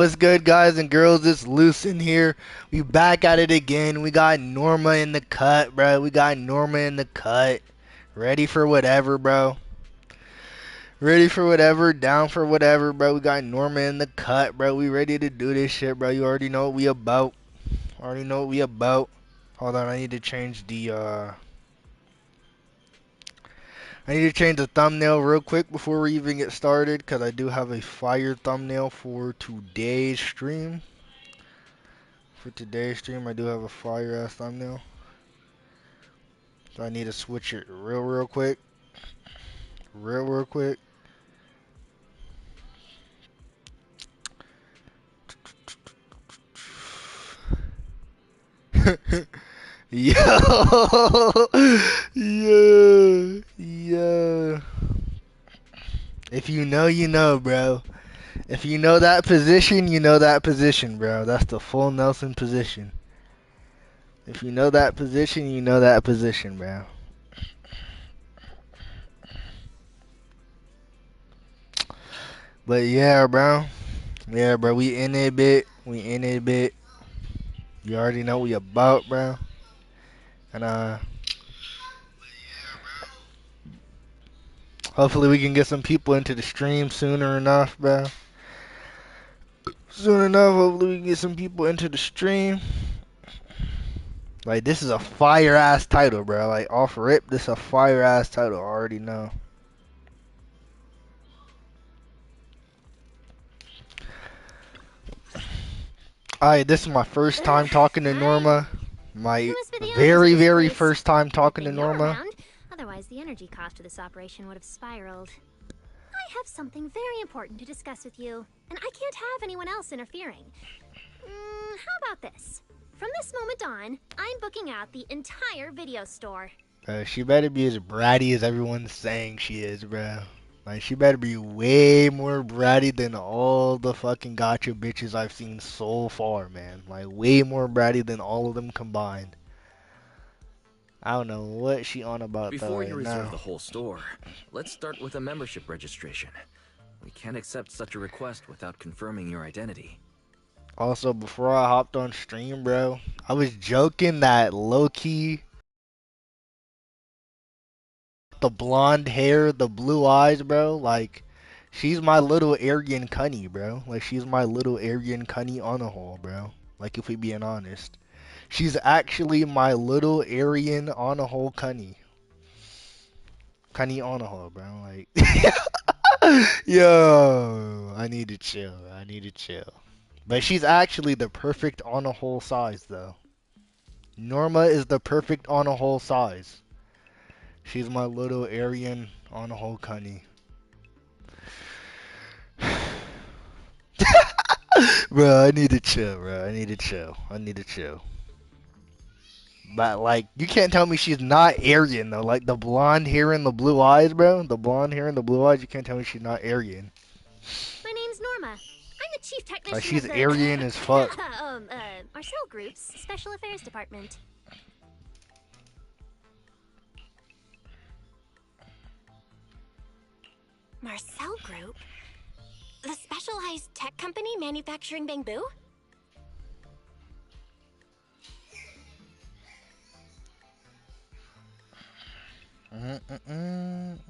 What's good, guys and girls? It's Loose in here. We back at it again. We got Norma in the cut, bro. We got Norma in the cut. Ready for whatever, bro. Ready for whatever, down for whatever, bro. We got Norma in the cut, bro. We ready to do this shit, bro. You already know what we about. Already know what we about. Hold on, I need to change the thumbnail real quick before we even get started, because I do have a fire thumbnail for today's stream. I do have a fire ass thumbnail. So I need to switch it real quick. Real quick. Yo! Yeah. If you know, you know, bro. If you know that position, you know that position, bro. That's the full Nelson position. If you know that position, you know that position, bro. But yeah, bro. Yeah, bro. We in it bit. We in it bit. You already know what we about, bro. And hopefully we can get some people into the stream sooner enough, bro. Soon enough, hopefully we can get some people into the stream. Like, this is a fire ass title, bro. Like, off rip, this is a fire ass title. I already know. Alright, this is my first time talking to Norma. My very first time talking to Norma. Otherwise, the energy cost of this operation would have spiraled. I have something very important to discuss with you, and I can't have anyone else interfering. How about this? From this moment on, I'm booking out the entire video store. She better be as bratty as everyone's saying she is, bro. Like, she better be way more bratty than all the fucking gotcha bitches I've seen so far, man. Like, way more bratty than all of them combined. I don't know what she on about Before you right reserve now. the whole store, let's start with a membership registration. We can't accept such a request without confirming your identity. Also, before I hopped on stream, bro, I was joking that low-key, the blonde hair, the blue eyes, bro, like, she's my little Aryan cunny, bro. Like, she's my little Aryan cunny on a hole, bro. Like, if we being honest. She's actually my little Aryan on a hole cunny. Cunny on a hole, bro. Like, yo, I need to chill. I need to chill. But she's actually the perfect on a hole size, though. Norma is the perfect on a hole size. She's my little Aryan on a hole cunny. Bro, I need to chill, bro. I need to chill. I need to chill. But, like, you can't tell me she's not Aryan, though. Like, the blonde hair and the blue eyes, bro. The blonde hair and the blue eyes, you can't tell me she's not Aryan. My name's Norma. I'm the chief technician Like, she's of the Aryan as fuck. Marcel Group's Special Affairs Department. Marcel Group? The specialized tech company manufacturing bamboo? Exactly!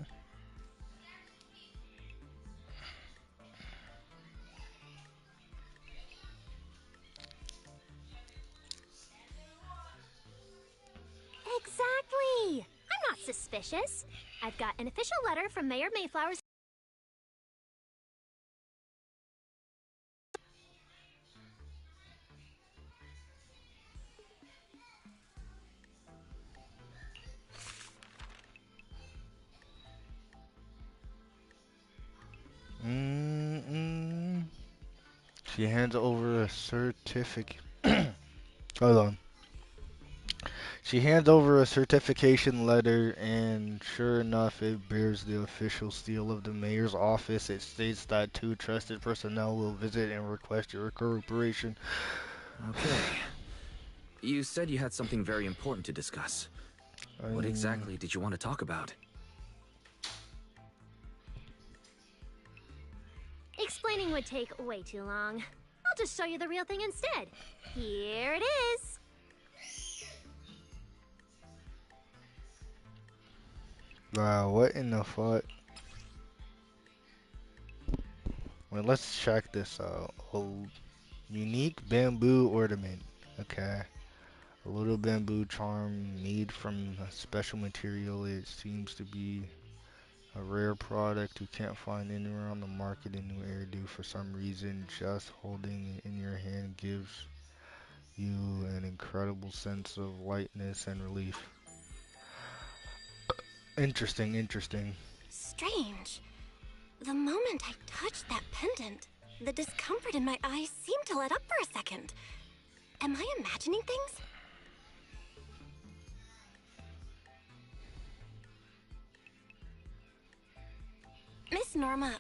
I'm not suspicious. I've got an official letter from Mayor Mayflower's. She hands over a certificate. Hold on. She hands over a certification letter, and sure enough, it bears the official seal of the mayor's office. It states that two trusted personnel will visit and request your cooperation. Okay. You said you had something very important to discuss. What exactly did you want to talk about? Explaining would take way too long. just show you the real thing instead. Here it is. Wow, what in the fuck? Well, let's check this out. A unique bamboo ornament. Okay. A little bamboo charm made from a special material. It seems to be a rare product you can't find anywhere on the market in New Eridu for some reason. Just holding it in your hand gives you an incredible sense of lightness and relief. Interesting, interesting. Strange. The moment I touched that pendant, the discomfort in my eyes seemed to let up for a second. Am I imagining things? Miss Norma,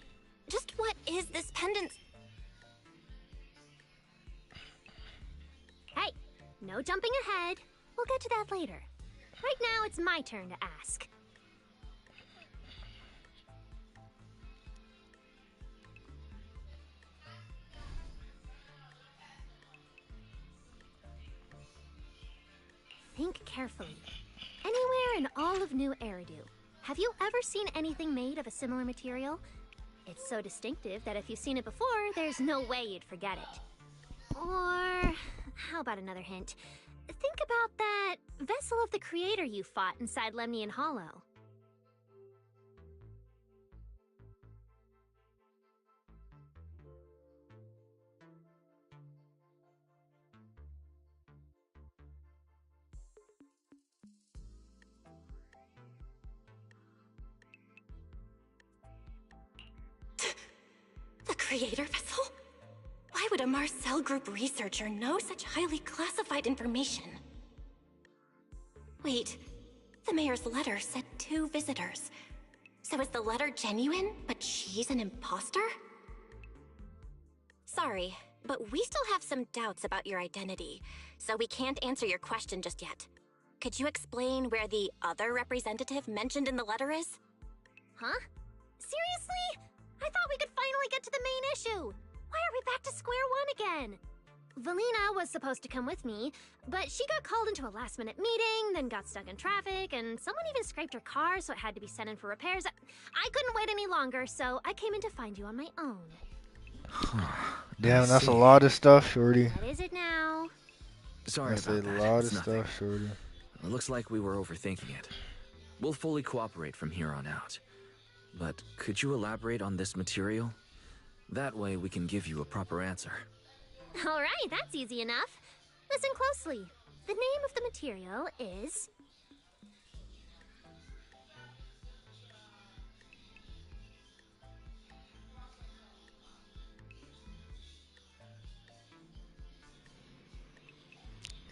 just what is this pendant? Hey, no jumping ahead. We'll get to that later. Right now, it's my turn to ask. Think carefully. Anywhere in all of New Eridu, have you ever seen anything made of a similar material? It's so distinctive that if you've seen it before, there's no way you'd forget it. Or, how about another hint? Think about that vessel of the creator you fought inside Lemnian Hollow. The creator vessel? Why would a Marcel Group researcher know such highly classified information? Wait, the mayor's letter said 2 visitors. So is the letter genuine, but she's an imposter? Sorry, but we still have some doubts about your identity, so we can't answer your question just yet. Could you explain where the other representative mentioned in the letter is? Huh? Seriously? I thought we could finally get to the main issue. Why are we back to square one again? Valina was supposed to come with me, but she got called into a last-minute meeting, then got stuck in traffic, and someone even scraped her car, so it had to be sent in for repairs. I couldn't wait any longer, so I came in to find you on my own. Damn, that's a lot of stuff, shorty. What is it now? Sorry That's about a that. lot of It's nothing. stuff, shorty. It looks like we were overthinking it. We'll fully cooperate from here on out. But could you elaborate on this material? That way we can give you a proper answer. All right, that's easy enough. Listen closely. The name of the material is...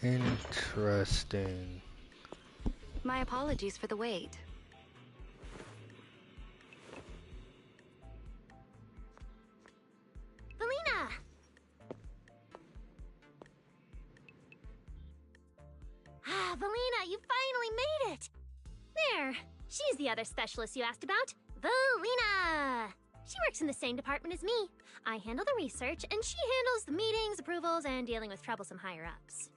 Interesting. My apologies for the wait. Valina! Ah, Valina, you finally made it! There, she's the other specialist you asked about. Valina! She works in the same department as me. I handle the research, and she handles the meetings, approvals, and dealing with troublesome higher-ups.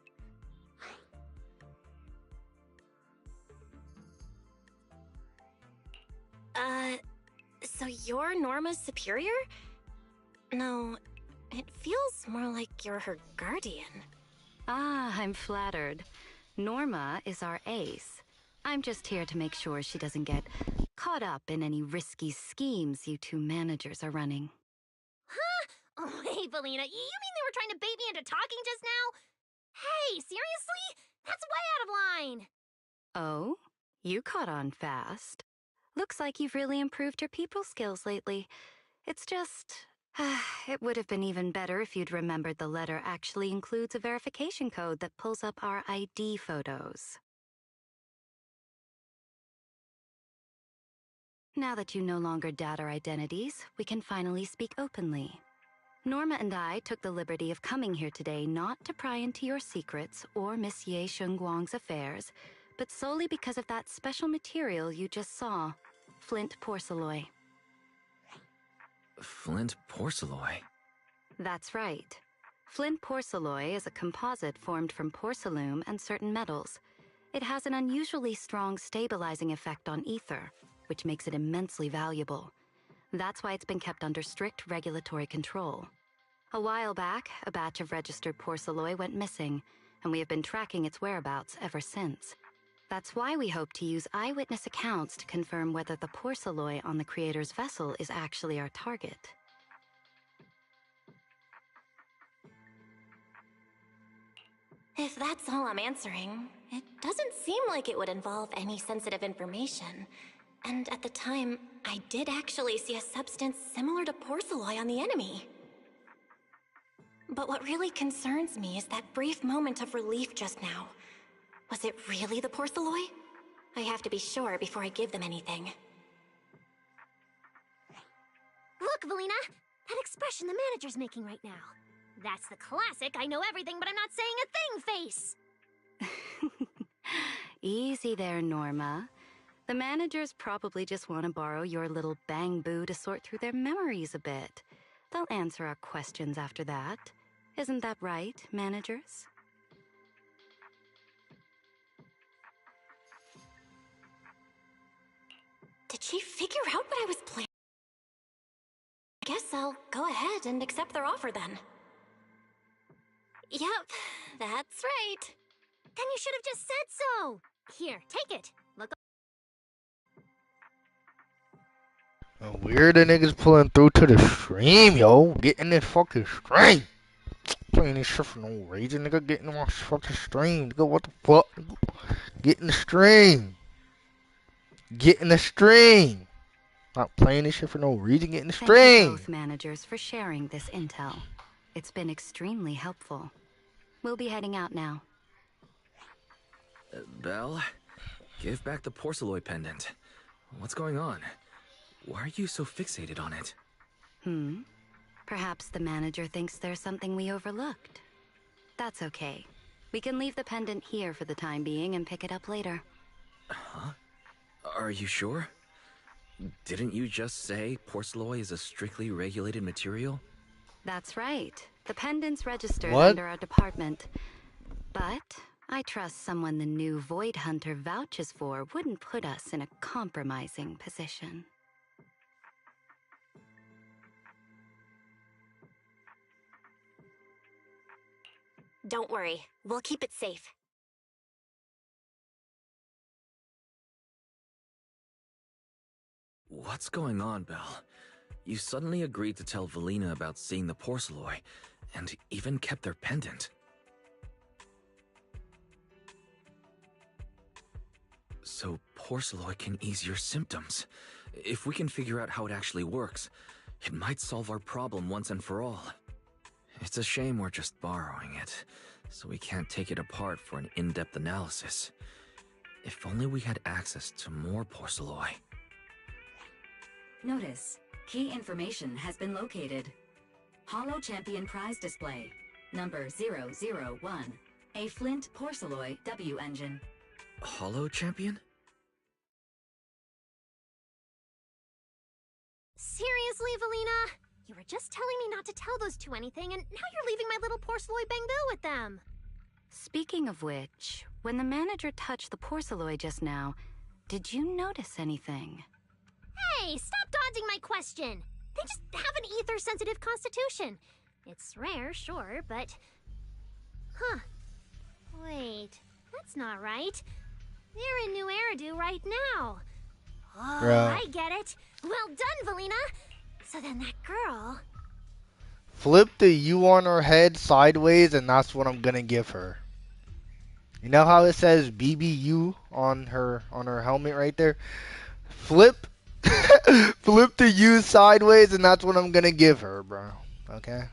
So you're Norma's superior? No, it feels more like you're her guardian. Ah, I'm flattered. Norma is our ace. I'm just here to make sure she doesn't get caught up in any risky schemes you 2 managers are running. Huh? Oh, hey, Valina, you mean they were trying to bait me into talking just now? Hey, seriously? That's way out of line! Oh? You caught on fast. Looks like you've really improved your people skills lately. It's just... it would have been even better if you'd remembered the letter actually includes a verification code that pulls up our ID photos. Now that you no longer doubt our identities, we can finally speak openly. Norma and I took the liberty of coming here today not to pry into your secrets or Miss Ye Shengguang's affairs, but solely because of that special material you just saw, flint porcelain. Flint porcelain? That's right. Flint porcelain is a composite formed from porcelain and certain metals. It has an unusually strong stabilizing effect on ether, which makes it immensely valuable. That's why it's been kept under strict regulatory control. A while back, a batch of registered porcelain went missing, and we have been tracking its whereabouts ever since. That's why we hope to use eyewitness accounts to confirm whether the porcelain on the creator's vessel is actually our target. If that's all I'm answering, it doesn't seem like it would involve any sensitive information. And at the time, I did actually see a substance similar to porcelain on the enemy. But what really concerns me is that brief moment of relief just now. Was it really the porcelain? I have to be sure before I give them anything. Look, Valina! That expression the manager's making right now. That's the classic I know everything but I'm not saying a thing face! Easy there, Norma. The managers probably just want to borrow your little bang-boo to sort through their memories a bit. They'll answer our questions after that. Isn't that right, managers? Did she figure out what I was planning? I guess I'll go ahead and accept their offer then. Yep, that's right. Then you should have just said so! Here, take it. Look. Weird the niggas pulling through to the stream, yo. Get in this fucking stream. Playing this shit for no reason, nigga. Get in my fucking stream. Nigga, what the fuck? Get in the stream. Get in the stream. Not playing this shit for no reason. Get in the Thank you stream. both managers for sharing this intel. It's been extremely helpful. We'll be heading out now. Belle, give back the porcelain pendant. What's going on? Why are you so fixated on it? Perhaps the manager thinks there's something we overlooked. That's okay. We can leave the pendant here for the time being and pick it up later. Huh? Are you sure? Didn't you just say porcelain is a strictly regulated material? That's right. The pendant's registered What? under our department. But I trust someone the new Void Hunter vouches for wouldn't put us in a compromising position. Don't worry, we'll keep it safe. What's going on, Belle? You suddenly agreed to tell Valina about seeing the porcelain, and even kept their pendant. So porcelain can ease your symptoms. If we can figure out how it actually works, it might solve our problem once and for all. It's a shame we're just borrowing it, so we can't take it apart for an in-depth analysis. If only we had access to more porcelain. Notice, key information has been located. Holo Champion Prize Display, number 001, a Flint Porcelain W engine. Holo Champion? Seriously, Valina? You were just telling me not to tell those two anything, and now you're leaving my little porcelain bang-boo with them. Speaking of which, when the manager touched the porcelain just now, did you notice anything? Hey, stop dodging my question! They just have an ether-sensitive constitution. It's rare, sure, but... Huh. Wait, that's not right. They're in New Eridu right now. Oh, Bruh. I get it. Well done, Valina. So then that girl... Flip the U on her head sideways, and that's what I'm gonna give her. You know how it says BBU on her helmet right there? Flip flip the U sideways, and that's what I'm gonna give her, bro. Okay?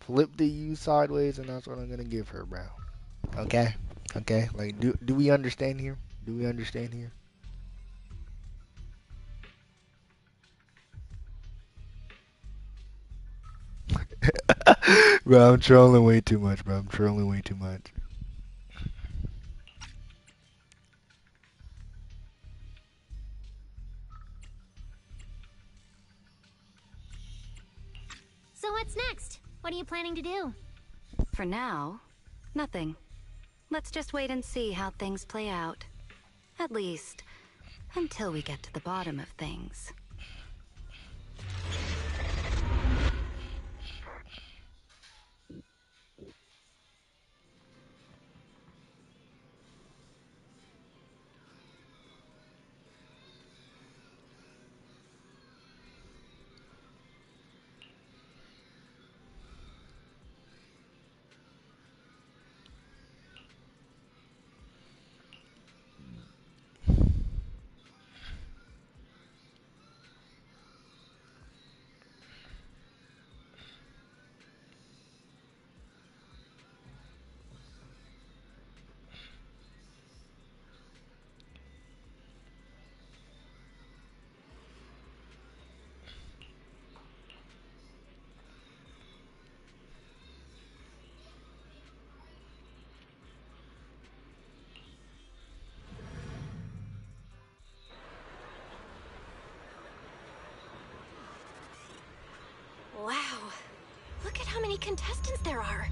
Flip the U sideways, and that's what I'm gonna give her, bro. Okay? Okay? Like, do we understand here? Do we understand here? Bro, I'm trolling way too much, bro. I'm trolling way too much. So what's next? What are you planning to do? For now, nothing. Let's just wait and see how things play out. At least, until we get to the bottom of things. Wow. Look at how many contestants there are.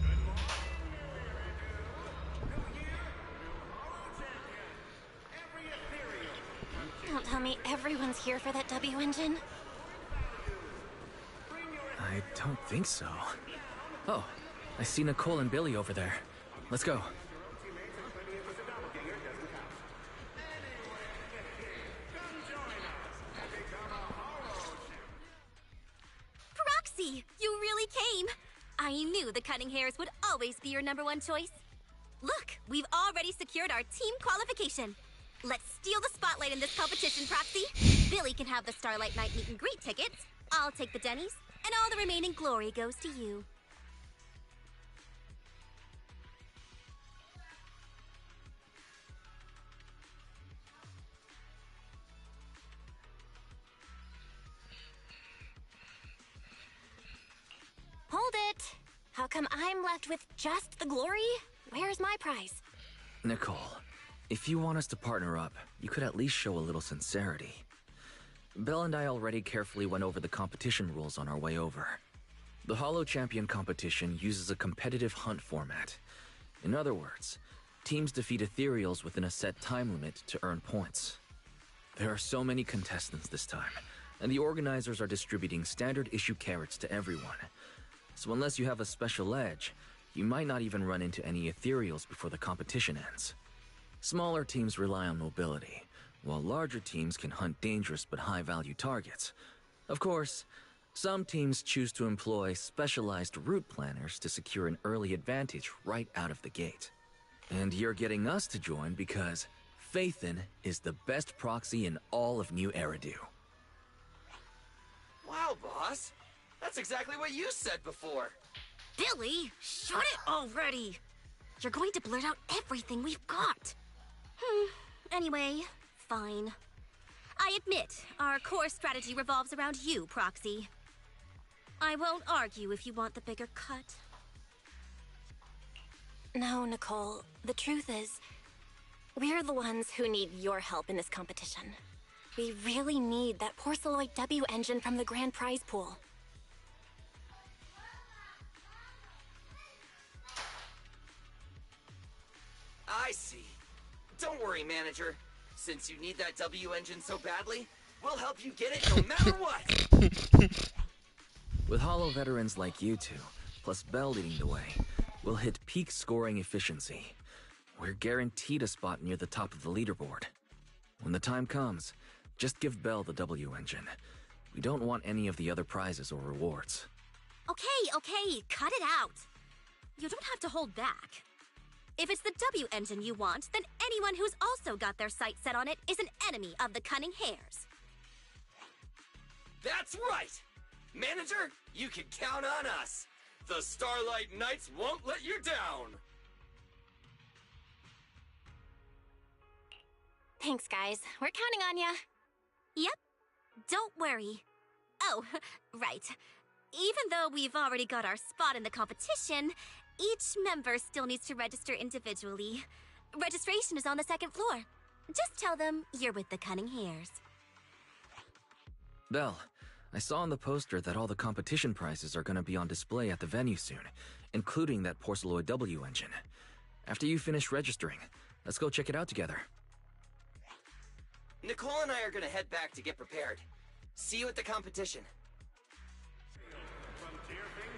Don't tell me everyone's here for that W engine. I don't think so. Oh, I see Nicole and Billy over there. Let's go. Proxy, you really came. I knew the Cunning Hairs would always be your #1 choice. Look, we've already secured our team qualification. Let's steal the spotlight in this competition, Proxy. Billy can have the Starlight Night meet and greet tickets. I'll take the Denny's, and all the remaining glory goes to you. Hold it. How come I'm left with just the glory? Where's my prize? Nicole, if you want us to partner up, you could at least show a little sincerity. Belle and I already carefully went over the competition rules on our way over. The Hollow Champion competition uses a competitive hunt format. In other words, teams defeat ethereals within a set time limit to earn points. There are so many contestants this time, and the organizers are distributing standard issue carrots to everyone. So unless you have a special edge, you might not even run into any ethereals before the competition ends. Smaller teams rely on mobility, while larger teams can hunt dangerous but high-value targets. Of course, some teams choose to employ specialized route planners to secure an early advantage right out of the gate. And you're getting us to join because Phaethon is the best proxy in all of New Eridu. Wow, boss. That's exactly what you said before. Billy, shut it already. You're going to blurt out everything we've got. Anyway, fine. I admit, our core strategy revolves around you, Proxy. I won't argue if you want the bigger cut. No, Nicole. The truth is, we're the ones who need your help in this competition. We really need that Porceloid W engine from the grand prize pool. I see. Don't worry, manager. Since you need that W engine so badly, we'll help you get it no matter what! With Hollow veterans like you two, plus Belle leading the way, we'll hit peak scoring efficiency. We're guaranteed a spot near the top of the leaderboard. When the time comes, just give Belle the W engine. We don't want any of the other prizes or rewards. Okay, cut it out. You don't have to hold back. If it's the W engine you want, then anyone who's also got their sights set on it is an enemy of the Cunning Hairs. That's right! Manager, you can count on us. The Starlight Knights won't let you down. Thanks, guys. We're counting on ya. Yep. Don't worry. Oh, right. Even though we've already got our spot in the competition, each member still needs to register individually. Registration is on the 2nd floor. Just tell them you're with the Cunning Hairs. Belle, I saw on the poster that all the competition prizes are gonna be on display at the venue soon, including that Porceloid W engine. After you finish registering, let's go check it out together. Nicole and I are gonna head back to get prepared. See you at the competition.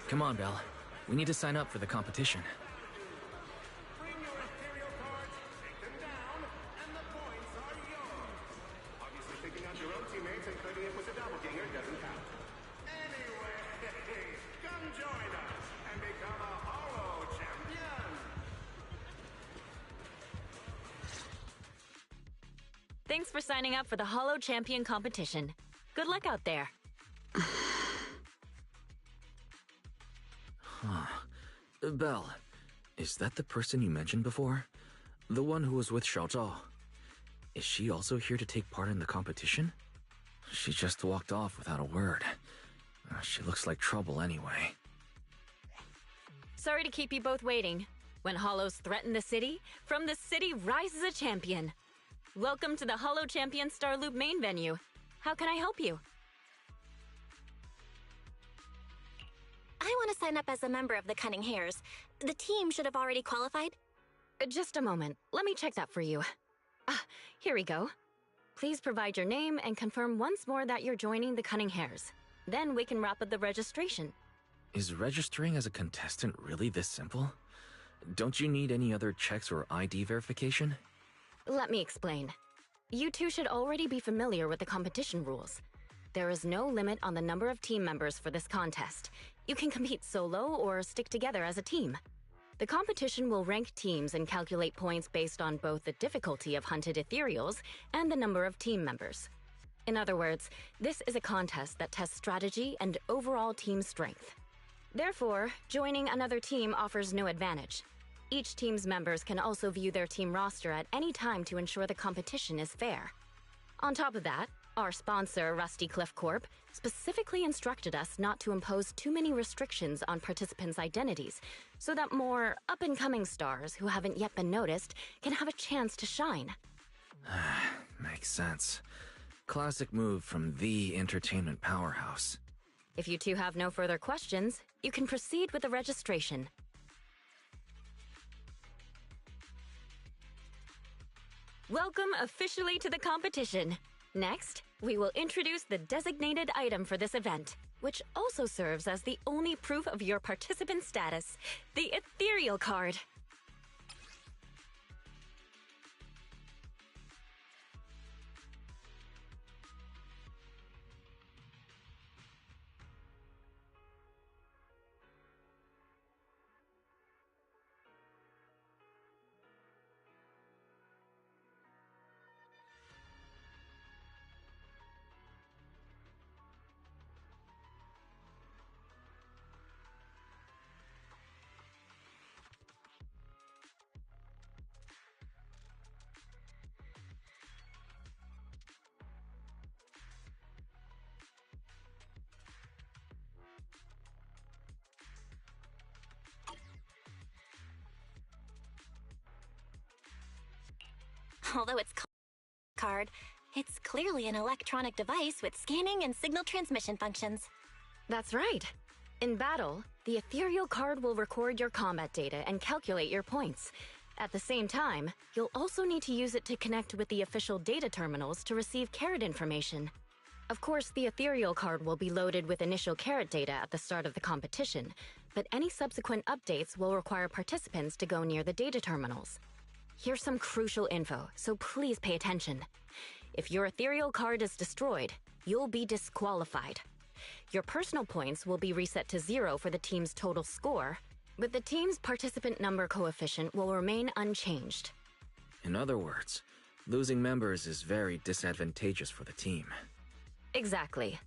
Come on, Belle. We need to sign up for the competition. Bring your ethereal cards, take them down, and the points are yours. Obviously, picking out your own teammates and trading it with the doppelganger doesn't count. Anyway, come join us and become a Hollow champion. Thanks for signing up for the Hollow Champion competition. Good luck out there. Belle, is that the person you mentioned before? The one who was with Xiao Zhao? Is she also here to take part in the competition? She just walked off without a word. She looks like trouble anyway. Sorry to keep you both waiting. When Hollows threaten the city, from the city rises a champion. Welcome to the Hollow Champion Star Loop main venue. How can I help you? I want to sign up as a member of the Cunning Hares. The team should have already qualified. Just a moment. Let me check that for you. Here we go. Please provide your name and confirm once more that you're joining the Cunning Hares. Then we can wrap up the registration. Is registering as a contestant really this simple? Don't you need any other checks or ID verification? Let me explain. You two should already be familiar with the competition rules. There is no limit on the number of team members for this contest. You can compete solo or stick together as a team. The competition will rank teams and calculate points based on both the difficulty of hunted ethereals and the number of team members. In other words, this is a contest that tests strategy and overall team strength. Therefore, joining another team offers no advantage. Each team's members can also view their team roster at any time to ensure the competition is fair. On top of that, our sponsor, Rusty Cliff Corp., specifically instructed us not to impose too many restrictions on participants' identities so that more up-and-coming stars who haven't yet been noticed can have a chance to shine. Makes sense. Classic move from the entertainment powerhouse. If you two have no further questions, you can proceed with the registration. Welcome officially to the competition. Next, we will introduce the designated item for this event, which also serves as the only proof of your participant status, the ethereal card. Although it's card, it's clearly an electronic device with scanning and signal transmission functions. That's right. In battle, the ethereal card will record your combat data and calculate your points. At the same time, you'll also need to use it to connect with the official data terminals to receive carrot information. Of course, the ethereal card will be loaded with initial carrot data at the start of the competition, but any subsequent updates will require participants to go near the data terminals. Here's some crucial info, so please pay attention. If your ethereal card is destroyed, you'll be disqualified. Your personal points will be reset to 0 for the team's total score, but the team's participant number coefficient will remain unchanged. In other words, losing members is very disadvantageous for the team. Exactly.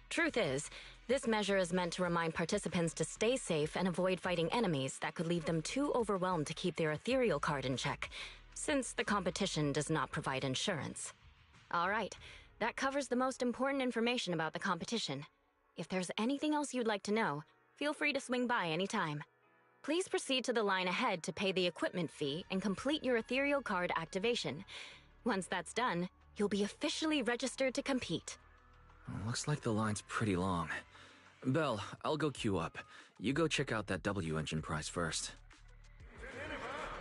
Truth is, this measure is meant to remind participants to stay safe and avoid fighting enemies that could leave them too overwhelmed to keep their ethereal card in check, since the competition does not provide insurance. All right, that covers the most important information about the competition. If there's anything else you'd like to know, feel free to swing by anytime. Please proceed to the line ahead to pay the equipment fee and complete your ethereal card activation. Once that's done, you'll be officially registered to compete. Looks like the line's pretty long. Belle, I'll go queue up. You go check out that W engine prize first. Nineveh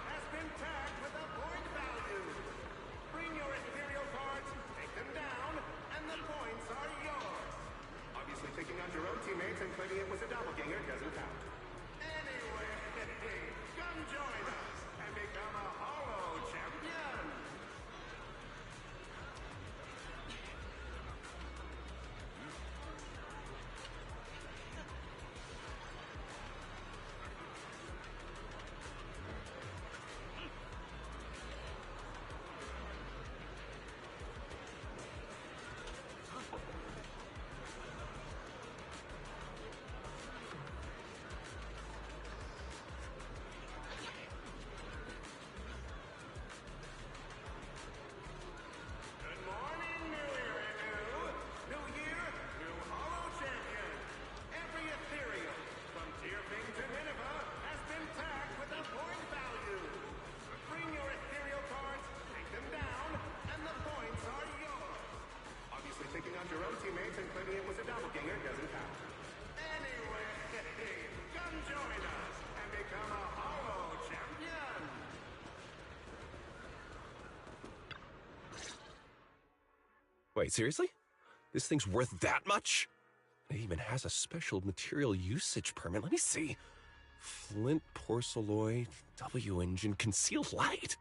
has been tagged with a point value. Bring your Imperial cards, take them down, and the points are yours. Obviously, taking out your own teammates and claiming it was a doppelganger doesn't count. Anyway, come join us and become a Hollow champion. Good morning, New Year and New Year, new Hollow champion. Every Ethereal, from Tearfing to Nineveh, has been tagged with a point value. Bring your Ethereal cards, take them down, and the points are yours. Obviously, taking out your own teammates and claiming it was a doppelganger doesn't count. Anyway, come join us and become a Hollow champion. Wait, seriously? This thing's worth that much? It even has a special material usage permit. Let me see. Flint, porcelloy, W engine, concealed light.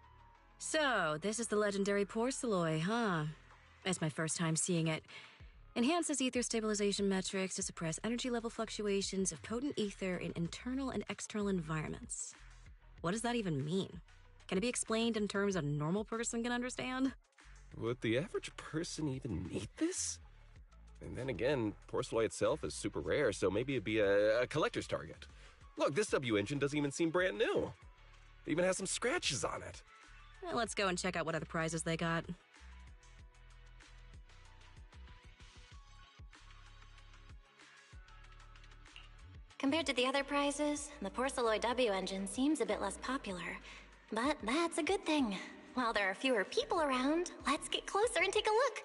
So, this is the legendary porcelloy, huh? It's my first time seeing it. Enhances ether stabilization metrics to suppress energy level fluctuations of potent ether in internal and external environments. What does that even mean? Can it be explained in terms a normal person can understand? Would the average person even need this? And then again, porcelloy itself is super rare, so maybe it'd be a collector's target. Look, this W engine doesn't even seem brand new. It even has some scratches on it. Well, let's go and check out what other prizes they got. Compared to the other prizes, the Porcelloy W engine seems a bit less popular. But that's a good thing. While there are fewer people around, let's get closer and take a look.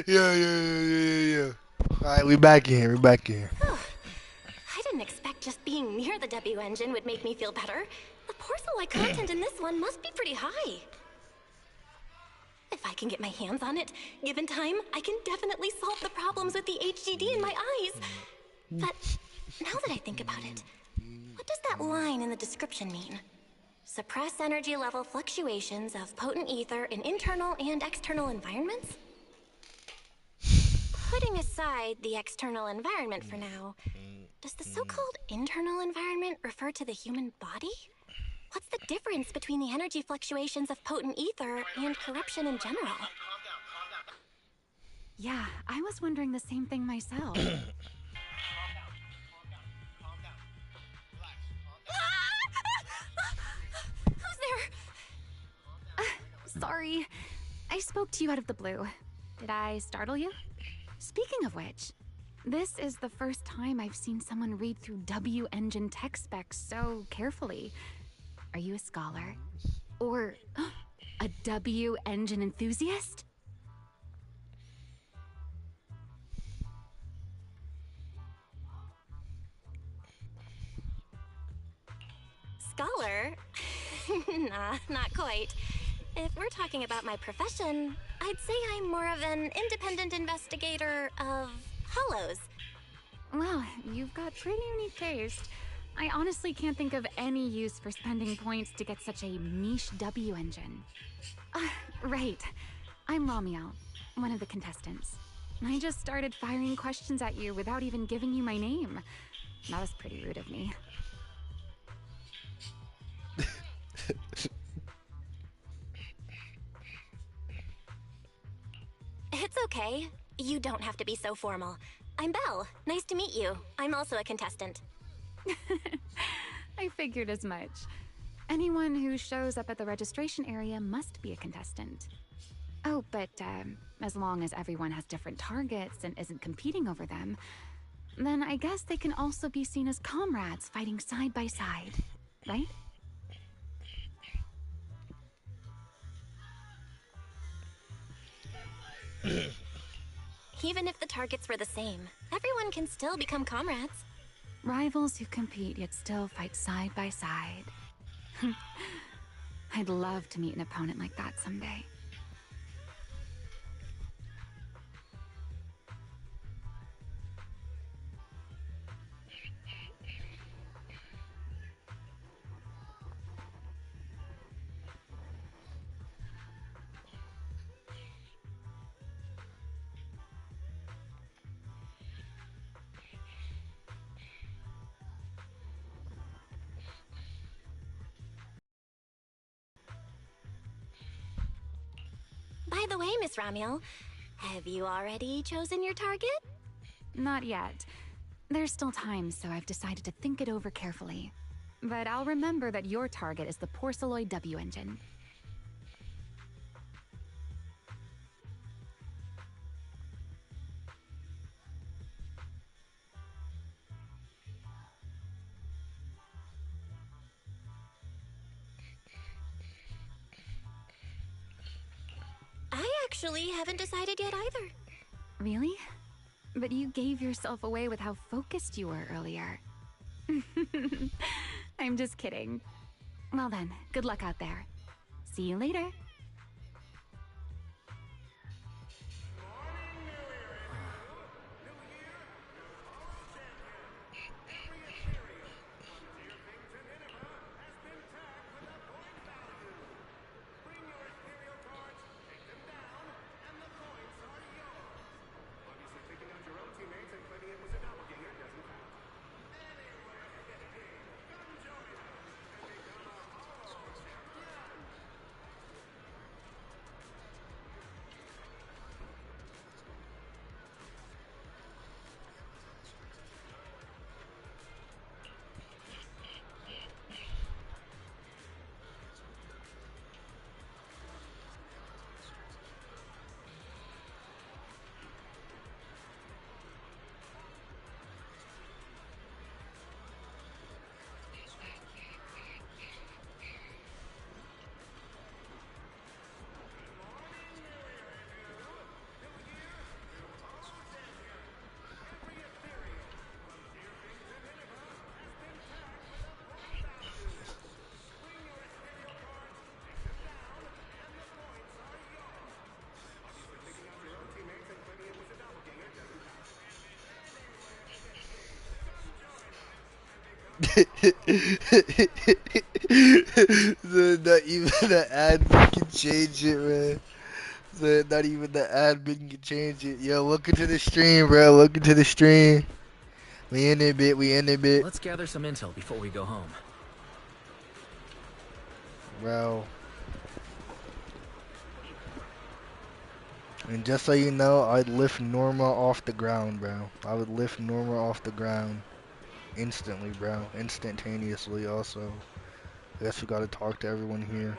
Yeah. Alright, we back in here. We back in here. I didn't expect just being near the W engine would make me feel better. The porcelain content in this one must be pretty high. If I can get my hands on it, given time, I can definitely solve the problems with the HDD in my eyes. But now that I think about it, what does that line in the description mean? Suppress energy level fluctuations of potent ether in internal and external environments? Putting aside the external environment for now, does the so-called internal environment refer to the human body? What's the difference between the energy fluctuations of potent ether and corruption in general? Yeah, I was wondering the same thing myself. Who's there? Sorry, I spoke to you out of the blue. Did I startle you? Speaking of which, this is the first time I've seen someone read through W engine tech specs so carefully. Are you a scholar? Or a W engine enthusiast? Scholar? Nah, not quite. If we're talking about my profession, I'd say I'm more of an independent investigator of hollows. Well, you've got pretty unique taste. I honestly can't think of any use for spending points to get such a niche W engine. Right. I'm Ramiel, one of the contestants. I just started firing questions at you without even giving you my name. That was pretty rude of me. It's okay. You don't have to be so formal. I'm Belle. Nice to meet you. I'm also a contestant. I figured as much. Anyone who shows up at the registration area must be a contestant. Oh, but as long as everyone has different targets and isn't competing over them, then I guess they can also be seen as comrades fighting side by side, right? Even if the targets were the same, everyone can still become comrades. Rivals who compete yet still fight side by side. I'd love to meet an opponent like that someday. By the way, Miss Ramiel, have you already chosen your target? Not yet. There's still time, so I've decided to think it over carefully. But I'll remember that your target is the porcelain W engine. I actually haven't decided yet either. Really? But you gave yourself away with how focused you were earlier. I'm just kidding. Well then, good luck out there. See you later. So not even the admin can change it, man. So not even the admin can change it. Yo, welcome to the stream, bro. Welcome to the stream. We in it, bit. We in it, bit. Let's gather some intel before we go home. Bro. And just so you know, I'd lift Norma off the ground, bro. I would lift Norma off the ground instantly, bro. Instantaneously, also. I guess we gotta talk to everyone here.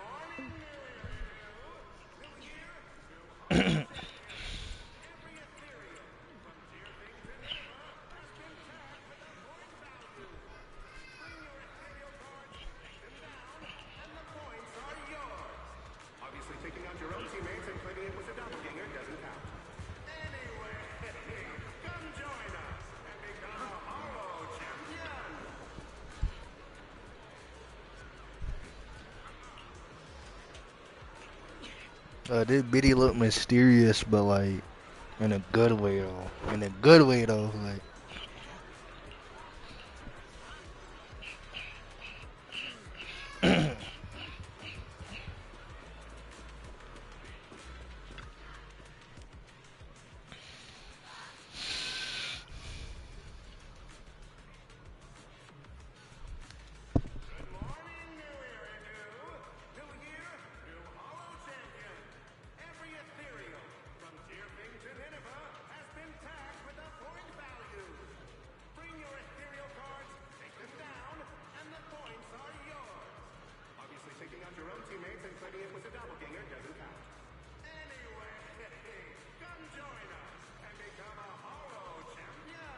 Obviously, taking out your own teammates and claiming it was a doppelganger doesn't count. Anyway, come join us and become a Hollow champion. This bitty look mysterious, but like in a good way though. In a good way though, like. Taking out your own teammates and claiming it was a doppelganger doesn't count. Anyway, come join us and become a Hollow champion.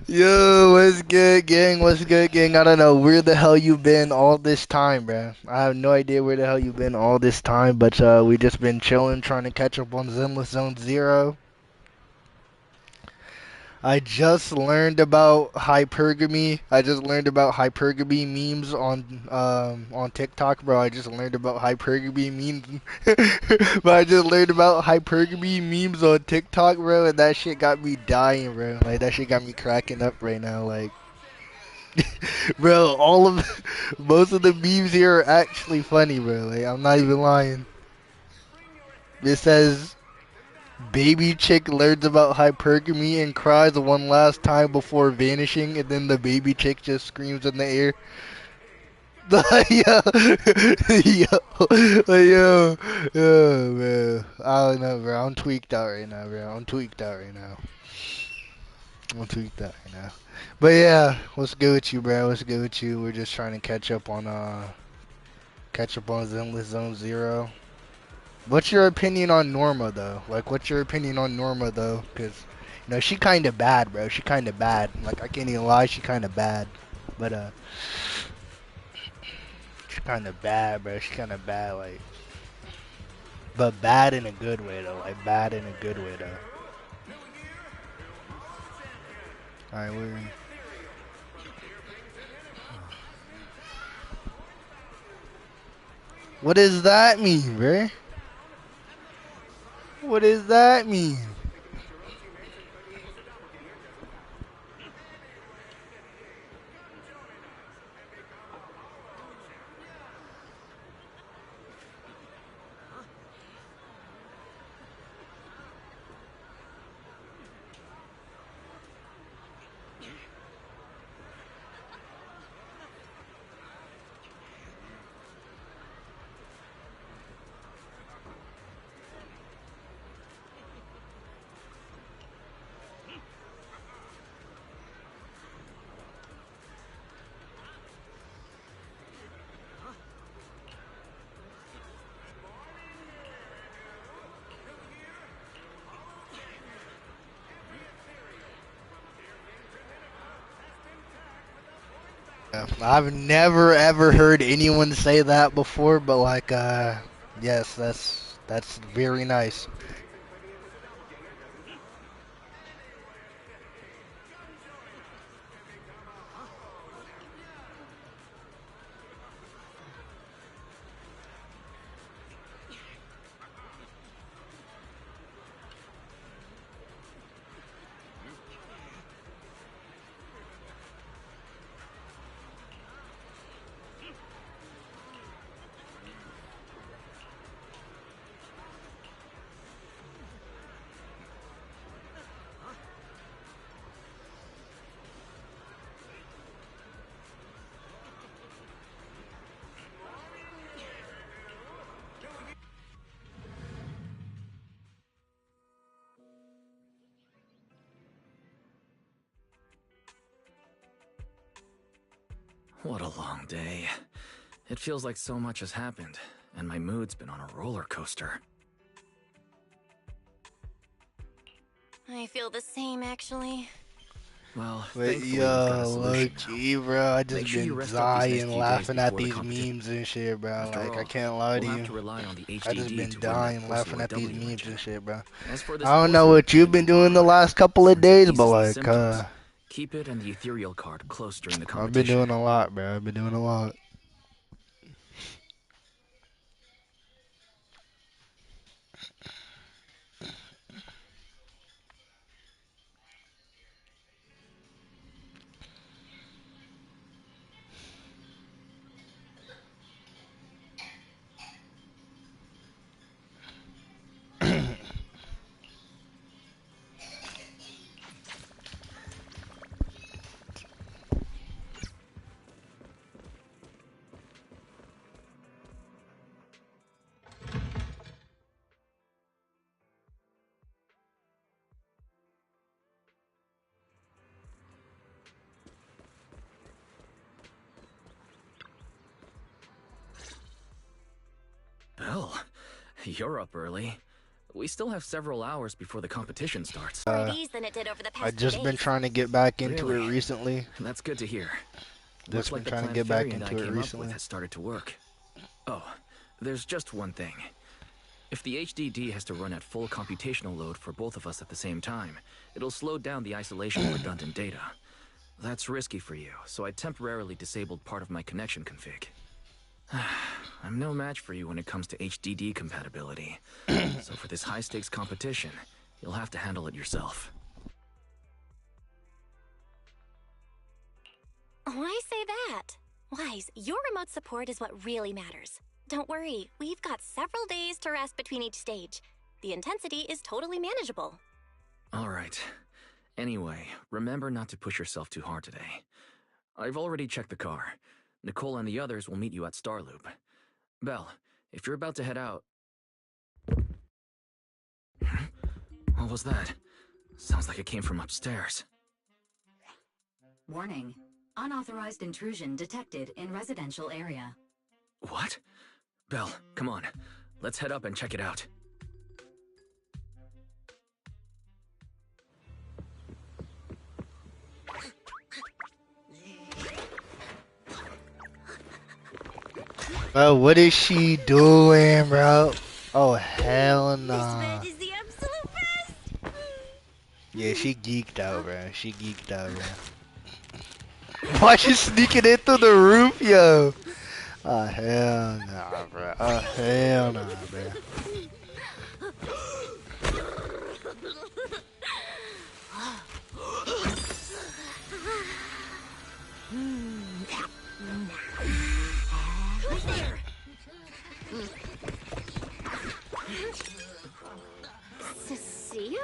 Yo, what's good, gang? What's good, gang? I don't know where the hell you been all this time, bruh. I have no idea where the hell you been all this time, but we just been chilling, trying to catch up on Zenless Zone Zero. I just learned about hypergamy. I just learned about hypergamy memes on TikTok, bro. I just learned about hypergamy memes, but I just learned about hypergamy memes on TikTok, bro, and that shit got me dying, bro. Like that shit got me cracking up right now, like. Bro, most of the memes here are actually funny, bro. Like I'm not even lying. It says baby chick learns about hypergamy and cries one last time before vanishing, and then the baby chick just screams in the air. Yo, yo, bro. I don't know, bro. I'm tweaked out right now, bro. I'm tweaked out right now. I'm tweaked out right now. But yeah, what's good with you, bro? What's good with you? We're just trying to catch up on Zenless Zone Zero. What's your opinion on Norma, though? Like, what's your opinion on Norma, though? Because, you know, she kind of bad, bro. She kind of bad. Like, I can't even lie, she kind of bad. But, she kind of bad, bro. She kind of bad, like. But bad in a good way, though. Like, bad in a good way, though. Alright, we're in. What does that mean, bro? What does that mean? I've never ever heard anyone say that before, but like, yes, that's very nice. What a long day. It feels like so much has happened, and my mood's been on a roller coaster. I feel the same, actually. Well, But thankfully we've got a yo, low solution now. key, bro, I Make just sure you been rest up these next dying few days laughing at before the these competition. memes and shit, bro. After Like, I all, can't lie to we'll have you. to rely on the I just HDD been to run that dying laughing Porceloid at these W memes engine. and shit, bro. As for this I don't know porcelain what you've engine, been doing the well, last couple of once it days, but eases these like, symptoms, keep it and the ethereal card close during the I've been competition. doing a lot, bro. I've been doing a lot. Belle, you're up early. We still have several hours before the competition starts. More at ease than it did over the I past few just been days. trying to get back into Really? it recently. That's good to hear. Just Looks like been the trying to plan get back Fairy and I into it came up recently. with has started to work. Oh, there's just one thing. If the HDD has to run at full computational load for both of us at the same time, it'll slow down the isolation of redundant data. That's risky for you, so I temporarily disabled part of my connection config. I'm no match for you when it comes to HDD compatibility. So for this high-stakes competition, you'll have to handle it yourself. Why say that? Wise, your remote support is what really matters. Don't worry, we've got several days to rest between each stage. The intensity is totally manageable. All right. Anyway, remember not to push yourself too hard today. I've already checked the car. Nicole and the others will meet you at Starloop. Belle, if you're about to head out... What was that? Sounds like it came from upstairs. Warning. Unauthorized intrusion detected in residential area. What? Belle, come on. Let's head up and check it out. Bro, what is she doing, bro? Oh, hell nah. This bed is the absolute best! Yeah, she geeked out, bro. She geeked out, bro. Why she sneaking in through the roof, yo? Oh, hell nah, bro. Oh, hell nah, bro. Who's there? Cecilia?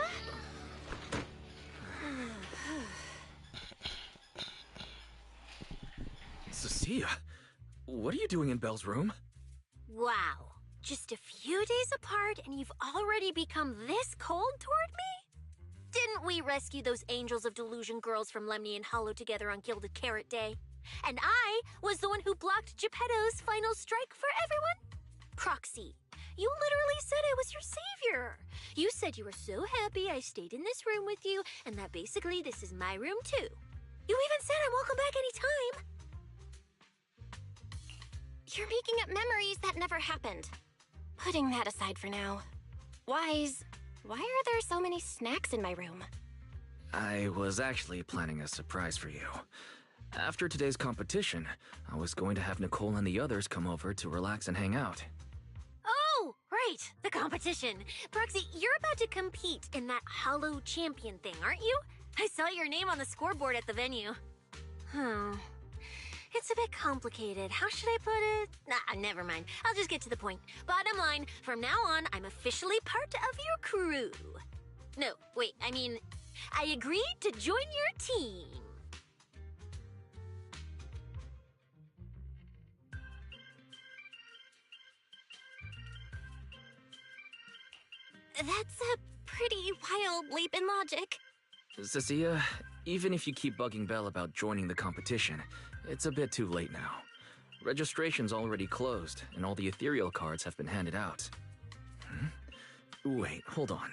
Cecilia? What are you doing in Belle's room? Wow. Just a few days apart and you've already become this cold toward me? Didn't we rescue those angels of delusion girls from Lemny and Hollow together on Gilded Carrot Day? And I was the one who blocked Geppetto's final strike for everyone? Proxy, you literally said I was your savior. You said you were so happy I stayed in this room with you, and that basically this is my room too. You even said I'm welcome back anytime. You're making up memories that never happened. Putting that aside for now. Wise, why are there so many snacks in my room? I was actually planning a surprise for you. After today's competition, I was going to have Nicole and the others come over to relax and hang out. Oh, right, the competition. Proxy, you're about to compete in that Hollow Champion thing, aren't you? I saw your name on the scoreboard at the venue. It's a bit complicated. How should I put it? Nah, never mind. I'll just get to the point. Bottom line, from now on, I'm officially part of your crew. No, wait, I mean, I agreed to join your team. That's a pretty wild leap in logic. Cecilia, even if you keep bugging Belle about joining the competition, It's a bit too late now. Registration's already closed, and all the ethereal cards have been handed out. Wait, hold on.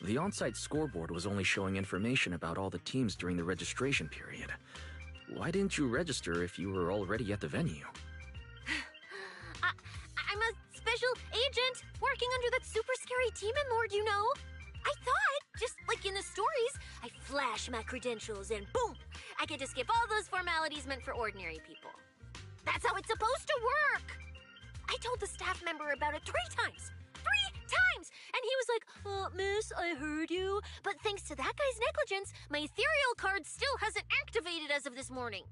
The on-site scoreboard was only showing information about all the teams during the registration period. Why didn't you register if you were already at the venue? I'm a special agent working under that super scary demon lord, you know. I thought, just like in the stories, I flash my credentials and boom, I get to skip all those formalities meant for ordinary people. That's how it's supposed to work. I told the staff member about it 3 times. 3 times! And he was like, miss, I heard you. But thanks to that guy's negligence, my ethereal card still hasn't activated as of this morning.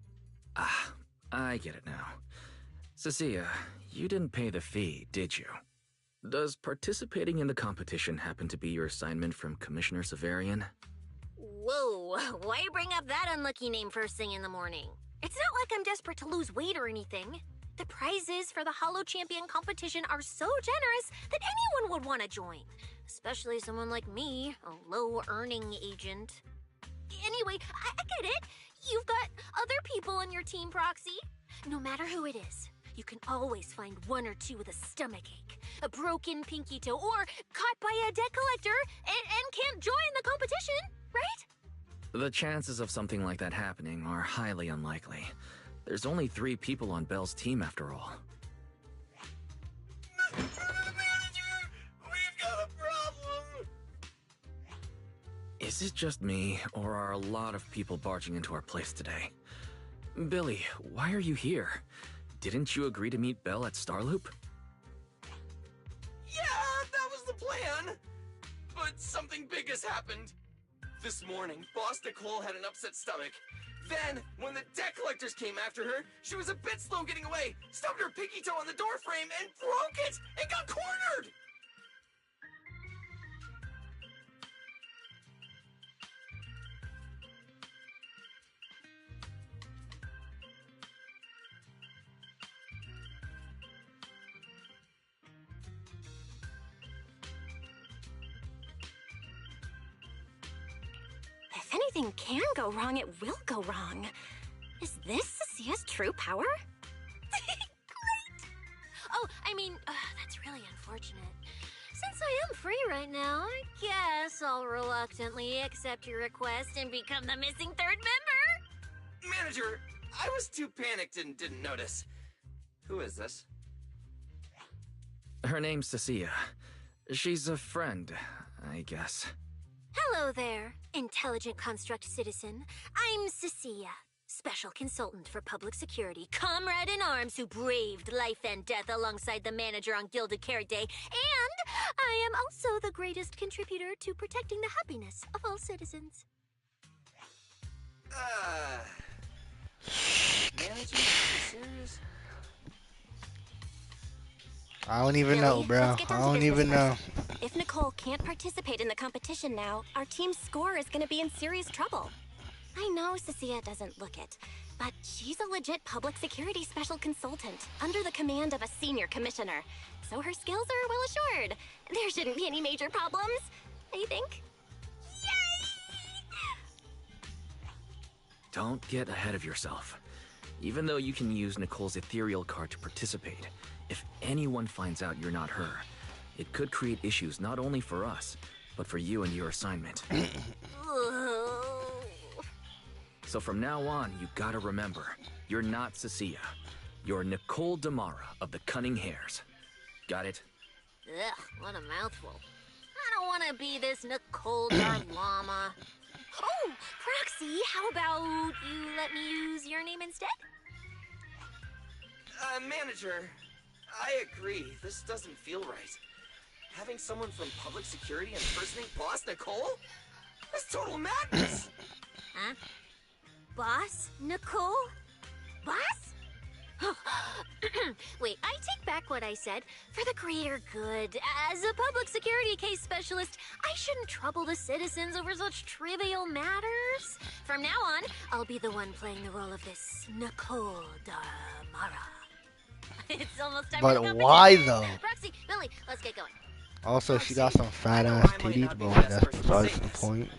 Ah, I get it now. Cecilia, you didn't pay the fee, did you? Does participating in the competition happen to be your assignment from Commissioner Severian? Whoa, why bring up that unlucky name first thing in the morning? It's not like I'm desperate to lose weight or anything. The prizes for the Hollow Champion competition are so generous that anyone would want to join. Especially someone like me, a low-earning agent. Anyway, I get it. You've got other people on your team, Proxy. No matter who it is, you can always find 1 or 2 with a stomachache, a broken pinky toe, or caught by a debt collector and can't join the competition, right? The chances of something like that happening are highly unlikely. There's only 3 people on Belle's team after all. Manager, we've got a problem. Is it just me, or are a lot of people barging into our place today? Billy, why are you here? Didn't you agree to meet Belle at Starloop? Yeah, that was the plan. But something big has happened. This morning, Boss Nicole had an upset stomach. Then, when the debt collectors came after her, she was a bit slow getting away, stubbed her pinky toe on the door frame, and broke it, and got cornered! If anything can go wrong, it will go wrong. Is this Cecia's true power? Great! Oh, I mean, that's really unfortunate. Since I am free right now, I guess I'll reluctantly accept your request and become the missing 3rd member. Manager, I was too panicked and didn't notice. Who is this? Her name's Cecilia. She's a friend, I guess. Hello there, intelligent construct citizen. I'm Cecilia, special consultant for public security, comrade in arms who braved life and death alongside the manager on Gilded Carrot Day, and I am also the greatest contributor to protecting the happiness of all citizens. Manager, are you serious? I don't even know, bro. Let's get I down to don't business even know. first. If Nicole can't participate in the competition now, our team's score is going to be in serious trouble. I know Cecilia doesn't look it, but she's a legit public security special consultant under the command of a senior commissioner, so her skills are well assured. There shouldn't be any major problems, I think. Don't get ahead of yourself. Even though you can use Nicole's ethereal card to participate, if anyone finds out you're not her, it could create issues not only for us, but for you and your assignment. So from now on, you gotta remember, you're not Cecilia. You're Nicole Damara of the Cunning Hares. Got it? Ugh, what a mouthful. I don't want to be this Nicole Darlama. Oh, Proxy, how about you let me use your name instead? Manager, I agree. This doesn't feel right. Having someone from public security impersonate Boss Nicole? That's total madness! Huh? Boss? Nicole? Boss? Wait, I take back what I said. For the greater good, as a public security case specialist, I shouldn't trouble the citizens over such trivial matters. From now on, I'll be the one playing the role of this Nicole Damara. It's almost time for the But competition. why though? Proxy, Billy, let's get going. Also, she got some fat ass titties, but like, that's besides the point.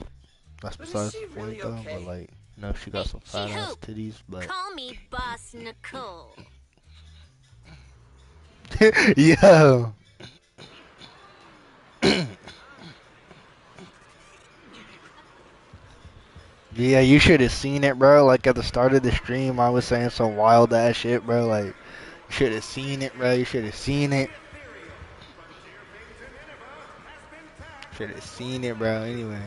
That's But is besides she the point really though. okay? But like, No, she got some fat ass titties, but Call me Boss Nicole. yo. Yeah, you should have seen it, bro. Like at the start of the stream, I was saying some wild ass shit, bro. Like, you should have seen it, bro. You should have seen it. Should have seen it, bro. Anyways.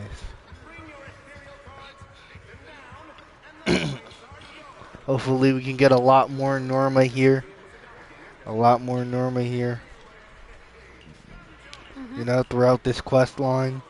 Hopefully we can get a lot more Norma here. A lot more Norma here. You know, throughout this quest line.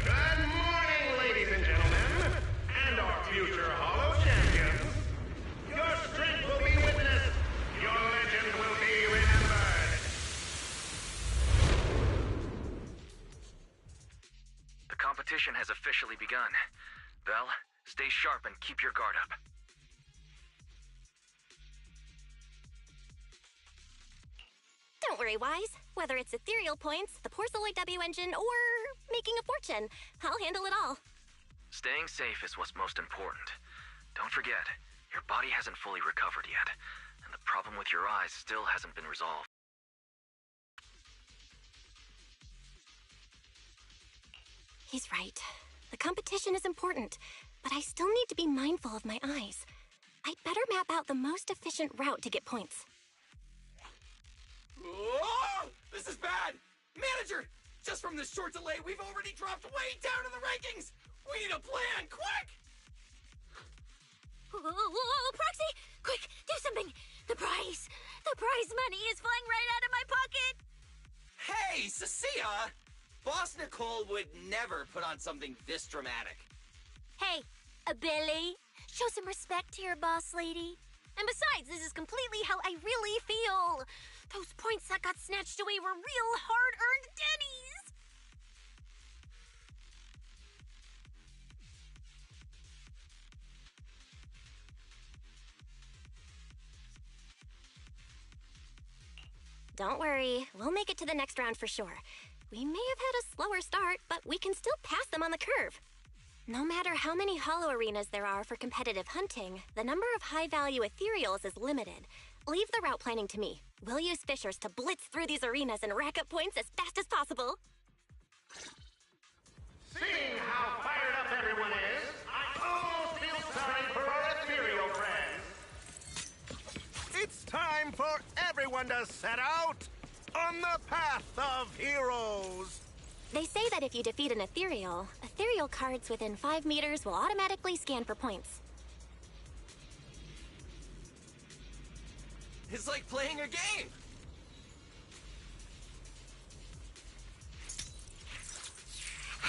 Good morning, ladies and gentlemen, and our future Hollow champions. Your strength will be witnessed. Your legend will be remembered. The competition has officially begun. Belle, stay sharp and keep your guard up. Don't worry, Wise. Whether it's ethereal points, the Porceloid W engine, or making a fortune, I'll handle it all. Staying safe is what's most important. Don't forget, your body hasn't fully recovered yet, and the problem with your eyes still hasn't been resolved. He's right. The competition is important, but I still need to be mindful of my eyes. I'd better map out the most efficient route to get points. Oh, this is bad! Manager! Just from this short delay, we've already dropped way down in the rankings! We need a plan, quick! Whoa, Proxy! Quick, do something! The prize money is flying right out of my pocket! Hey, Cecilia! Boss Nicole would never put on something this dramatic. Hey, Billy, show some respect to your boss lady. And besides, this is completely how I really feel. Those points that got snatched away were real hard-earned dennies. Don't worry, we'll make it to the next round for sure. We may have had a slower start, but we can still pass them on the curve. No matter how many hollow arenas there are for competitive hunting, the number of high-value ethereals is limited. Leave the route planning to me. We'll use fishers to blitz through these arenas and rack up points as fast as possible. Seeing how fired up everyone is, I almost feel sorry for our ethereal friends. It's time for everyone to set out on the path of heroes. They say that if you defeat an ethereal cards within 5 meters will automatically scan for points. It's like playing a game!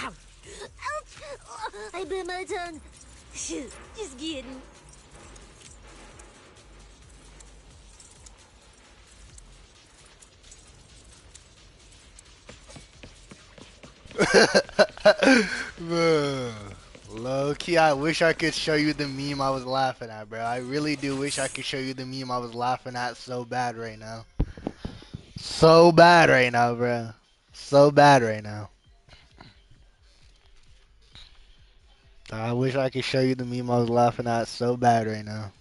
Ouch! I bit my tongue. Shoot, just kidding. Bro, low key, I wish I could show you the meme I was laughing at, bro. I really do wish I could show you the meme I was laughing at so bad right now. So bad right now, bro. So bad right now. I wish I could show you the meme I was laughing at so bad right now.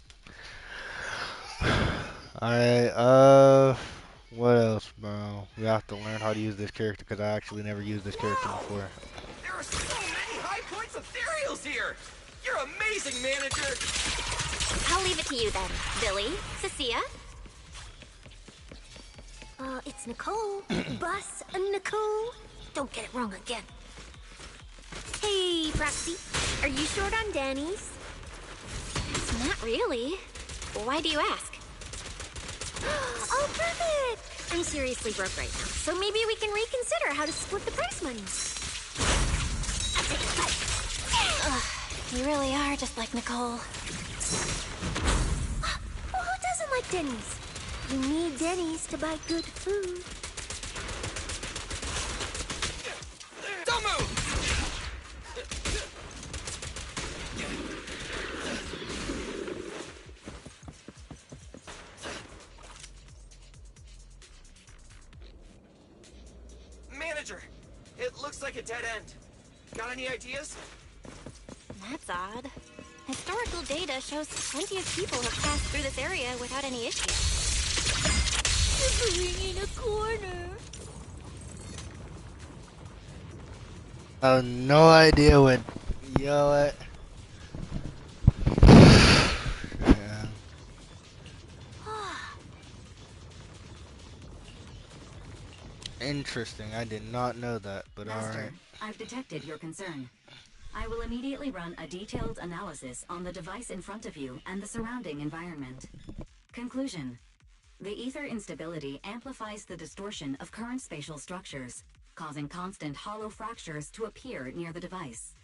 Alright, what else, bro? We have to learn how to use this character because I actually never used this character before. There are so many high points ethereals here! You're amazing, manager! I'll leave it to you then, Billy, Cecilia. It's Nicole. Bus Nicole. Don't get it wrong again. Hey, Proxy. Are you short on Danny's? Not really. Why do you ask? Oh, perfect! I'm seriously broke right now, so maybe we can reconsider how to split the prize money. I'll take a cut. Ugh, you really are just like Nicole. Well, who doesn't like Denny's? You need Denny's to buy good food. Don't move! Manager, it looks like a dead end. Got any ideas? That's odd. Historical data shows plenty of people have passed through this area without any issues. Shivering in a corner. I have no idea what. You know what? Yeah. Interesting. I did not know that, but Master, alright. I've detected your concern. I will immediately run a detailed analysis on the device in front of you and the surrounding environment. Conclusion. The ether instability amplifies the distortion of current spatial structures, causing constant hollow fractures to appear near the device.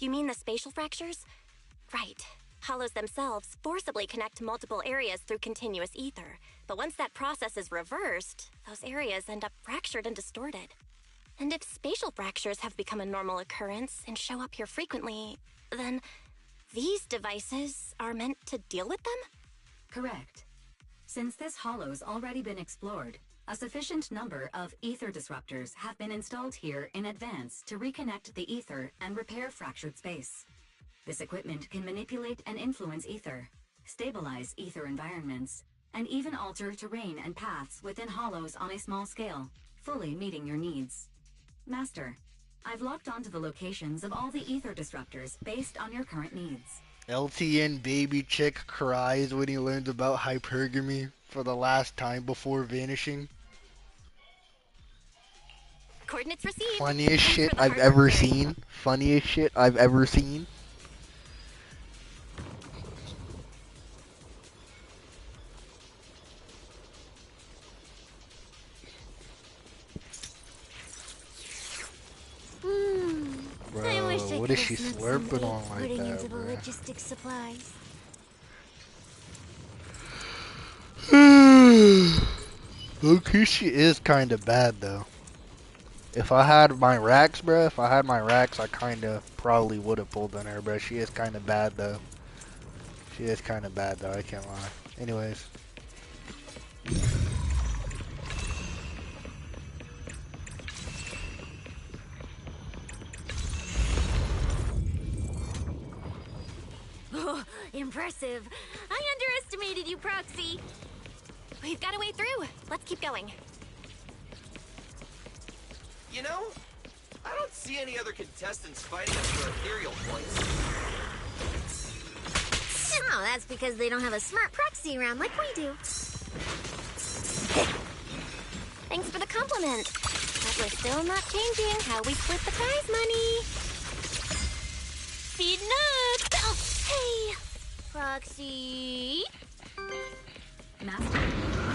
You mean the spatial fractures? Right. Hollows themselves forcibly connect to multiple areas through continuous ether. But once that process is reversed, those areas end up fractured and distorted. And if spatial fractures have become a normal occurrence and show up here frequently, then these devices are meant to deal with them? Correct. Since this hollow's already been explored, a sufficient number of ether disruptors have been installed here in advance to reconnect the ether and repair fractured space. This equipment can manipulate and influence ether, stabilize ether environments, and even alter terrain and paths within hollows on a small scale, fully meeting your needs. Master, I've locked onto the locations of all the ether disruptors based on your current needs. LTN baby chick cries when he learns about hypergamy for the last time before vanishing. Coordinates received. Funniest Thanks shit for the I've hard ever work, Barry. seen. Funniest shit I've ever seen. I wish Bro, I what could is she have snuck some slurping on eggs like putting that, into the bro? logistics supplies. Look, she is kind of bad though. If I had my racks, bro, I kind of probably would have pulled on her, bro. She is kind of bad though. She is kind of bad though, I can't lie. Anyways. Oh, impressive. I underestimated you, Proxy. We've got a way through. Let's keep going. You know, I don't see any other contestants fighting us for ethereal points. Oh, that's because they don't have a smart proxy around like we do. Thanks for the compliment. But we're still not changing how we split the prize money. Speeding up. Oh, hey, Proxy. Master,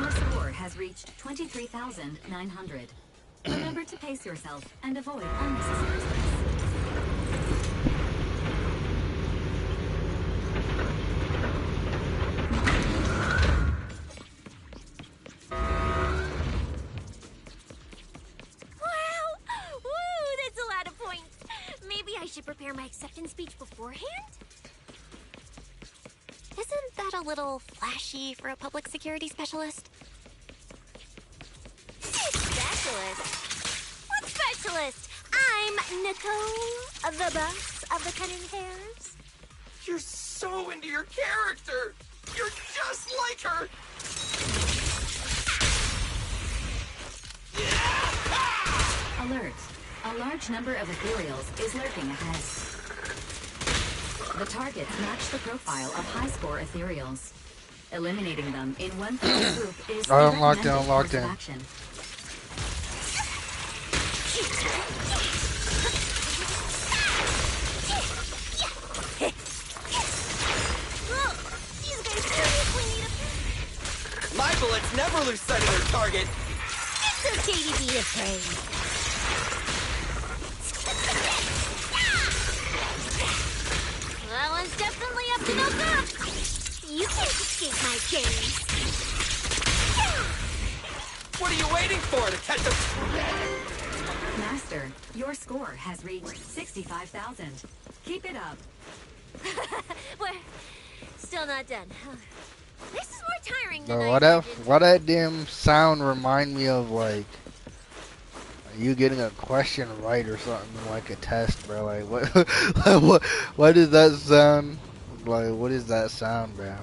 your score has reached 23,900. Remember to pace yourself and avoid unnecessary stress. Wow! Woo, that's a lot of points. Maybe I should prepare my acceptance speech beforehand? Isn't that a little flashy for a public security specialist? Specialist? What specialist? I'm Nicole, the boss of the cunning hairs. You're so into your character! You're just like her! Alert. A large number of ethereals is lurking ahead. The targets match the profile of high-score ethereals. Eliminating them in one fell swoop is the Unlocked it, recommended unlocked course of it. action. These guys seriously need a... My bullets never lose sight of their target! It's okay to be afraid. That one's definitely up to no good. You can't escape my chains. What are you waiting for, to catch a... Master, your score has reached 65,000. Keep it up. We're still not done. This is more tiring than Bro, I why that imagined. why that damn sound remind me of like you getting a question right or something like a test, bro? Like what what does that sound like? What is that sound, bro?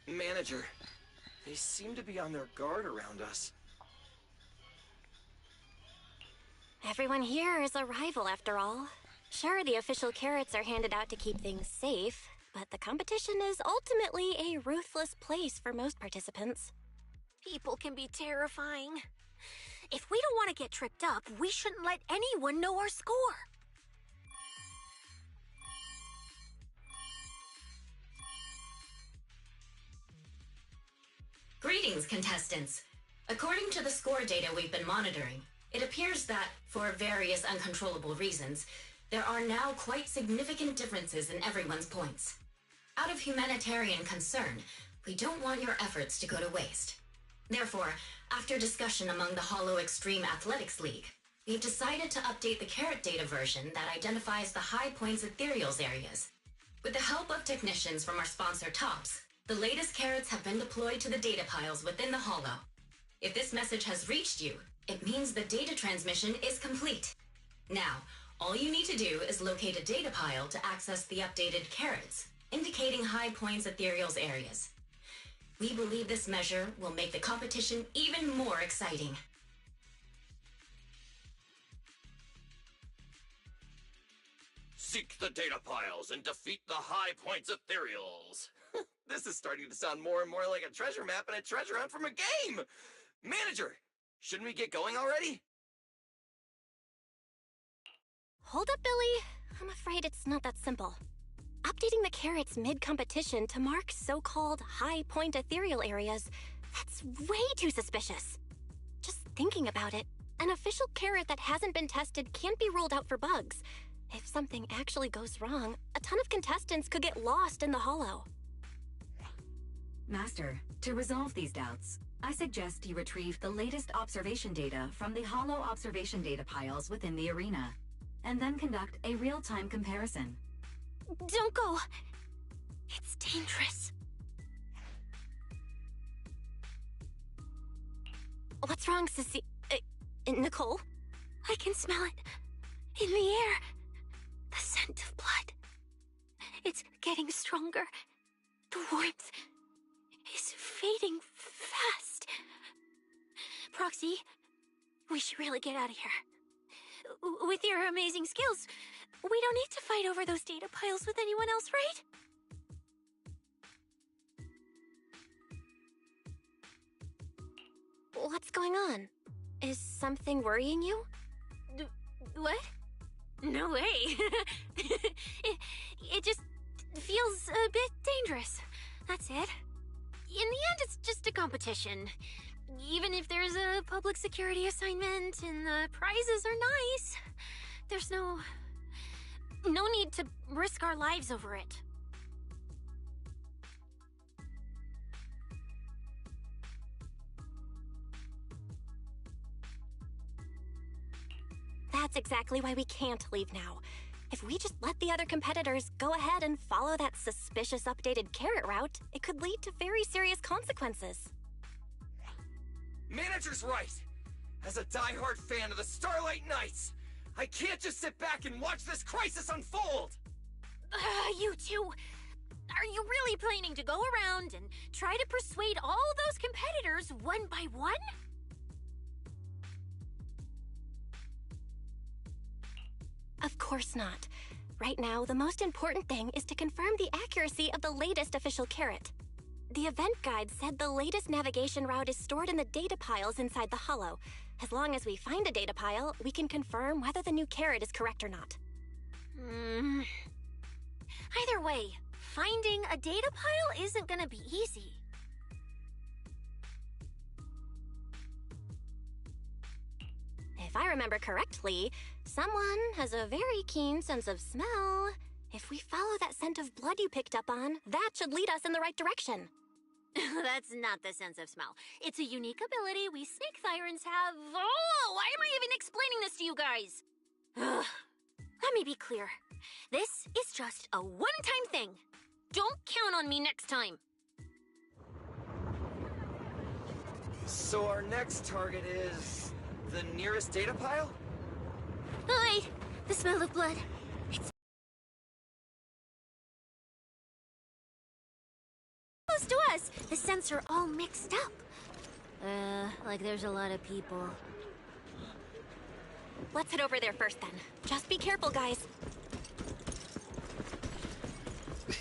Manager, they seem to be on their guard around us. Everyone here is a rival, after all. Sure, the official carrots are handed out to keep things safe, but the competition is ultimately a ruthless place for most participants. People can be terrifying. If we don't want to get tripped up, we shouldn't let anyone know our score. Greetings, contestants. According to the score data we've been monitoring, it appears that, for various uncontrollable reasons, there are now quite significant differences in everyone's points. Out of humanitarian concern, we don't want your efforts to go to waste. Therefore, after discussion among the Hollow Extreme Athletics League, we've decided to update the carrot data version that identifies the high points ethereals areas. With the help of technicians from our sponsor Tops, the latest carrots have been deployed to the data piles within the Hollow. If this message has reached you, it means the data transmission is complete. Now, all you need to do is locate a data pile to access the updated carrots, indicating high points ethereals areas. We believe this measure will make the competition even more exciting. Seek the data piles and defeat the high points ethereals. This is starting to sound more and more like a treasure map and a treasure hunt from a game. Manager, shouldn't we get going already? Hold up, Billy. I'm afraid it's not that simple. Updating the carrots mid-competition to mark so-called high-point ethereal areas, that's way too suspicious. Just thinking about it, an official carrot that hasn't been tested can't be ruled out for bugs. If something actually goes wrong, a ton of contestants could get lost in the Hollow. Master, to resolve these doubts, I suggest you retrieve the latest observation data from the Hollow observation data piles within the arena, and then conduct a real-time comparison. Don't go. It's dangerous. What's wrong, Sissy? Nicole? I can smell it. In the air. The scent of blood. It's getting stronger. The warmth is fading fast. Proxy, we should really get out of here. With your amazing skills, we don't need to fight over those data piles with anyone else, right? What's going on? Is something worrying you? What? No way. it just feels a bit dangerous. That's it. In the end, it's just a competition. Even if there's a public security assignment and the prizes are nice, there's no need to risk our lives over it. That's exactly why we can't leave now. If we just let the other competitors go ahead and follow that suspicious updated carrot route, it could lead to very serious consequences. Manager's right. As a diehard fan of the Starlight Knights, I can't just sit back and watch this crisis unfold! You two, are you really planning to go around and try to persuade all those competitors one by one? Of course not. Right now, the most important thing is to confirm the accuracy of the latest official carrot. The event guide said the latest navigation route is stored in the data piles inside the hollow. As long as we find a data pile, we can confirm whether the new carrot is correct or not. Either way, finding a data pile isn't gonna be easy. If I remember correctly, someone has a very keen sense of smell. If we follow that scent of blood you picked up on, that should lead us in the right direction. That's not the sense of smell. It's a unique ability we snake sirens have. Oh, why am I even explaining this to you guys? Ugh. Let me be clear. This is just a one-time thing. Don't count on me next time. So our next target is the nearest data pile? Oh, wait, the smell of blood. It's close to us. The scents are all mixed up. Like there's a lot of people. Let's head over there first then. Just be careful, guys.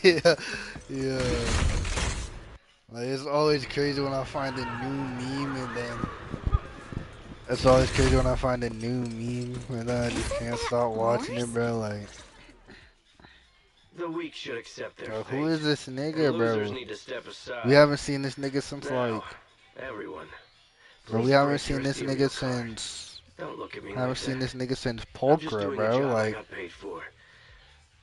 Yeah. Like, it's always crazy when I find a new meme and then... It's always crazy when I find a new meme and then I just can't stop watching it, bro. Like... The weak should accept their fate. Who is this nigga, And losers bro? need to step aside. We haven't seen this nigga since, Now, like... everyone. Bro, we haven't seen this nigga since... Don't look at me haven't like seen that. this nigga since I'm just Pulchra, doing the bro. job I Like... got paid for.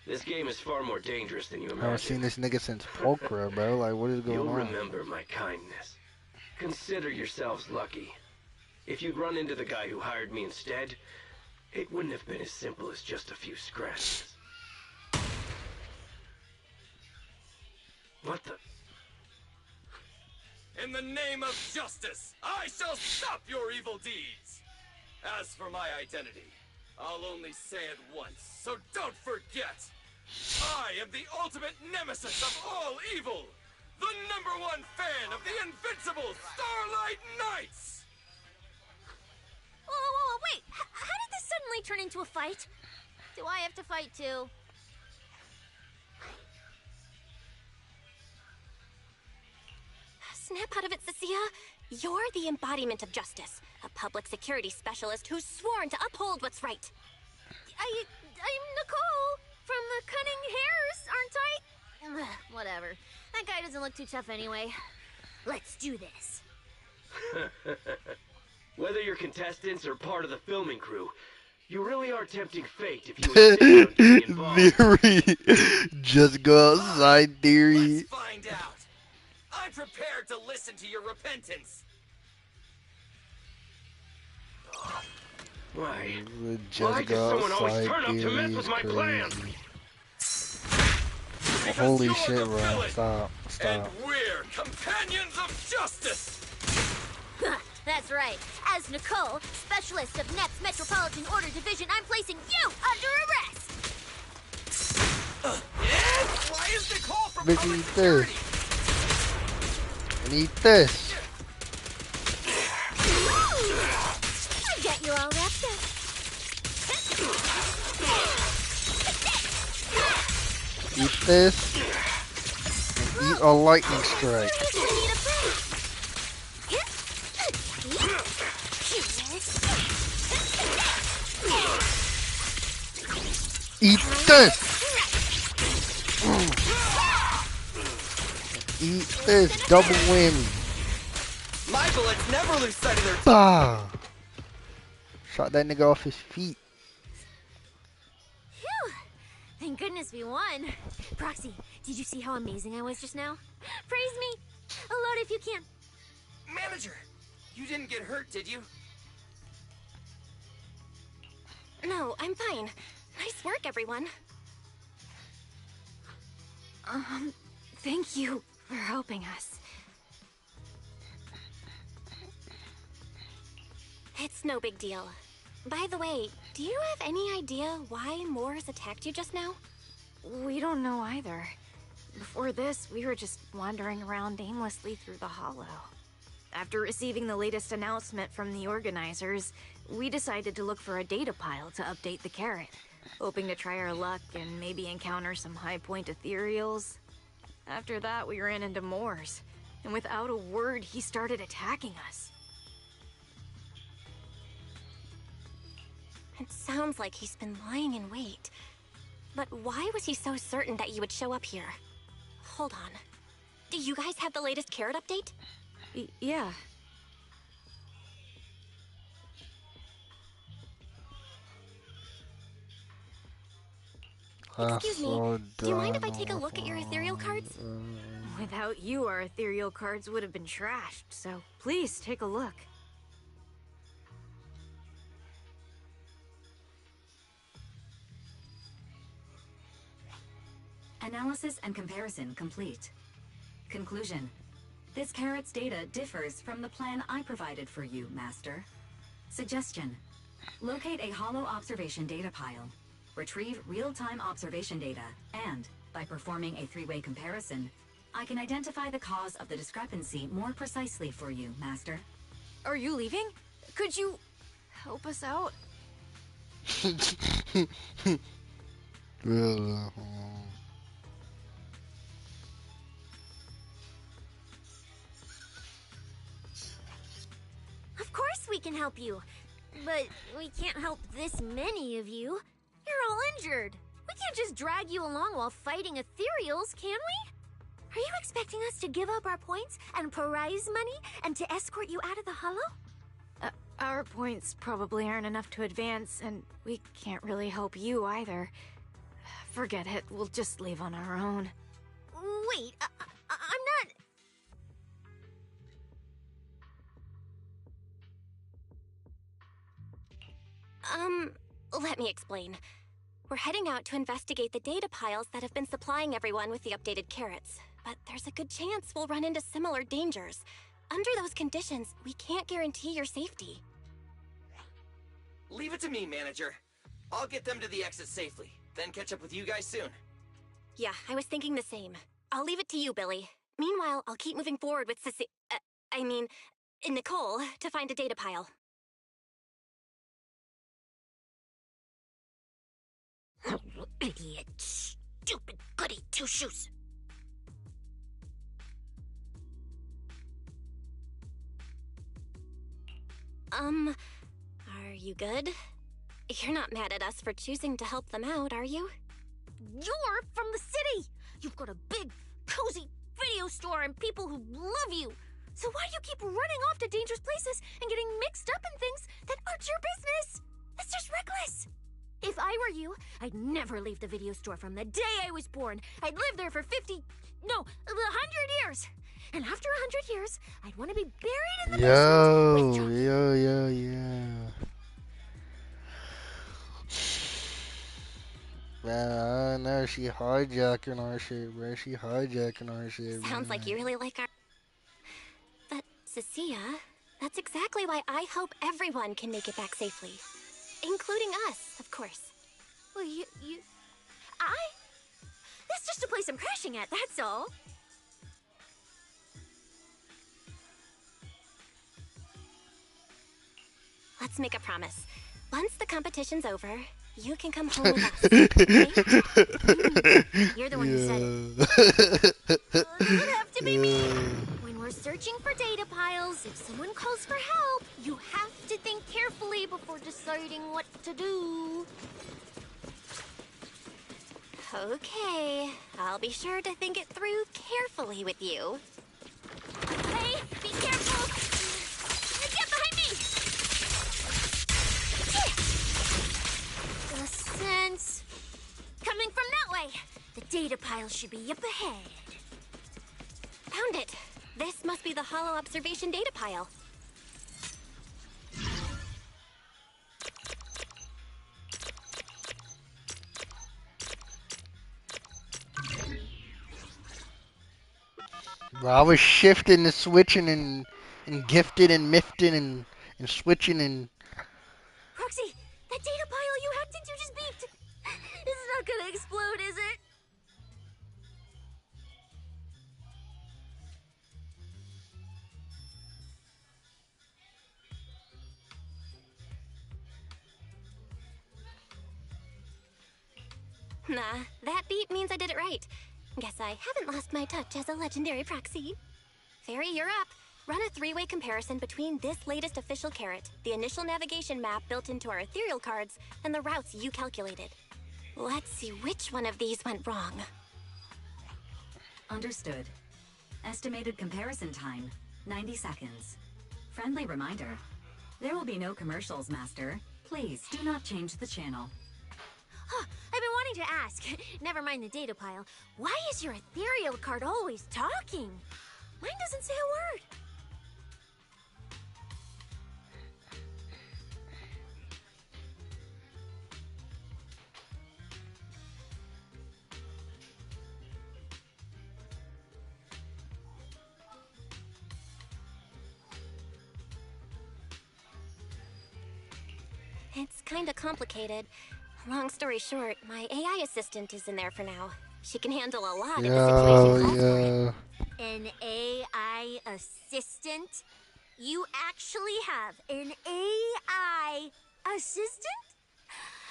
This game is far more dangerous than you imagine. Haven't seen this nigga since Pulchra, bro. Like, what is going You'll on? remember my kindness. Consider yourselves lucky. If you'd run into the guy who hired me instead, it wouldn't have been as simple as just a few scratches. What the? In the name of justice, I shall stop your evil deeds! As for my identity, I'll only say it once, so don't forget! I am the ultimate nemesis of all evil! The #1 fan of the invincible Starlight Knights! Whoa, wait! How did this suddenly turn into a fight? Do I have to fight too? Snap out of it, Cecilia. You're the embodiment of justice. A public security specialist who's sworn to uphold what's right. I'm Nicole from the Cunning Hairs, aren't I? Whatever. That guy doesn't look too tough anyway. Let's do this. Whether you're contestants or part of the filming crew, you really are tempting fate if you insist on getting involved. Theory. Just go outside, Theory. Let's find out! I'm prepared to listen to your repentance! Why? Just does go someone always outside, turn up to Theory mess is with my plans? crazy. Because Holy you're shit, the bro. villain, Stop. and Stop. we're companions of justice! That's right. As Nicole, specialist of NEP's Metropolitan Order Division, I'm placing you under arrest! Why is Nicole from Bitch, public eat security? this. And eat this. I got you all wrapped up. Eat this. And eat a lightning strike. Eat this! Eat this double whammy. My bullets never lose sight of their Bah! Shot that nigga off his feet. Phew! Thank goodness we won. Proxy, did you see how amazing I was just now? Praise me! Load if you can. Manager, you didn't get hurt, did you? No, I'm fine. Nice work, everyone. Thank you for helping us. It's no big deal. By the way, do you have any idea why Moors attacked you just now? We don't know either. Before this, we were just wandering around aimlessly through the hollow. After receiving the latest announcement from the organizers, we decided to look for a data pile to update the carrot, hoping to try our luck and maybe encounter some high-point ethereals. After that, we ran into Moors, and without a word, he started attacking us. It sounds like he's been lying in wait. But why was he so certain that you would show up here? Hold on. Do you guys have the latest carrot update? Yeah. Excuse me, do you mind if I take a look at your ethereal cards? Without you, our ethereal cards would have been trashed, so please take a look. Analysis and comparison complete. Conclusion. This carrot's data differs from the plan I provided for you, Master. Suggestion. Locate a hollow observation data pile. Retrieve real-time observation data, and, by performing a three-way comparison, I can identify the cause of the discrepancy more precisely for you, Master. Are you leaving? Could you help us out? Of course we can help you. But we can't help this many of you. You're all injured. We can't just drag you along while fighting ethereals, can we? Are you expecting us to give up our points and prize money and to escort you out of the hollow? Our points probably aren't enough to advance, and we can't really help you either. Forget it, we'll just leave on our own. Wait, I'm not... Let me explain. We're heading out to investigate the data piles that have been supplying everyone with the updated carrots. But there's a good chance we'll run into similar dangers. Under those conditions, we can't guarantee your safety. Leave it to me, Manager. I'll get them to the exit safely, then catch up with you guys soon. Yeah, I was thinking the same. I'll leave it to you, Billy. Meanwhile, I'll keep moving forward with Nicole, to find a data pile. Idiot. Stupid goody two-shoes. Are you good? You're not mad at us for choosing to help them out, are you? You're from the city! You've got a big, cozy video store and people who love you! So why do you keep running off to dangerous places and getting mixed up in things that aren't your business? That's just reckless! If I were you, I'd never leave the video store from the day I was born. I'd live there for 100 years. And after 100 years, I'd want to be buried in the basement with Yo. Man, I know she hijacking our shit, bro. She hijacking our shit. Sounds like you really like our... But, Cecilia, that's exactly why I hope everyone can make it back safely. Including us, of course. Well, that's just a place I'm crashing at, that's all. Let's make a promise. Once the competition's over, you can come home with us, okay? You're the one who said it. Doesn't have to be me. When we're searching for data piles, if someone calls for help, you have to think carefully before deciding what to do. Okay, I'll be sure to think it through carefully with you. Hey, be careful! Get behind me! Sense coming from that way. The data pile should be up ahead. Found it. This must be the hollow observation data pile. Bro, I was shifting and switching and gifting and mifting and switching and Roxy, that data pile you hacked into just beeped. It's not gonna explode, is it? Nah, that beep means I did it right. Guess I haven't lost my touch as a legendary proxy. Fairy, you're up. Run a three-way comparison between this latest official carrot, the initial navigation map built into our ethereal cards, and the routes you calculated. Let's see which one of these went wrong. Understood. Estimated comparison time, 90 seconds. Friendly reminder, there will be no commercials, Master. Please do not change the channel. Huh, I've been wanting to ask. Never mind the data pile. Why is your ethereal card always talking? Mine doesn't say a word. It's kinda complicated. Long story short, my AI assistant is in there for now. She can handle a lot if the situation calls for it. An AI assistant? You actually have an AI assistant?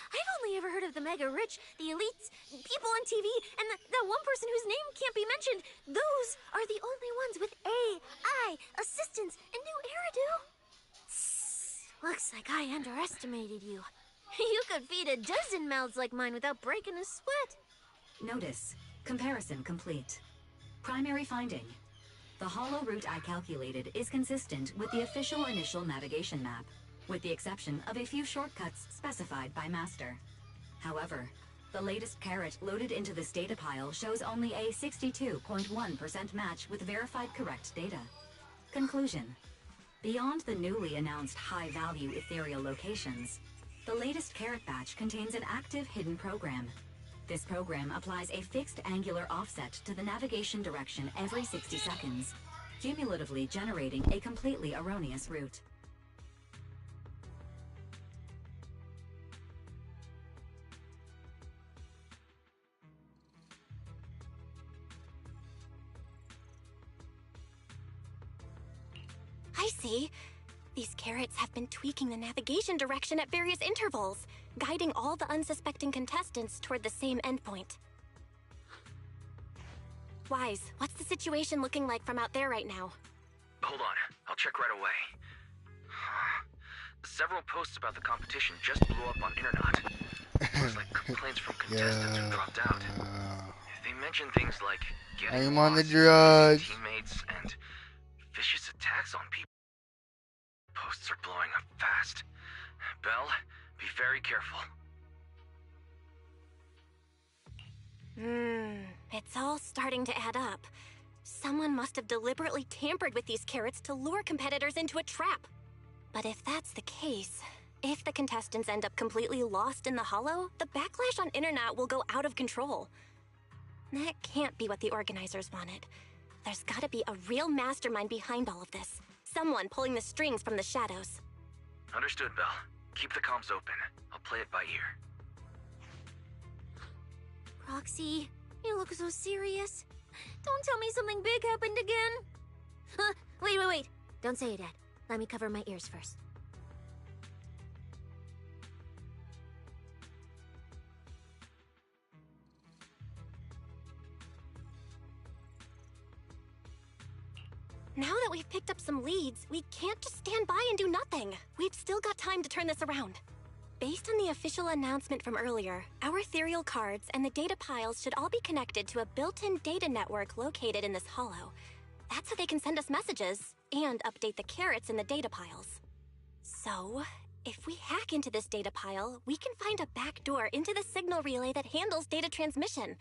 I've only ever heard of the mega rich, the elites, people on TV, and the one person whose name can't be mentioned. Those are the only ones with AI assistants in New Eridu. Looks like I underestimated you. You could feed a dozen mouths like mine without breaking a sweat. Notice, comparison complete. Primary finding. The hollow route I calculated is consistent with the official initial navigation map, with the exception of a few shortcuts specified by Master. However, the latest carrot loaded into this data pile shows only a 62.1% match with verified correct data. Conclusion. Beyond the newly announced high-value ethereal locations, the latest carrot batch contains an active hidden program. This program applies a fixed angular offset to the navigation direction every 60 seconds, cumulatively generating a completely erroneous route. I see. These carrots have been tweaking the navigation direction at various intervals, guiding all the unsuspecting contestants toward the same endpoint. Wise, what's the situation looking like from out there right now? Hold on, I'll check right away. Several posts about the competition just blew up on Internet. Looks like complaints from contestants who dropped out. They mention things like getting I'm on the lost, drugs. teammates, and vicious attacks on people. Posts are blowing up fast. Belle, be very careful. It's all starting to add up. Someone must have deliberately tampered with these carrots to lure competitors into a trap. But if that's the case, if the contestants end up completely lost in the hollow, the backlash on Internet will go out of control. That can't be what the organizers wanted. There's gotta be a real mastermind behind all of this. Someone pulling the strings from the shadows. Understood, Belle. Keep the comms open. I'll play it by ear. Roxy, you look so serious. Don't tell me something big happened again. Huh? Wait. Don't say it, Dad. Let me cover my ears first. Now that we've picked up some leads, we can't just stand by and do nothing. We've still got time to turn this around. Based on the official announcement from earlier, our ethereal cards and the data piles should all be connected to a built-in data network located in this hollow. That's how they can send us messages and update the carrots in the data piles. So, if we hack into this data pile, we can find a back door into the signal relay that handles data transmission.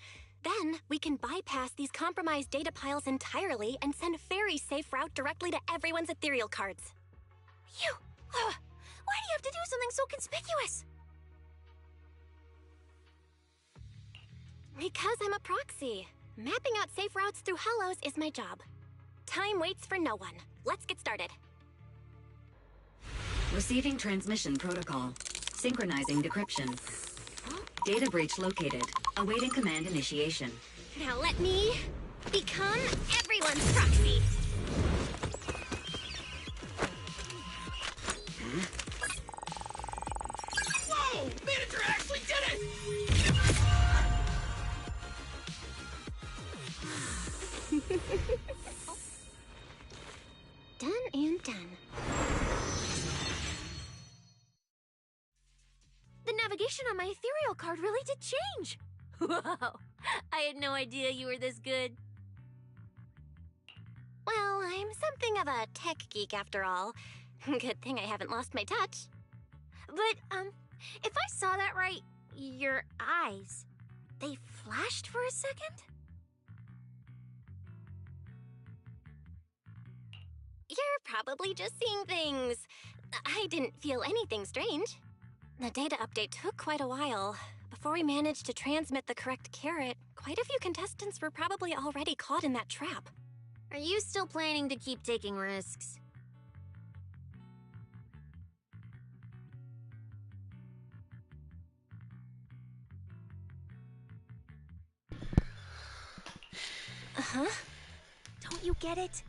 Then, we can bypass these compromised data piles entirely and send very safe route directly to everyone's ethereal cards. Phew! Why do you have to do something so conspicuous? Because I'm a proxy. Mapping out safe routes through hollows is my job. Time waits for no one. Let's get started. Receiving transmission protocol. Synchronizing decryption. Data breach located. Awaiting command initiation. Now let me become everyone's proxy. Whoa! Manager actually did it! Done and done. The navigation on my ethereal card really did change. Whoa! I had no idea you were this good. Well, I'm something of a tech geek after all. Good thing I haven't lost my touch. But, if I saw that right, your eyes, they flashed for a second? You're probably just seeing things. I didn't feel anything strange. The data update took quite a while. Before we managed to transmit the correct carrot, quite a few contestants were probably already caught in that trap. Are you still planning to keep taking risks? Uh-huh. Don't you get it?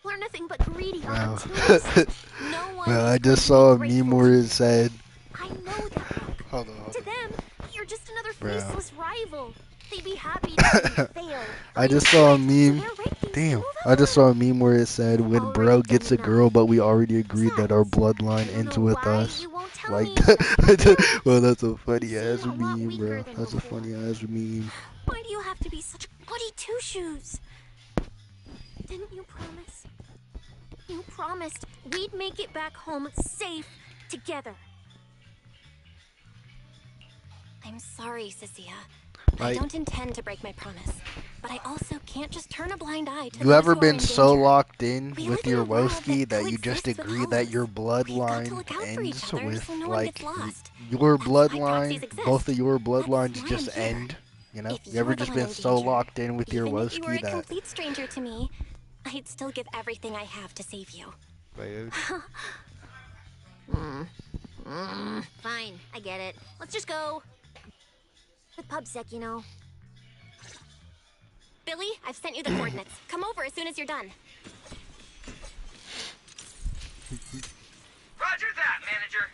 We're nothing but greedy Wow. opportunists. No one Well, is I going just to saw be a meme grateful where to it you. said, I know that look. hold on. To them, you're just another Bro. faceless rival. They'd be happy to see you fail. I But just saw a instead, so meme. their rankings Damn. move I just saw on. a meme where it said, when Already bro done gets a enough. girl, but we already agreed that our Besides, bloodline I don't ends know with why us. you won't tell Like me. that. Well, that's a funny You ass seem a lot meme, weaker bro. than That's a before. funny ass meme. Why do you have to be such a goody two-shoes? Didn't you promise? You promised we'd make it back home safe together. I'm sorry, Cecilia. I Like, don't intend to break my promise. But I also can't just turn a blind eye to you those ever who are been in so danger. locked in We with live in your a world Woski that you just coexists with agree that your hollows. We've got to bloodline look out for each ends other with, so no one like, gets lost. your That's why proxies bloodline, exist. both of your That's bloodlines why just I'm here. end? You know? If You ever you're the just one been in so danger, locked in with your even if you were Woski a that... complete stranger to me, I'd still give everything I have to save you. Fine, I get it. Let's just go. The pub sec, you know. Billy, I've sent you the coordinates. Come over as soon as you're done. Roger that, manager.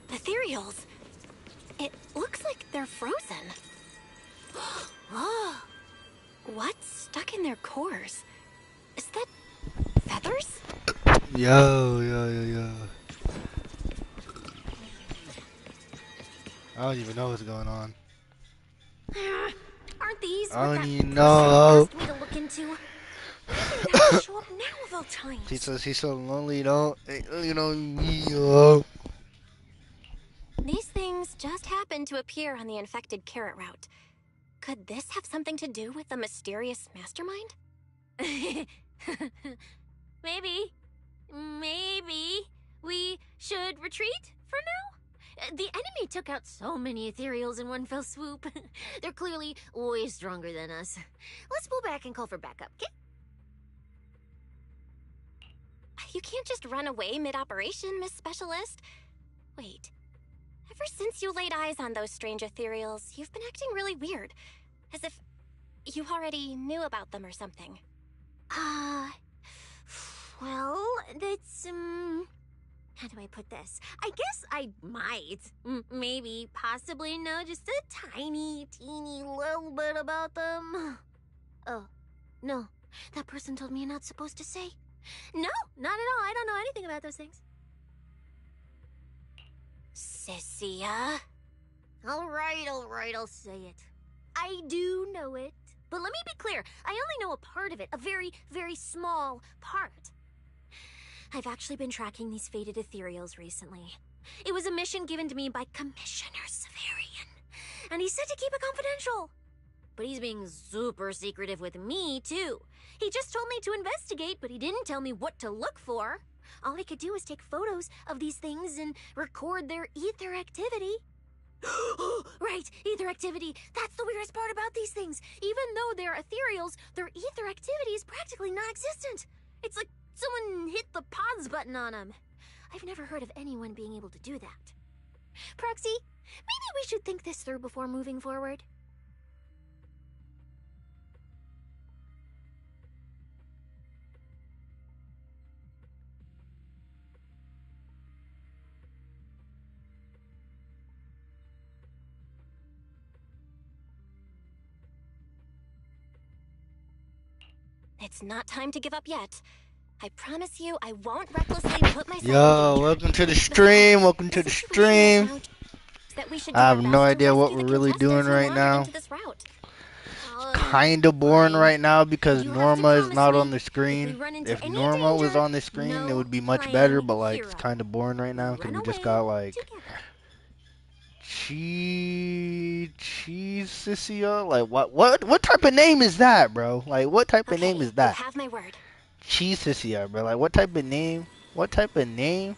Ethereals. It looks like they're frozen. Oh, what's stuck in their cores? Is that feathers? Yo. I don't even know what's going on. Aren't these I what don't that even person know. asked me to look into? Why did it have to show up now of all times? He says he's so lonely, you know me. These things just happened to appear on the infected carrot route. Could this have something to do with the mysterious mastermind? Maybe. Maybe we should retreat for now? The enemy took out so many ethereals in one fell swoop. They're clearly way stronger than us. Let's pull back and call for backup, okay? you can't just run away mid-operation, Miss Specialist. Wait. Ever since you laid eyes on those strange ethereals, you've been acting really weird. As if you already knew about them or something. Well, that's, how do I put this? I guess I might, maybe, possibly know just a tiny, teeny little bit about them. Oh, no. That person told me you're not supposed to say. No, not at all. I don't know anything about those things. Cynthia? All right, I'll say it. I do know it. But let me be clear, I only know a part of it, a very, very small part. I've actually been tracking these faded ethereals recently. It was a mission given to me by Commissioner Severian, and he said to keep it confidential. But he's being super secretive with me, too. He just told me to investigate, but he didn't tell me what to look for. All he could do was take photos of these things and record their ether activity. Right, ether activity. That's the weirdest part about these things. Even though they're ethereals, their ether activity is practically non-existent. It's like someone hit the pause button on them. I've never heard of anyone being able to do that. Proxy, maybe we should think this through before moving forward. It's not time to give up yet. I promise you I won't recklessly put myself in Yo, danger. welcome to the stream. Welcome to the stream. That we should do I our have no best to idea what rescue we're the really doing contestants who right wandered now. into this route. Kinda boring fine. right now because You have to Norma is promise not me on the if we screen. run into If any Norma was danger, on the screen, it no would be much better, playing but like it's hero. kind of boring right now because Run we just away got like together. cheese Sissia? Like what type of name is that, bro? Like what type of name Okay, is you that? have my word. Cheese Sissia, bro. Like what type of name? What type of name?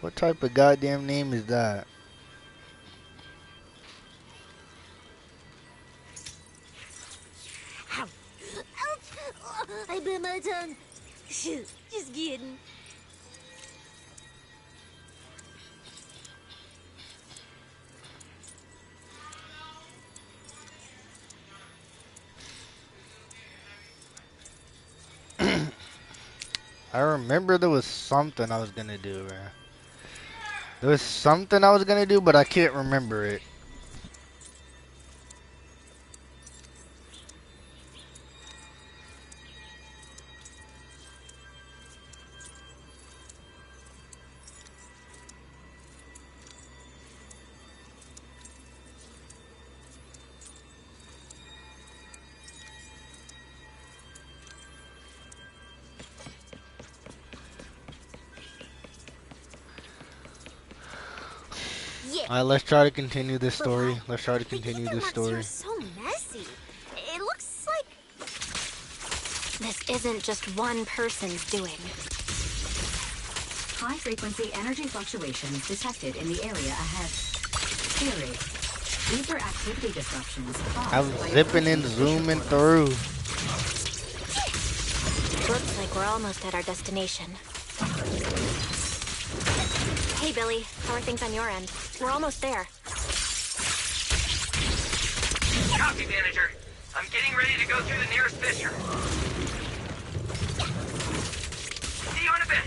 What type of goddamn name is that? Ow. Ouch. Oh, I bit my tongue. Shoot, just kidding. I remember there was something I was gonna do, man. There was something I was gonna do, but I can't remember it. Yeah. Alright, let's try to continue this But story. why? Let's try to The continue ether this marks here story. are so messy. It looks like This isn't just one person's doing. High-frequency energy fluctuations detected in the area ahead. Theory. Ether activity disruptions caused I'm by zipping and approaching zooming fissure through. Looks like we're almost at our destination. Hey, Billy. How are things on your end? We're almost there. Copy, manager. I'm getting ready to go through the nearest fissure. See you in a bit.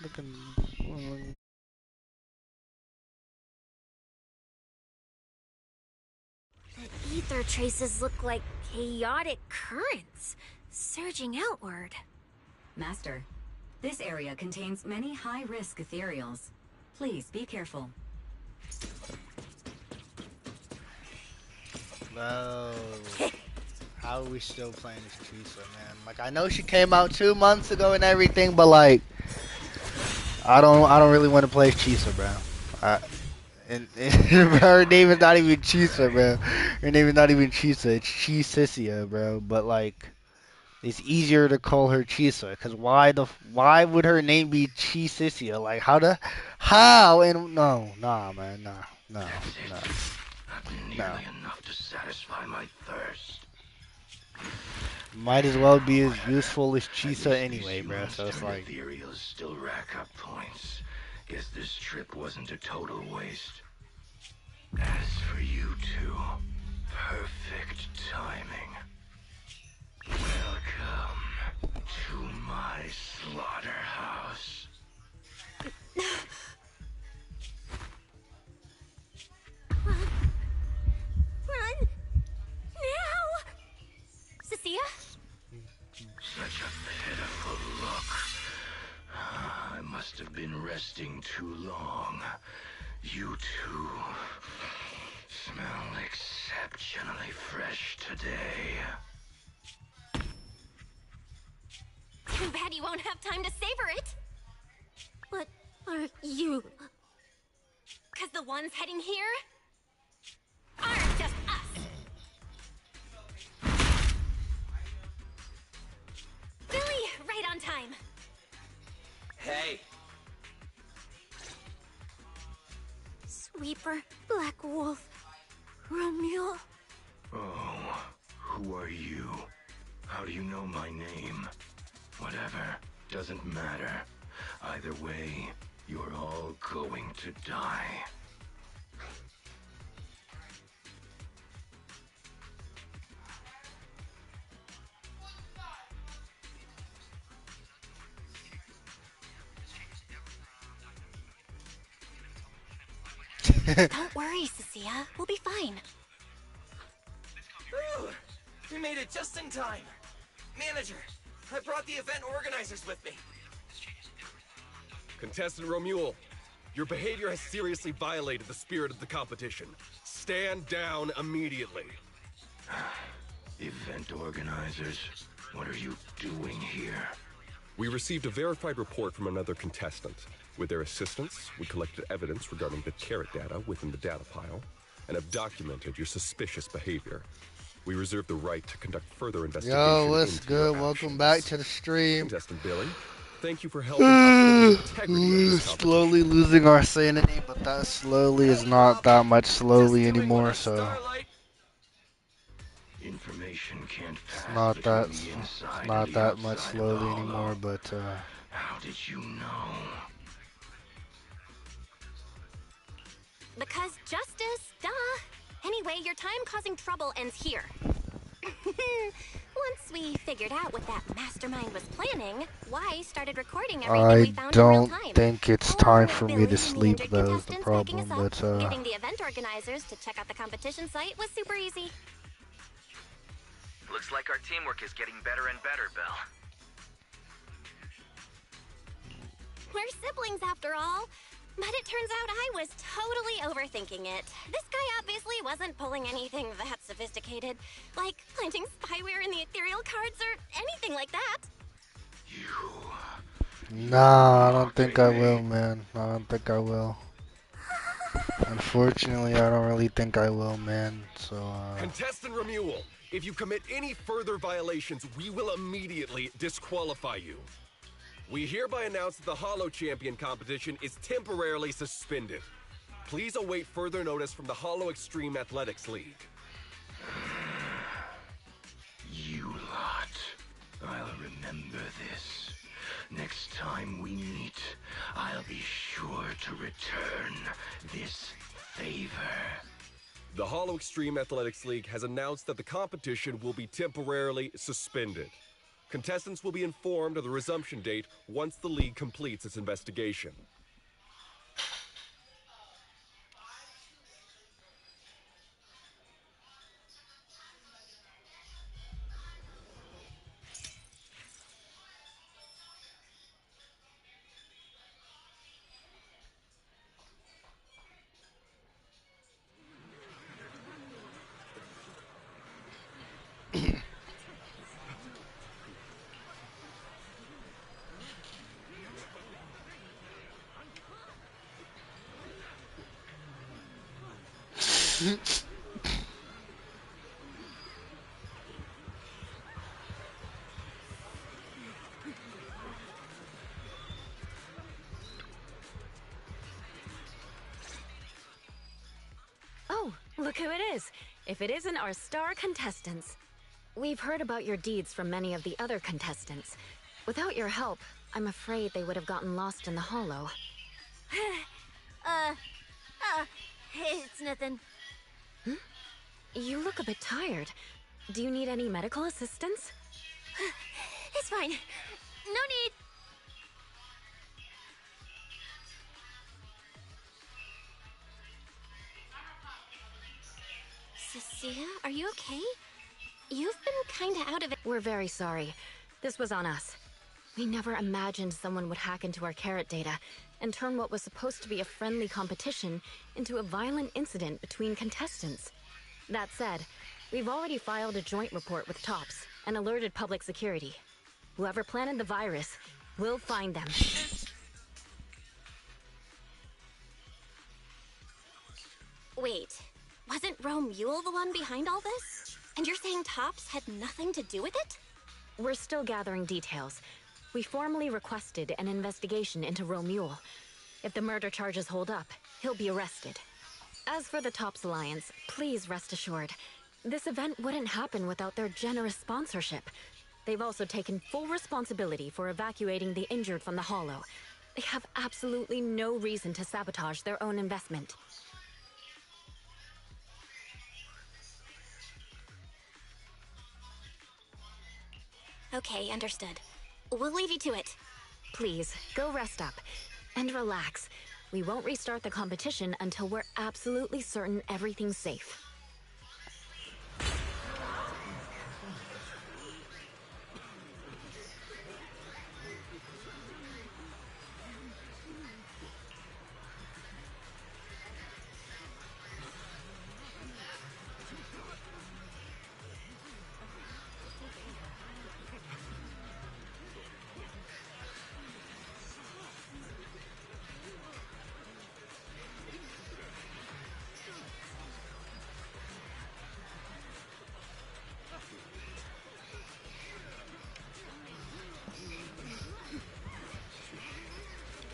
Looking. the ether traces look like chaotic currents surging outward. Master, this area contains many high-risk ethereals. Please be careful. Bro, how are we still playing as Chisa, man? Like, I know she came out 2 months ago and everything, but like, I don't really want to play as Chisa, bro. I, and her name is not even Chisa, bro. Her name is not even Chisa. It's Chisisia, bro. But like, it's easier to call her Chisa, cause why would her name be Chisisia? Like, how and no, nah, man, nah, no, no, Not no. nearly enough to satisfy my thirst. Might as well be as useful as At Chisa least these anyway, bro. humans So it's turned like, ethereals still rack up points. Guess this trip wasn't a total waste. As for you two, perfect timing. Welcome to my slaughterhouse. Run! Now! Cecilia? Such a pitiful look. I must have been resting too long. You two smell exceptionally fresh today. Too bad you won't have time to savor it. What are you? Because the ones heading here aren't just us. Billy, right on time. Hey, Sweeper, Black Wolf, Romeo. Oh, who are you? How do you know my name? Whatever, doesn't matter. Either way, you're all going to die. Don't worry, Cecilia. We'll be fine. ooh, we made it just in time. Manager, I brought the event organizers with me. Contestant Romuald, your behavior has seriously violated the spirit of the competition. Stand down immediately. Event organizers, what are you doing here? We received a verified report from another contestant. With their assistance, we collected evidence regarding the carrot data within the data pile and have documented your suspicious behavior. We reserve the right to conduct further investigation yo, what's into your good? Welcome back actions. to the stream. Contestant Billy, thank you for helping uphold the integrity of this Slowly competition. losing our sanity, but that slowly is not that much slowly anymore. So Information can't it's pass not that between the it's inside and not the that much outside of the slowly anymore. hollow. But How did you know? Because justice, duh. Anyway, your time causing trouble ends here. Once we figured out what that mastermind was planning, Weiss started recording everything we I found in real don't time. think it's Along time with for me Billy to and the sleep injured though. Is the contestants backing us problem? up, But getting the event organizers to check out the competition site was super easy. Looks like our teamwork is getting better and better, Belle. We're siblings after all. But it turns out I was totally overthinking it. This guy obviously wasn't pulling anything that sophisticated, like planting spyware in the ethereal cards or anything like that. nah, I don't think I will, man. I don't think I will. Unfortunately, I don't really think I will, man. So Contestant Romuald, if you commit any further violations, we will immediately disqualify you. We hereby announce that the Hollow Champion competition is temporarily suspended. Please await further notice from the Hollow Extreme Athletics League. You lot. I'll remember this. Next time we meet, I'll be sure to return this favor. The Hollow Extreme Athletics League has announced that the competition will be temporarily suspended. Contestants will be informed of the resumption date once the league completes its investigation. Oh, look who it is. If it isn't our star contestants. We've heard about your deeds from many of the other contestants. Without your help, I'm afraid they would have gotten lost in the hollow. It's nothing. You look a bit tired. Do you need any medical assistance? It's fine. No need. Cecilia, are you okay? You've been kinda out of it. We're very sorry. This was on us. We never imagined someone would hack into our carrot data and turn what was supposed to be a friendly competition into a violent incident between contestants. That said, we've already filed a joint report with TOPS and alerted public security. Whoever planted the virus, we'll find them. Wait, wasn't Romule the one behind all this? And you're saying Tops had nothing to do with it? We're still gathering details. We formally requested an investigation into Romule. If the murder charges hold up, he'll be arrested. As for the TOPS Alliance, please rest assured, this event wouldn't happen without their generous sponsorship. They've also taken full responsibility for evacuating the injured from the Hollow. They have absolutely no reason to sabotage their own investment. Okay, understood. We'll leave you to it. Please, go rest up. And relax. We won't restart the competition until we're absolutely certain everything's safe.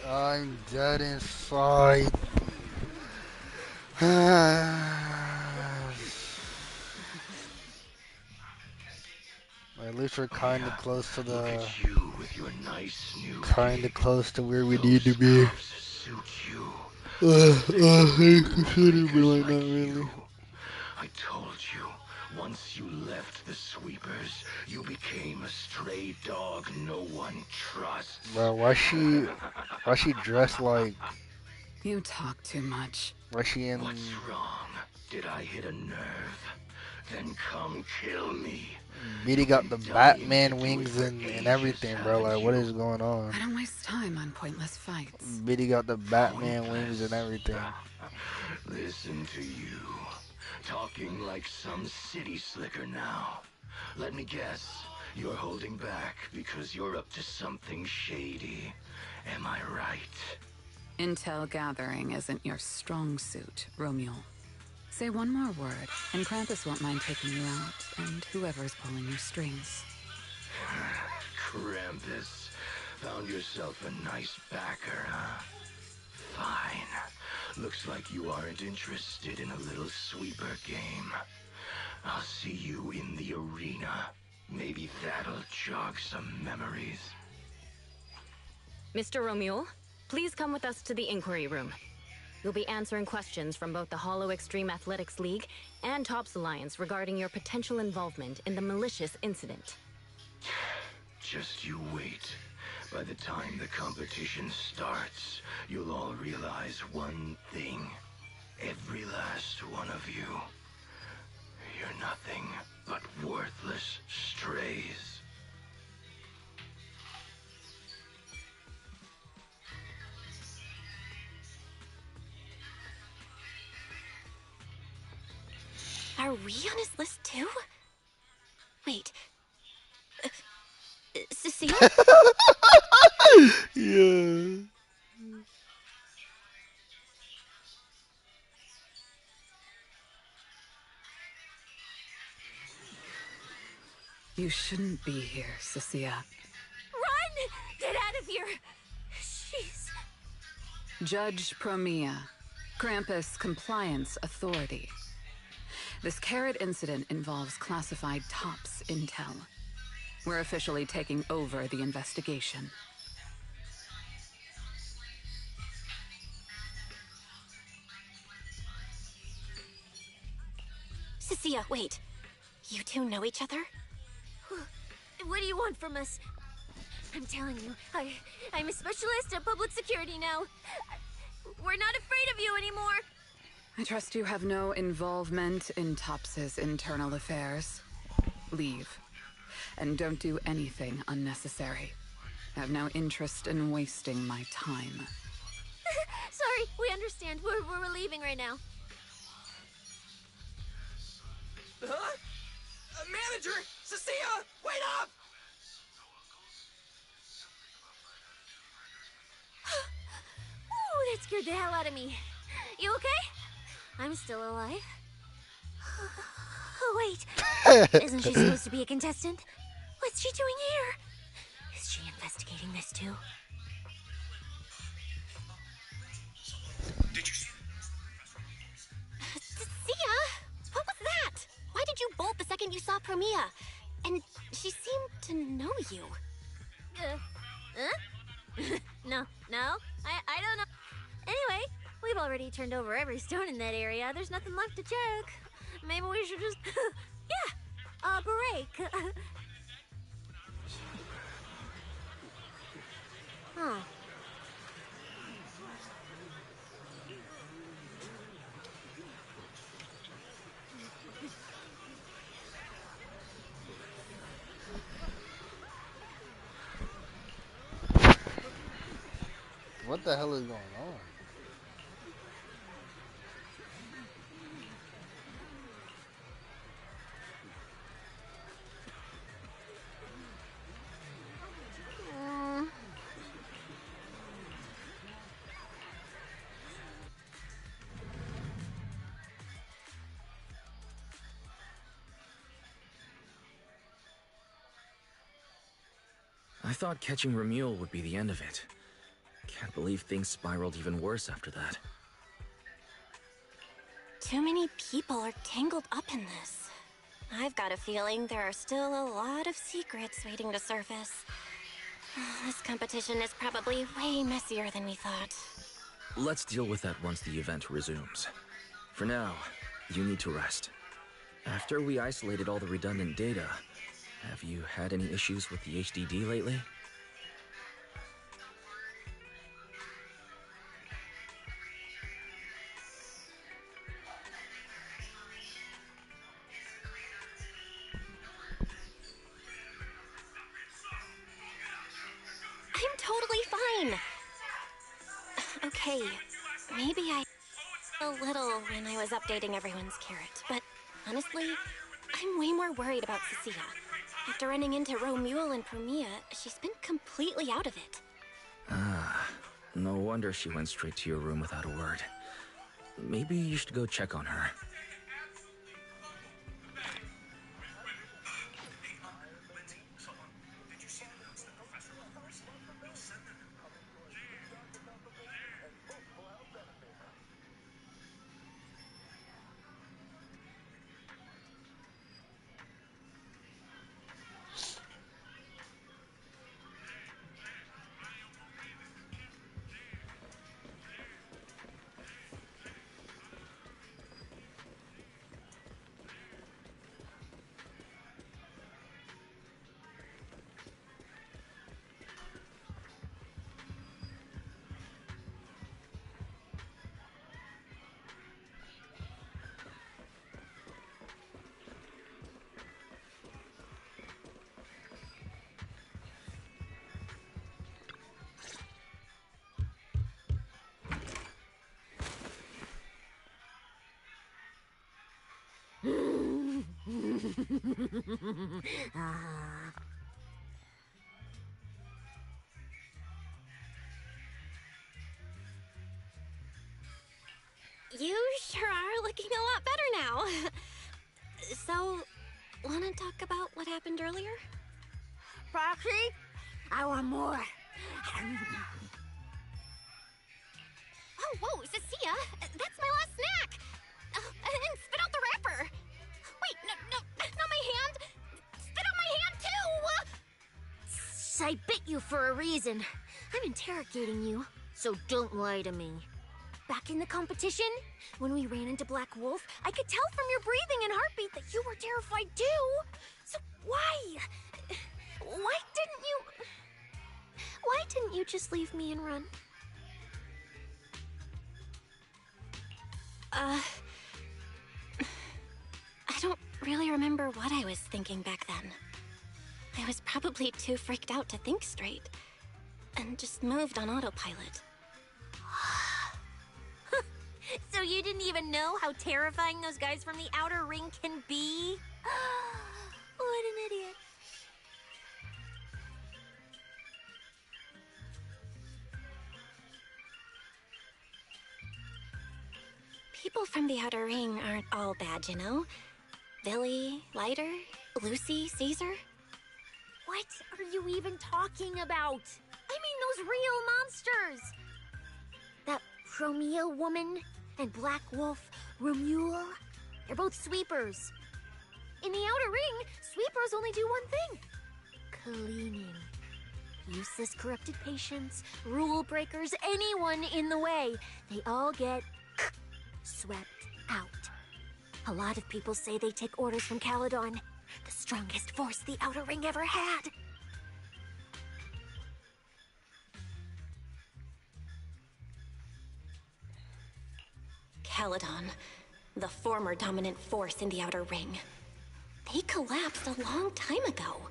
I'm dead inside. At least we're kind of close to Look the, at you with your nice new kind of gig. close to where we Those need to be. cuffs suit you. I consider, but Breakers like not like really. you. I told you, once you left the sweepers, you became a stray dog no one trusts. Bro, why she dressed like, You talk too much. why she in, What's wrong? Did I hit a nerve? Then come kill me. BD got the Batman wings and everything, bro. Like, what is going on? I don't waste time on pointless fights. BD got the Batman wings and everything. Listen to you. Talking like some city slicker now. Let me guess. You're holding back because you're up to something shady. Am I right? Intel gathering isn't your strong suit, Romeo. Say one more word, and Krampus won't mind taking you out, and whoever's pulling your strings. Krampus. Found yourself a nice backer, huh? Fine. Looks like you aren't interested in a little sweeper game. I'll see you in the arena. Maybe that'll jog some memories. Mr. Romule, please come with us to the inquiry room. You'll be answering questions from both the Hollow Extreme Athletics League and TOPS Alliance regarding your potential involvement in the malicious incident. Just you wait. By the time the competition starts, you'll all realize one thing. Every last one of you. You're nothing but worthless strays. Are we on his list too? Wait. Cecilia? Yeah. You shouldn't be here, Cecilia. Run! Get out of here! She's... Judge Promia, Krampus Compliance Authority. This carrot incident involves classified TOPS intel. We're officially taking over the investigation. Cecilia, wait. You two know each other? What do you want from us? I'm telling you, I'm a specialist at public security now. We're not afraid of you anymore. I trust you have no involvement in TOPS's internal affairs. Leave. And don't do anything unnecessary. I have no interest in wasting my time. Sorry, we understand. We're leaving right now. Huh? Manager! Cecilia! Wait up! Ooh, that scared the hell out of me. You okay? I'm still alive. Oh, wait. Isn't she supposed to be a contestant? What's she doing here? Is she investigating this too? Did you see Cecilia? What was that? Why did you bolt the second you saw Promia? And she seemed to know you. No, I don't know. Anyway, we've already turned over every stone in that area. There's nothing left to check. Maybe we should just, yeah, break. Huh. What the hell is going on? I thought catching Remuel would be the end of it. Can't believe things spiraled even worse after that. Too many people are tangled up in this. I've got a feeling there are still a lot of secrets waiting to surface. This competition is probably way messier than we thought. Let's deal with that once the event resumes. For now, you need to rest. After we isolated all the redundant data, have you had any issues with the HDD lately? I'm totally fine. Okay, maybe I a little when I was updating everyone's carrot, but honestly, I'm way more worried about Cecilia. After running into Romuel and Promia, she's been completely out of it. Ah, no wonder she went straight to your room without a word. Maybe you should go check on her. You sure are looking a lot better now. So, wanna talk about what happened earlier? Proxy, I want more. Oh, whoa, Cecilia! That's my last snack! And spit out the wrapper! Wait, no, not my hand! Spit out my hand, too! I bit you for a reason. I'm interrogating you, so don't lie to me. Back in the competition, when we ran into Black Wolf, I could tell from your breathing and heartbeat that you were terrified too. So why? Why didn't you just leave me and run? I don't really remember what I was thinking back then. I was probably too freaked out to think straight, and just moved on autopilot. So you didn't even know how terrifying those guys from the outer ring can be? What an idiot. People from the Outer Ring aren't all bad, you know? Billy, Leiter, Lucy, Caesar. What are you even talking about? I mean those real monsters! That Promia woman and Black Wolf, Romule, they're both sweepers. In the Outer Ring, sweepers only do one thing. Cleaning. Useless corrupted patients, rule breakers, anyone in the way. They all get swept out. A lot of people say they take orders from Caledon, the strongest force the Outer Ring ever had. Caledon, the former dominant force in the Outer Ring. They collapsed a long time ago.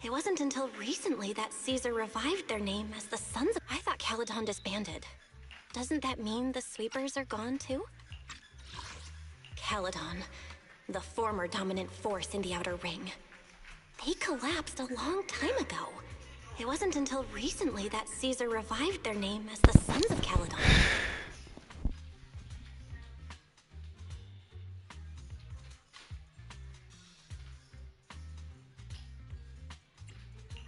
It wasn't until recently that Caesar revived their name as the Sons of... I thought Caledon disbanded. Doesn't that mean the Sweepers are gone too? Caledon, the former dominant force in the Outer Ring. They collapsed a long time ago. It wasn't until recently that Caesar revived their name as the Sons of Caledon.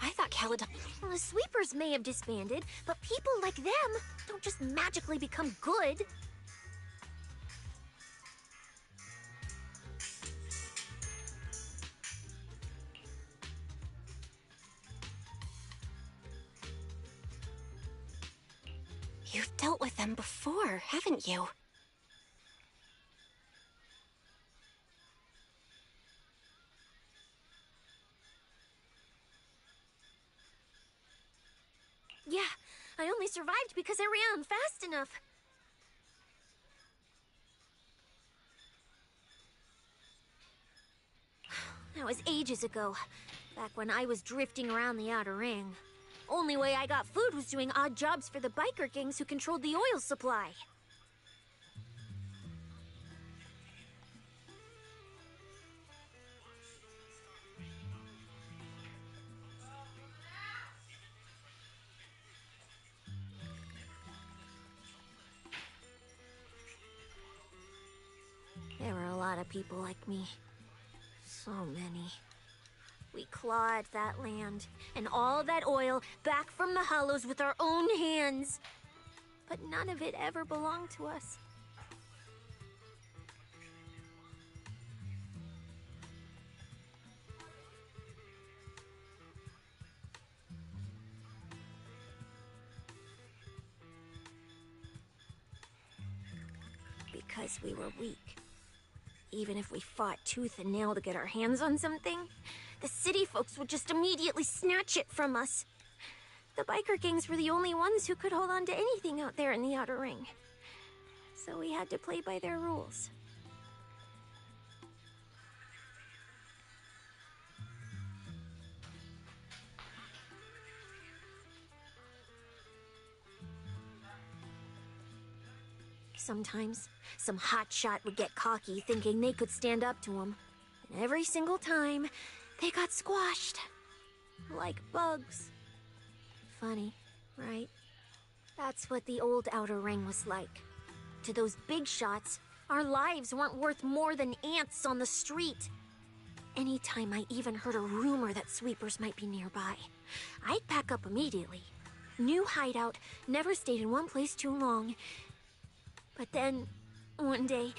I thought Caledon... Well, the sweepers may have disbanded, but people like them don't just magically become good. You've dealt with them before, haven't you? Yeah, I only survived because I ran fast enough. That was ages ago, back when I was drifting around the Outer Ring. Only way I got food was doing odd jobs for the biker gangs who controlled the oil supply. There were a lot of people like me. So many. We clawed that land and all that oil back from the hollows with our own hands. But none of it ever belonged to us. Because we were weak. Even if we fought tooth and nail to get our hands on something, the city folks would just immediately snatch it from us. The biker gangs were the only ones who could hold on to anything out there in the Outer Ring. So we had to play by their rules. Sometimes, some hotshot would get cocky thinking they could stand up to him. And every single time, they got squashed. Like bugs. Funny, right? That's what the old Outer Ring was like. To those big shots, our lives weren't worth more than ants on the street. anytime I even heard a rumor that sweepers might be nearby, I'd pack up immediately. New hideout, never stayed in one place too long. But then, one day,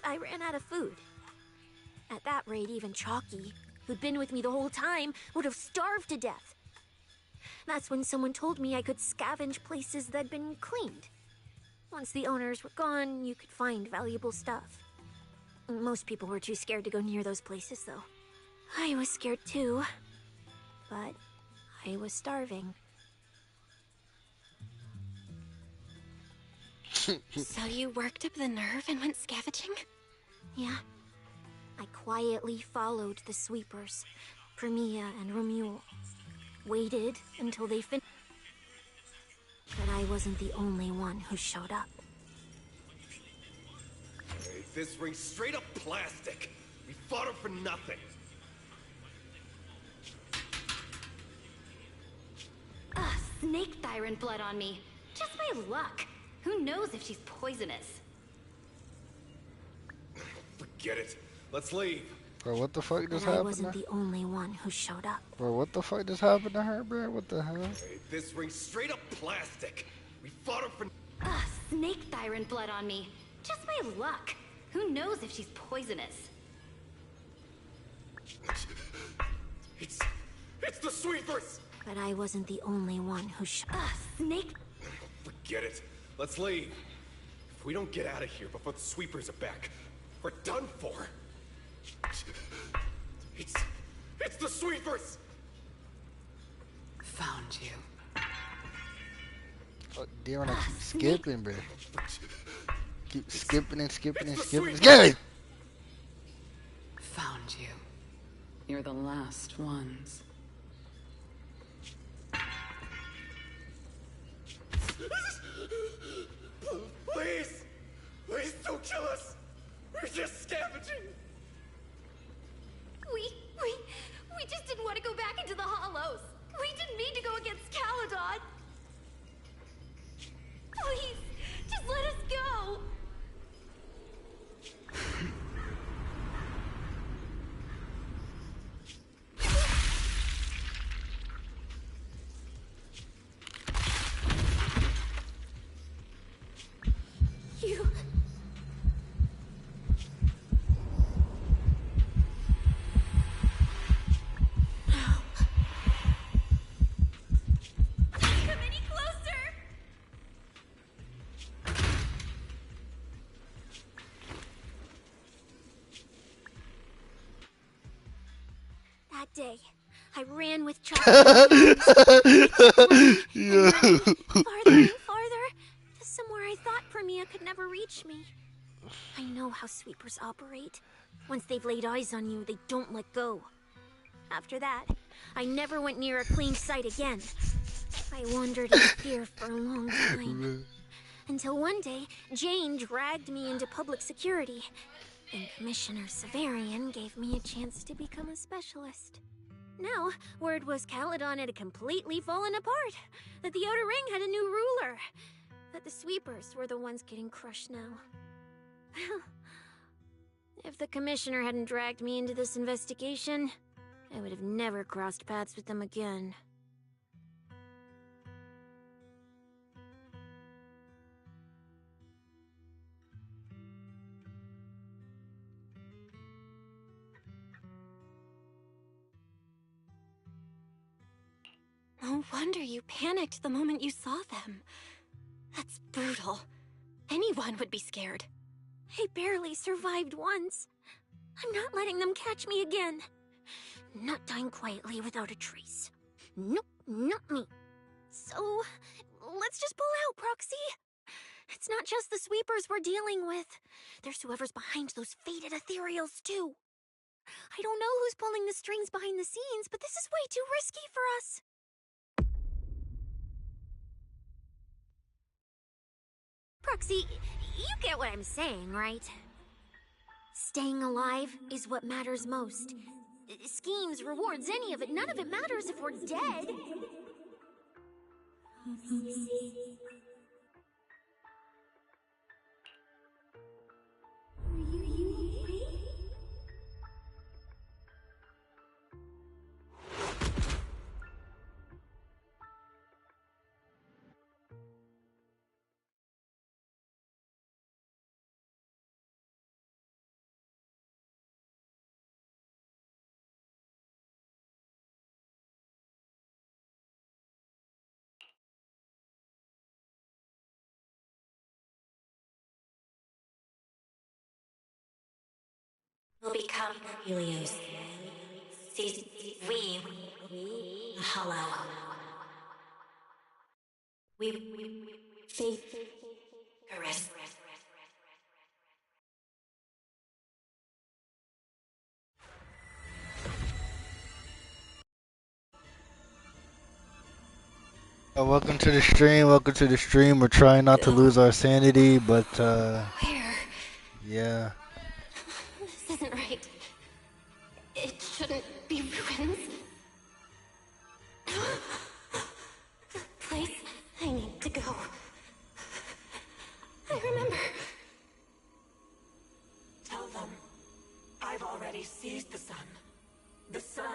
I ran out of food. At that rate, even Chalky, who'd been with me the whole time, would have starved to death. That's when someone told me I could scavenge places that'd been cleaned. Once the owners were gone, you could find valuable stuff. Most people were too scared to go near those places, though. I was scared too, but I was starving. So you worked up the nerve and went scavenging? Yeah. I quietly followed the sweepers, Premia and Romuald. Waited until they finished. But I wasn't the only one who showed up. Hey, this ring's straight up plastic. We fought her for nothing. Snake thyron blood on me. Just my luck. Who knows if she's poisonous? Forget it. Let's leave. Bro, what the fuck just But I happened? wasn't the only one who showed up. Bro, what the fuck just happened to her, bro? What the hell? Hey, this ring's straight up plastic. We fought her for... Snake thyron blood on me. Just my luck. Who knows if she's poisonous? It's the sweepers! But I wasn't the only one who Snake... Forget it. Let's leave. If we don't get out of here before the sweepers are back, we're done for. It's the sweepers! Found you. Oh, damn, I keep skipping, bro. Keep skipping and skipping and skipping. Skipping! Found you. You're the last ones. Please! Please don't kill us! We're just scavenging! We just didn't want to go back into the hollows. We didn't mean to go against Caledon. Please, just let us go. You... Come any closer. That day, I ran with chocolate. Yeah. Farther and farther, to somewhere I thought Premia could never reach me. I know how sweepers operate. Once they've laid eyes on you, they don't let go. After that, I never went near a clean site again. I wandered in fear for a long time. Until one day, Jane dragged me into public security, and Commissioner Severian gave me a chance to become a specialist. Now, word was Caledon had completely fallen apart, that the Outer Ring had a new ruler, that the sweepers were the ones getting crushed now. If the Commissioner hadn't dragged me into this investigation, I would have never crossed paths with them again. No wonder you panicked the moment you saw them. That's brutal. Anyone would be scared. I barely survived once. I'm not letting them catch me again. Not dying quietly without a trace. Nope, not me. So, let's just pull out, Proxy. It's not just the sweepers we're dealing with. There's whoever's behind those faded ethereals, too. I don't know who's pulling the strings behind the scenes, but this is way too risky for us. Proxy, you get what I'm saying, right? Staying alive is what matters most. Schemes, rewards, any of it, none of it matters if we're dead. will become Helios. We, the Hollow. We faith, caress. Welcome to the stream. Welcome to the stream. We're trying not to lose our sanity, but Where? yeah. This isn't right. It shouldn't be ruins. The place I need to go. I remember. Tell them I've already seized the sun. The sun.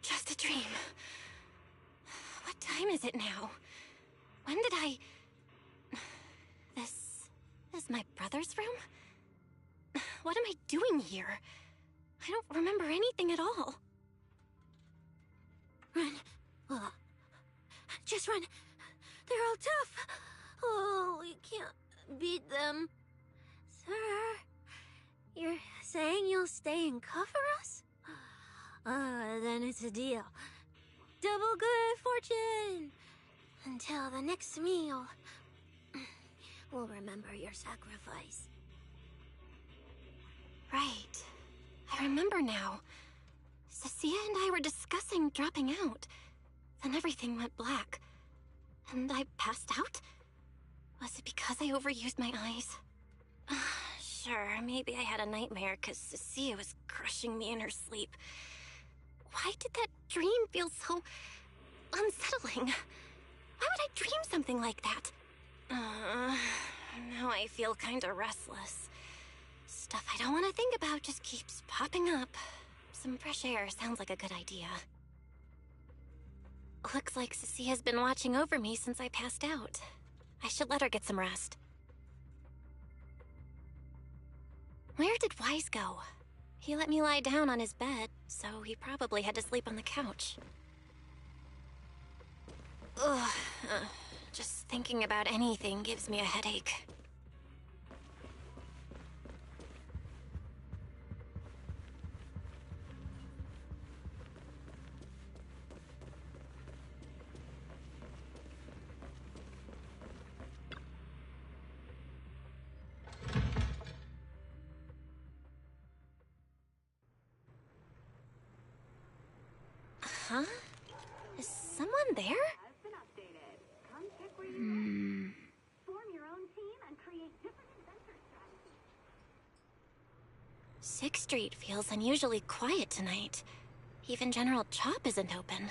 Just a dream. What time is it now? When did I... This is my brother's room? What am I doing here? I don't remember anything at all. Run. Oh. Just run. They're all tough. Oh, we can't beat them. Sir, you're saying you'll stay and cover us? Then it's a deal. Double good fortune! Until the next meal. We'll remember your sacrifice. Right. I remember now. Cecilia and I were discussing dropping out. Then everything went black. And I passed out? Was it because I overused my eyes? Sure, maybe I had a nightmare because Cecilia was crushing me in her sleep. Why did that dream feel so unsettling? Why would I dream something like that? Now I feel kinda restless. Stuff I don't want to think about just keeps popping up. Some fresh air sounds like a good idea. Looks like Cecilia's been watching over me since I passed out. I should let her get some rest. Where did Wise go? He let me lie down on his bed, so he probably had to sleep on the couch. Ugh, just thinking about anything gives me a headache. Huh? Is someone there? Sixth Street feels unusually quiet tonight. Even General Chop isn't open.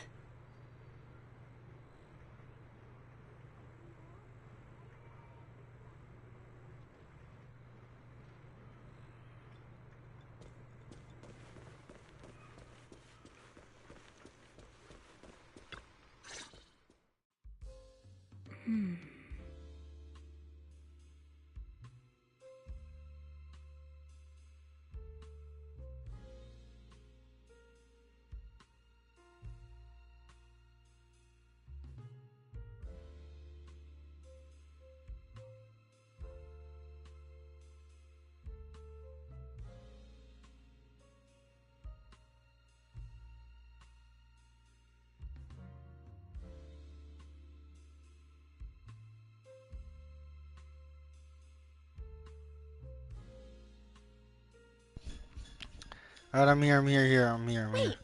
Alright, I'm here, I'm here, I'm here. Wait.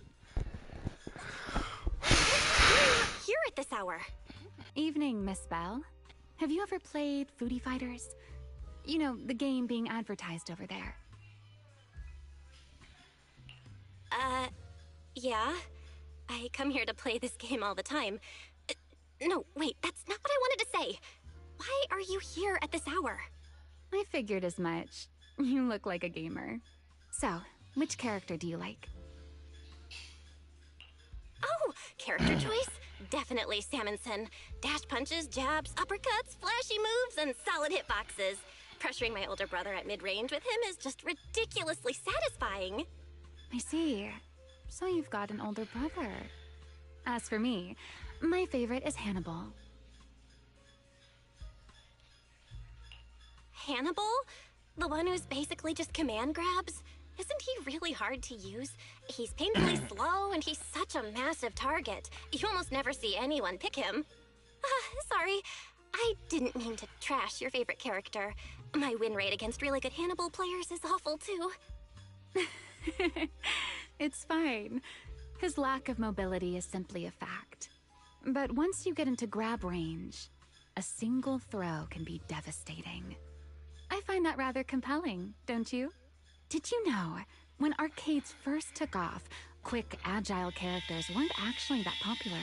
Why are you here at this hour? Evening, Miss Bell. Have you ever played Foodie Fighters? You know, the game being advertised over there. Yeah. I come here to play this game all the time. No, wait, that's not what I wanted to say. Why are you here at this hour? I figured as much. You look like a gamer. So, which character do you like? Oh, character choice? Definitely Salmonson. Dash punches, jabs, uppercuts, flashy moves, and solid hitboxes. Pressuring my older brother at mid-range with him is just ridiculously satisfying. I see. So you've got an older brother. As for me, my favorite is Hannibal. Hannibal? The one who's basically just command grabs? Isn't he really hard to use? He's painfully slow, and he's such a massive target. You almost never see anyone pick him. Sorry, I didn't mean to trash your favorite character. My win rate against really good Hannibal players is awful, too. It's fine. His lack of mobility is simply a fact. But once you get into grab range, a single throw can be devastating. I find that rather compelling, don't you? Did you know, when arcades first took off, quick, agile characters weren't actually that popular.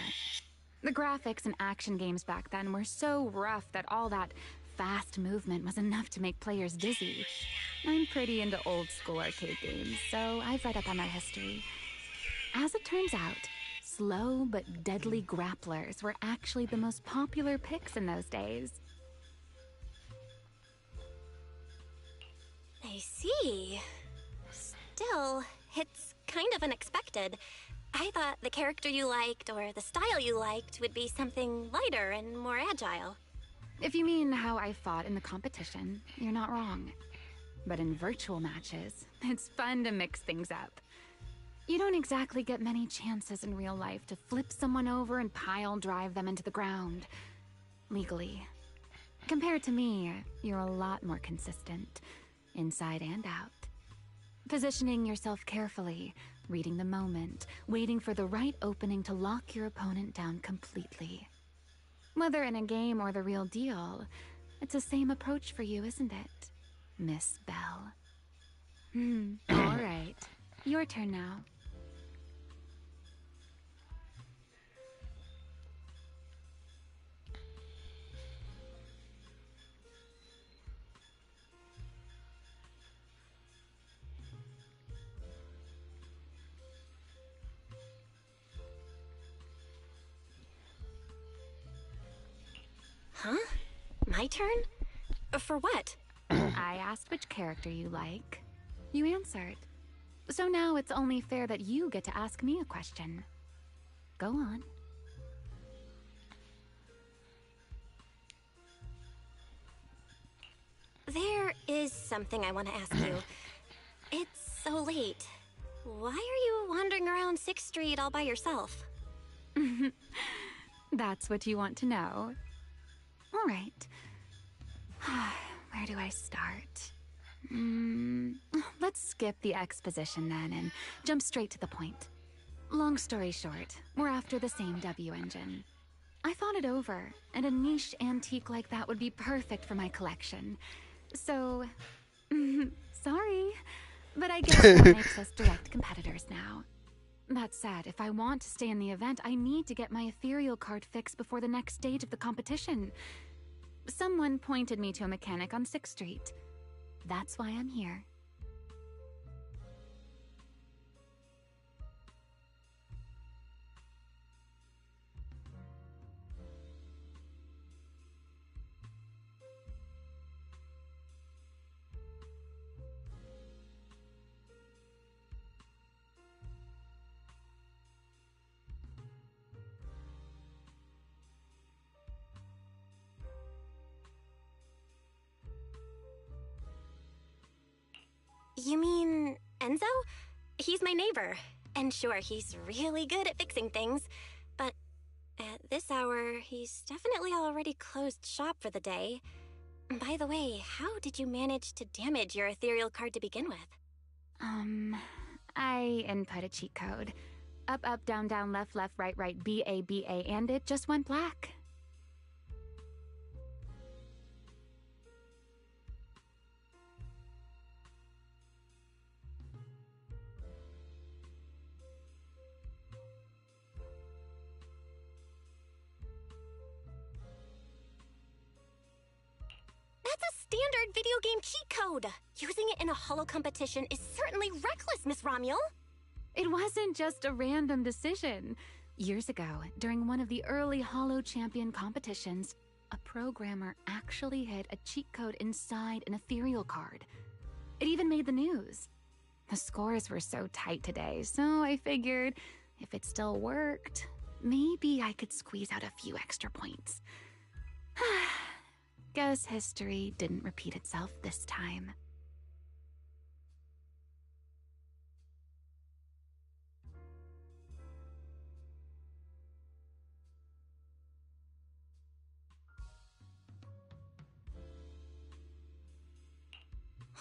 The graphics in action games back then were so rough that all that fast movement was enough to make players dizzy. I'm pretty into old school arcade games, so I've read up on their history. As it turns out, slow but deadly grapplers were actually the most popular picks in those days. I see. Still, it's kind of unexpected. I thought the character you liked or the style you liked would be something lighter and more agile. If you mean how I fought in the competition, you're not wrong. But in virtual matches, it's fun to mix things up. You don't exactly get many chances in real life to flip someone over and pile drive them into the ground. Legally. Compared to me, you're a lot more consistent, inside and out. Positioning yourself carefully, reading the moment, waiting for the right opening to lock your opponent down completely. Whether in a game or the real deal, it's the same approach for you, isn't it, Miss Bell? All right. Your turn now. Huh? My turn? For what? I asked which character you like. You answered. So now it's only fair that you get to ask me a question. Go on. There is something I want to ask you. It's so late. Why are you wandering around 6th Street all by yourself? That's what you want to know. All right. Where do I start? Let's skip the exposition then and jump straight to the point. Long story short, we're after the same W engine. I thought it over, and a niche antique like that would be perfect for my collection. So, sorry, but I guess that makes us direct competitors now. That said, if I want to stay in the event, I need to get my ethereal card fixed before the next stage of the competition. Someone pointed me to a mechanic on 6th Street. That's why I'm here. You mean Enzo? He's my neighbor. And sure, he's really good at fixing things. But at this hour, he's definitely already closed shop for the day. By the way, how did you manage to damage your ethereal card to begin with? I input a cheat code. Up, up, down, down, left, left, right, right, B, A, and it just went black. That's a standard video game cheat code! Using it in a holo competition is certainly reckless, Miss Romuel! It wasn't just a random decision. Years ago, during one of the early Holo Champion competitions, A programmer actually hid a cheat code inside an ethereal card. It even made the news. The scores were so tight today, so I figured if it still worked, maybe I could squeeze out a few extra points. Guess history didn't repeat itself this time.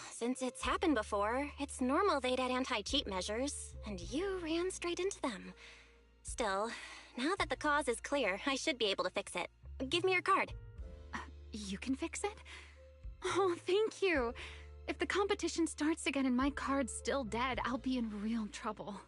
Since it's happened before, it's normal they'd had anti-cheat measures, and you ran straight into them. Still, now that the cause is clear, I should be able to fix it. Give me your card. You can fix it? Oh, thank you. If the competition starts again and my card's still dead, I'll be in real trouble.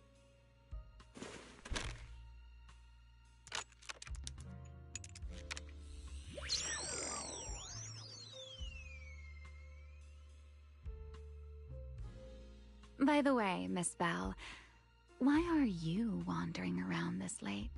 By the way, Miss Bell, why are you wandering around this late?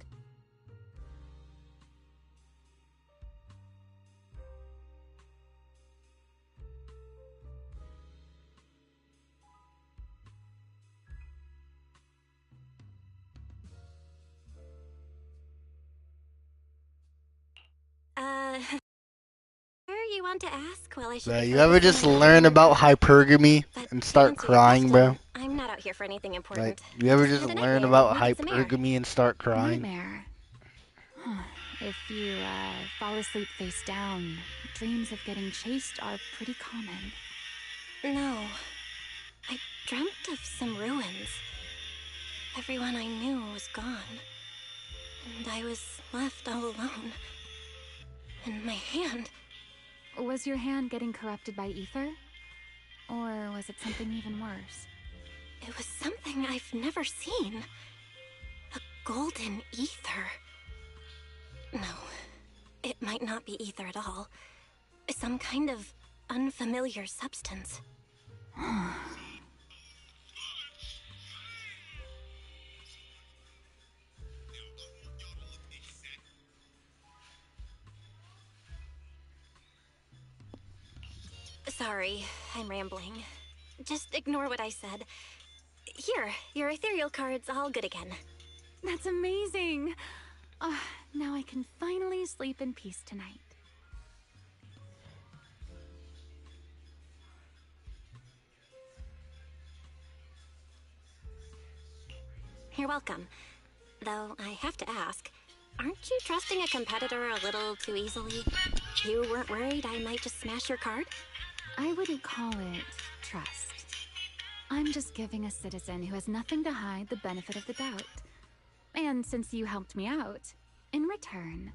You want to ask while I should Bro, be you ever focused on just my learn career? about hypergamy and To start answer your crying, bro? question, I'm not out here for anything important. Like, you ever I just had a learn nightmare about and needed some air. hypergamy and start crying? Nightmare. If you fall asleep face down, dreams of getting chased are pretty common. No. I dreamt of some ruins. Everyone I knew was gone. And I was left all alone. And my hand... Was your hand getting corrupted by ether? Or was it something even worse? It was something I've never seen. A golden ether. No, it might not be ether at all. Some kind of unfamiliar substance. Sorry, I'm rambling. Just ignore what I said. Here, your ethereal card's all good again. That's amazing! Now I can finally sleep in peace tonight. You're welcome. Though I have to ask, aren't you trusting a competitor a little too easily? You weren't worried I might just smash your card? I wouldn't call it trust. I'm just giving a citizen who has nothing to hide the benefit of the doubt. And since you helped me out, in return,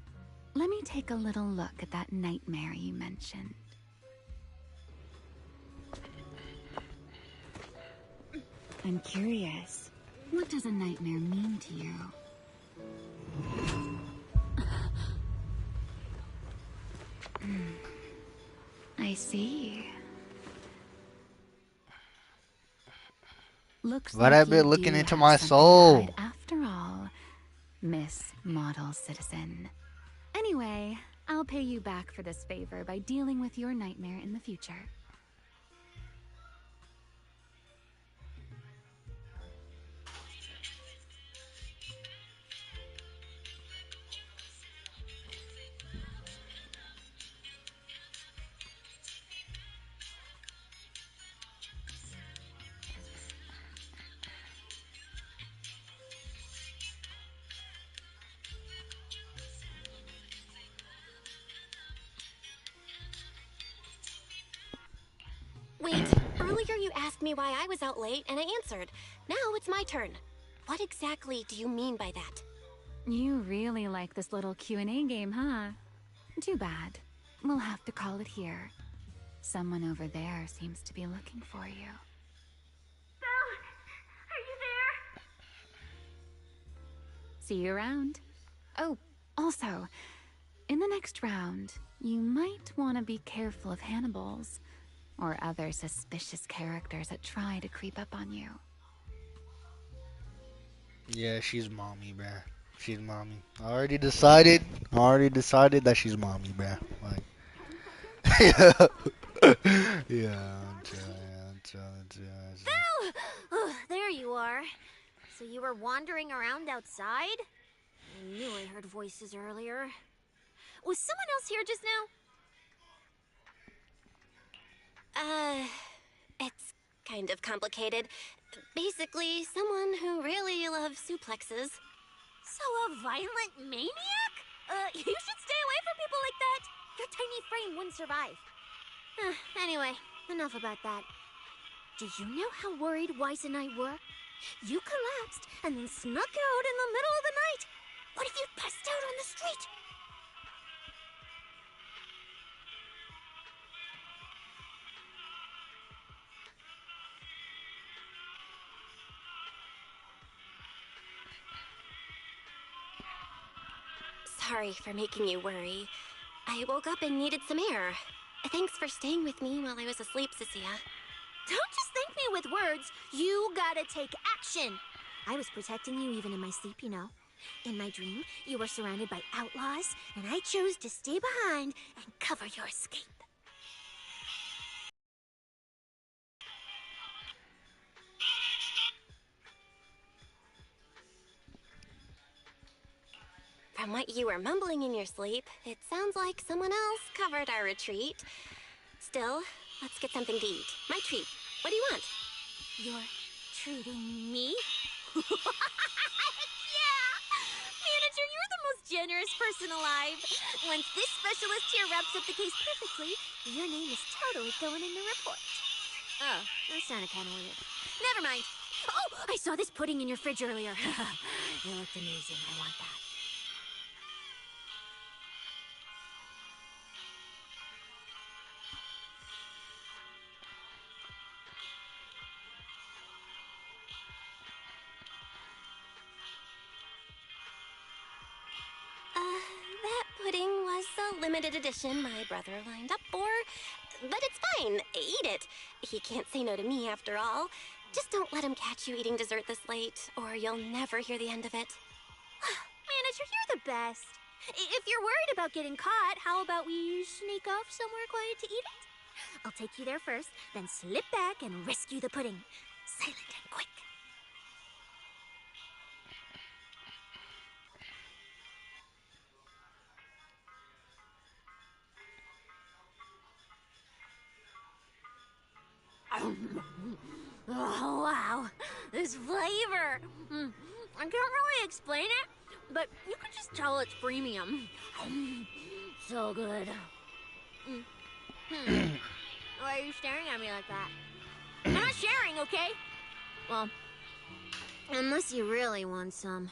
let me take a little look at that nightmare you mentioned. I'm curious. What does a nightmare mean to you? I see. Looks But like I've you been looking do into have my something to soul. hide after all, Miss Model Citizen. Anyway, I'll pay you back for this favor by dealing with your nightmare in the future. Wait, earlier you asked me why I was out late, and I answered. Now it's my turn. What exactly do you mean by that? You really like this little Q&A game, huh? Too bad. We'll have to call it here. Someone over there seems to be looking for you. Belle, are you there? See you around. Oh, also, in the next round, you might want to be careful of Hannibals or other suspicious characters that try to creep up on you. Yeah, she's mommy, bruh. She's mommy. I already decided. I already decided that she's mommy, bruh. Like, yeah, yeah. Phil! Oh, there you are. So you were wandering around outside? I knew I heard voices earlier. Was someone else here just now? It's kind of complicated. Basically, someone who really loves suplexes. So a violent maniac? You should stay away from people like that. Your tiny frame wouldn't survive. Anyway, enough about that. Do you know how worried Weiss and I were? You collapsed and then snuck out in the middle of the night. What if you passed out on the street? Sorry for making you worry. I woke up and needed some air. Thanks for staying with me while I was asleep, Cecilia. Don't just thank me with words. You gotta take action. I was protecting you even in my sleep, you know. In my dream, you were surrounded by outlaws, and I chose to stay behind and cover your escape. From what you were mumbling in your sleep, it sounds like someone else covered our retreat. Still, let's get something to eat. My treat. What do you want? You're treating me? Yeah! Manager, you're the most generous person alive. Once this specialist here wraps up the case perfectly, your name is totally going in the report. Oh, that sounded kind of weird. Never mind. Oh, I saw this pudding in your fridge earlier. It looked amazing. I want that. That pudding was a limited edition my brother lined up for. But it's fine. Eat it. He can't say no to me after all. Just don't let him catch you eating dessert this late, or you'll never hear the end of it. Manager, you're the best. If you're worried about getting caught, how about we sneak off somewhere quiet to eat it? I'll take you there first, then slip back and rescue the pudding. Silent and quick. Oh, wow. This flavor. I can't really explain it, but you can just tell it's premium. So good. Why are you staring at me like that? I'm not sharing, okay? Well, unless you really want some.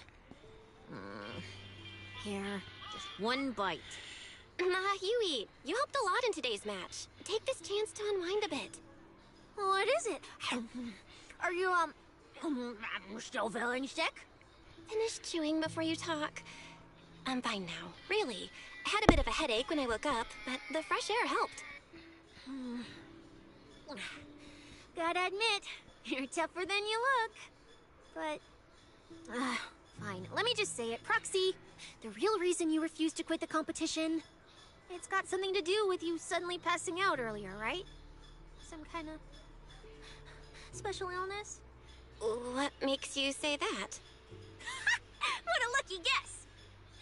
Here, just one bite. You eat. You helped a lot in today's match. Take this chance to unwind a bit. What is it? Are you, still feeling sick? Finish chewing before you talk. I'm fine now, really. I had a bit of a headache when I woke up, but the fresh air helped. Gotta admit, you're tougher than you look. But, fine. Let me just say it. Proxy, the real reason you refused to quit the competition, it's got something to do with you suddenly passing out earlier, right? Some kind of special illness? What makes you say that? What a lucky guess!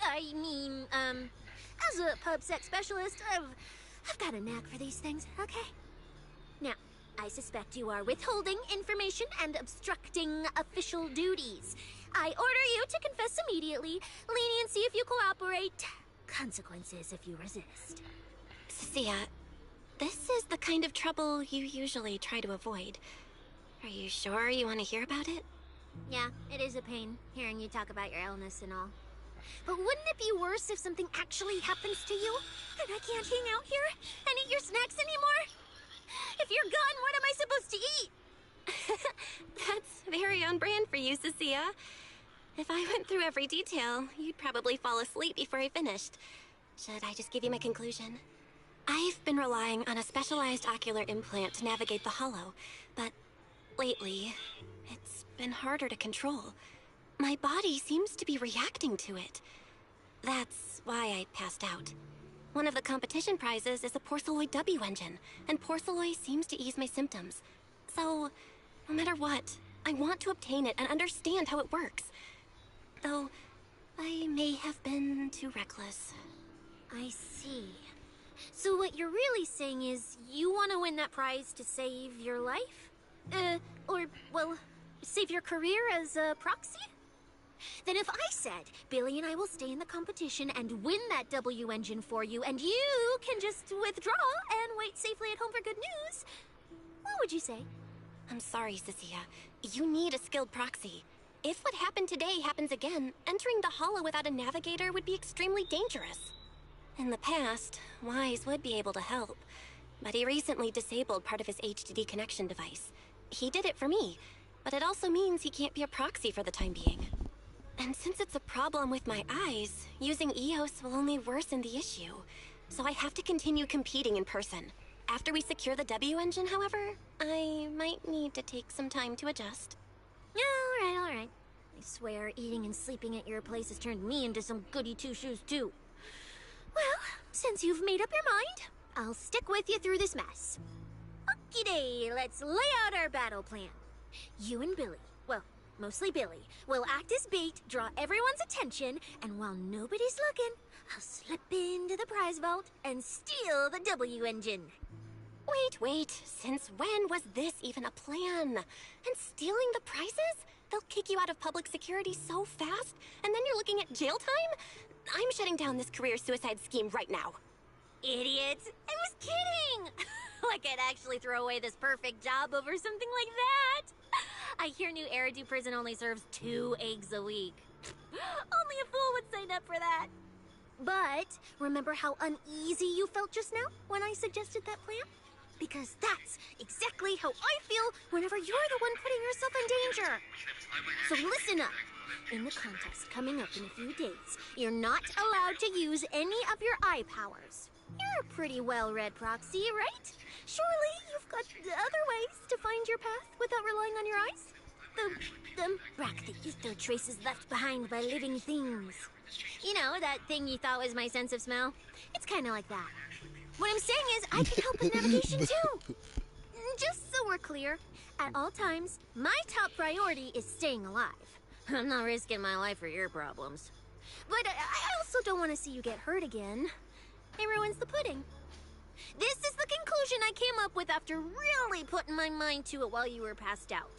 I mean, as a pub sex specialist, I've got a knack for these things, okay? Now, I suspect you are withholding information and obstructing official duties. I order you to confess immediately, leniency if you cooperate, consequences if you resist. Cecilia, this is the kind of trouble you usually try to avoid. Are you sure you want to hear about it? Yeah, it is a pain, hearing you talk about your illness and all. But wouldn't it be worse if something actually happens to you? And I can't hang out here and eat your snacks anymore? If you're gone, what am I supposed to eat? That's very on brand for you, Cecilia. If I went through every detail, you'd probably fall asleep before I finished. Should I just give you my conclusion? I've been relying on a specialized ocular implant to navigate the hollow, but lately, it's been harder to control. My body seems to be reacting to it. That's why I passed out. One of the competition prizes is a Porceloid W engine, and Porceloid seems to ease my symptoms. So, no matter what, I want to obtain it and understand how it works. Though, I may have been too reckless. I see. So what you're really saying is you want to win that prize to save your life? Well, save your career as a proxy? Then if I said, Billy and I will stay in the competition and win that W engine for you, and you can just withdraw and wait safely at home for good news, what would you say? I'm sorry, Cecilia. You need a skilled proxy. If what happened today happens again, entering the hollow without a navigator would be extremely dangerous. In the past, Wise would be able to help, but he recently disabled part of his HDD connection device. He did it for me, but it also means he can't be a proxy for the time being. And since it's a problem with my eyes, using EOS will only worsen the issue. So I have to continue competing in person. After we secure the W engine, however, I might need to take some time to adjust. All right. I swear eating and sleeping at your place has turned me into some goody two-shoes too. Well, since you've made up your mind, I'll stick with you through this mess. Okie day, let's lay out our battle plan. You and Billy, well, mostly Billy, will act as bait, draw everyone's attention, and while nobody's looking, I'll slip into the prize vault and steal the W engine. Wait, since when was this even a plan? And stealing the prizes? They'll kick you out of public security so fast, and then you're looking at jail time? I'm shutting down this career suicide scheme right now. Idiots! I was kidding! Like I'd actually throw away this perfect job over something like that! I hear New Eridu Prison only serves 2 eggs a week. Only a fool would sign up for that. But remember how uneasy you felt just now when I suggested that plan? Because that's exactly how I feel whenever you're the one putting yourself in danger. So listen up. In the contest coming up in a few days, you're not allowed to use any of your eye powers. You're a pretty well-read proxy, right? Surely you've got other ways to find your path without relying on your eyes? Brack the ether traces left behind by living things. You know, that thing you thought was my sense of smell? It's kind of like that. What I'm saying is, I can help with navigation too. Just so we're clear, at all times, my top priority is staying alive. I'm not risking my life for your problems. But I also don't want to see you get hurt again. It ruins the pudding. This is the conclusion I came up with after really putting my mind to it while you were passed out.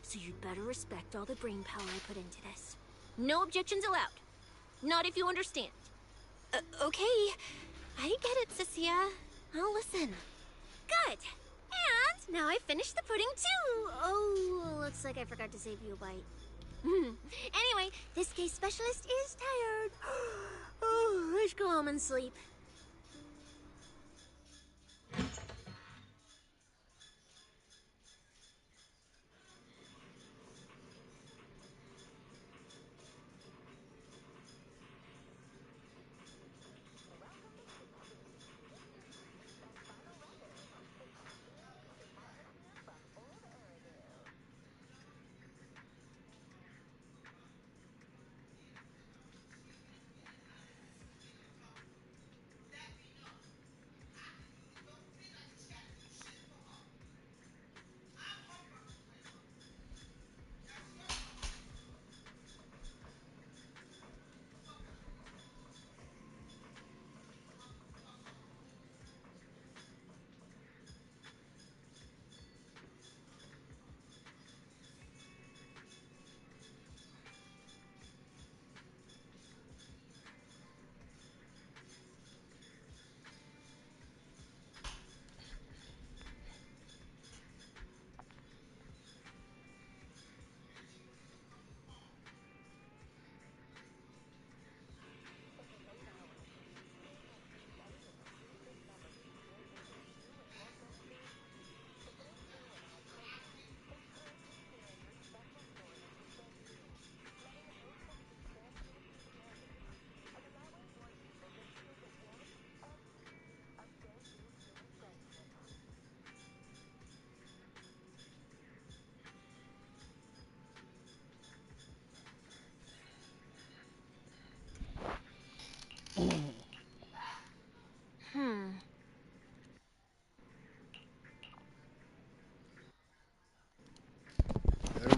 So you'd better respect all the brain power I put into this. No objections allowed. Not if you understand. Okay. I get it, Cecilia. I'll listen. Good. And now I've finished the pudding too. Oh, looks like I forgot to save you a bite. Anyway, this case specialist is tired. Oh, let's go home and sleep.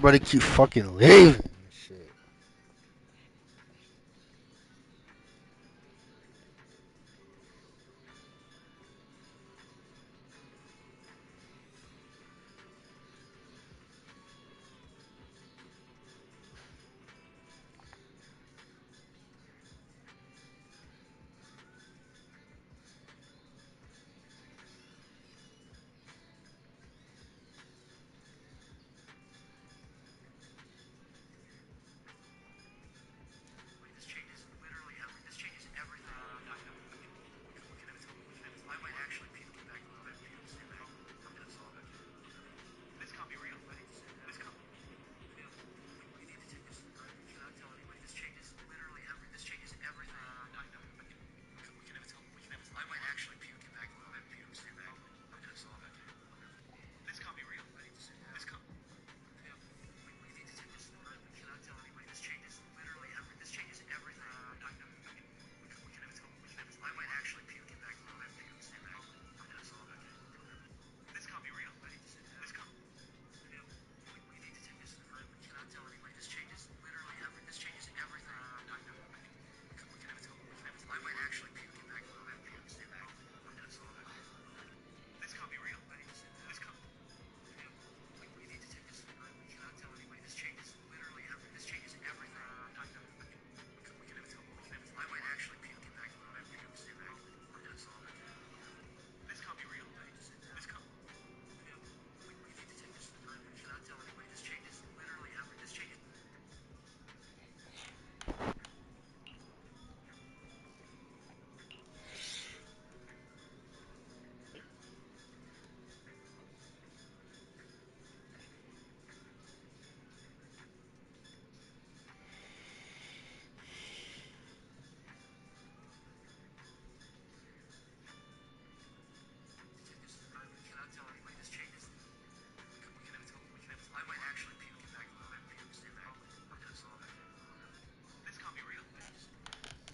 everybody keep fucking leaving. Shit.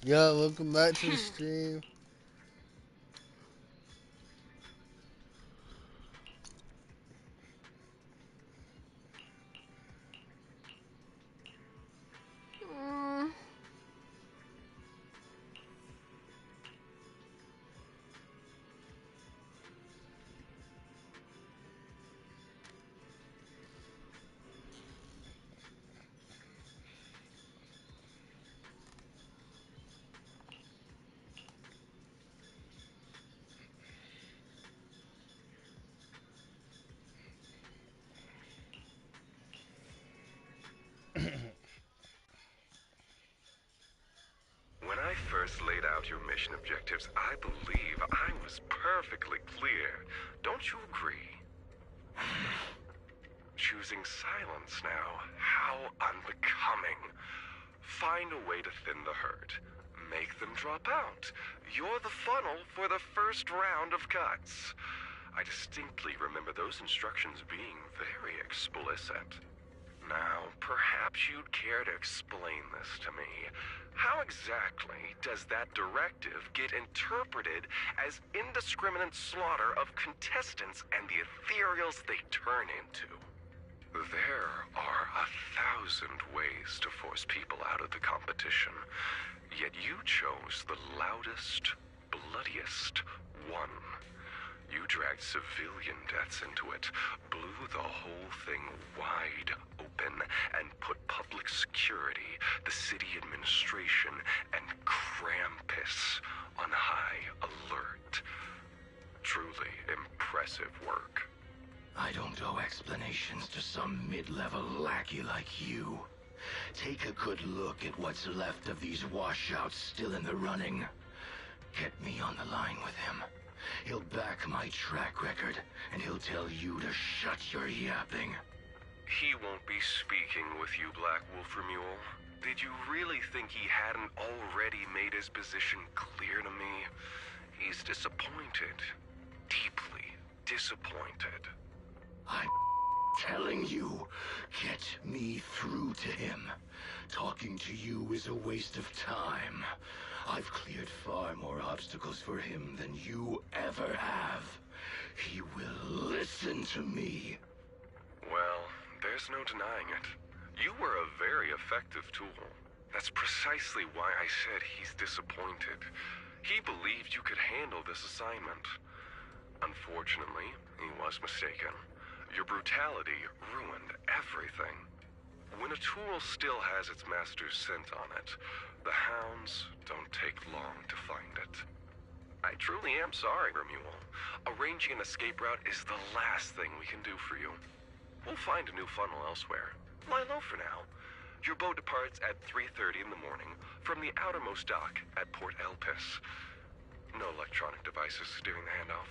Yo, welcome back to the stream. When I first laid out your mission objectives, I believe I was perfectly clear. Don't you agree? Choosing silence now. How unbecoming. Find a way to thin the herd. Make them drop out. You're the funnel for the first round of cuts. I distinctly remember those instructions being very explicit. Now, perhaps you'd care to explain this to me. How exactly does that directive get interpreted as indiscriminate slaughter of contestants and the ethereals they turn into? There are 1,000 ways to force people out of the competition, yet you chose the loudest, bloodiest one. You dragged civilian deaths into it, blew the whole thing wide open, and put public security, the city administration, and Krampus on high alert. Truly impressive work. I don't owe explanations to some mid-level lackey like you. Take a good look at what's left of these washouts still in the running. Get me on the line with him. He'll back my track record, and he'll tell you to shut your yapping. He won't be speaking with you, Black Wolf Mule. Did you really think he hadn't already made his position clear to me? He's disappointed. Deeply disappointed. I'm telling you, get me through to him. Talking to you is a waste of time. I've cleared far more obstacles for him than you ever have. He will listen to me. Well, there's There's no denying it. You were a very effective tool. That's precisely why I said he's disappointed. He believed you could handle this assignment. Unfortunately, he was mistaken. Your brutality ruined everything. When a tool still has its master's scent on it, the hounds don't take long to find it. I truly am sorry, Remuel. Arranging an escape route is the last thing we can do for you. We'll find a new funnel elsewhere. Lie low for now. Your boat departs at 3:30 in the morning from the outermost dock at Port Elpis. No electronic devices during the handoff.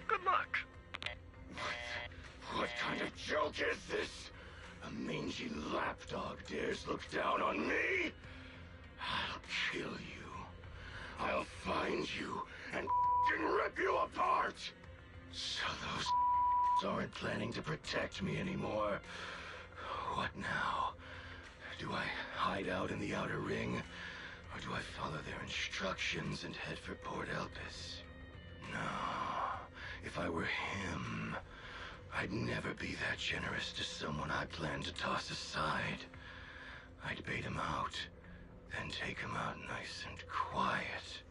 Good luck. What kind of joke is this? A mangy lapdog dares look down on me? I'll kill you. I'll find you and rip you apart. So those aren't planning to protect me anymore. What now? Do I hide out in the outer ring? Or do I follow their instructions and head for Port Elpis? No. If I were him, I'd never be that generous to someone I plan to toss aside. I'd bait him out, then take him out nice and quiet.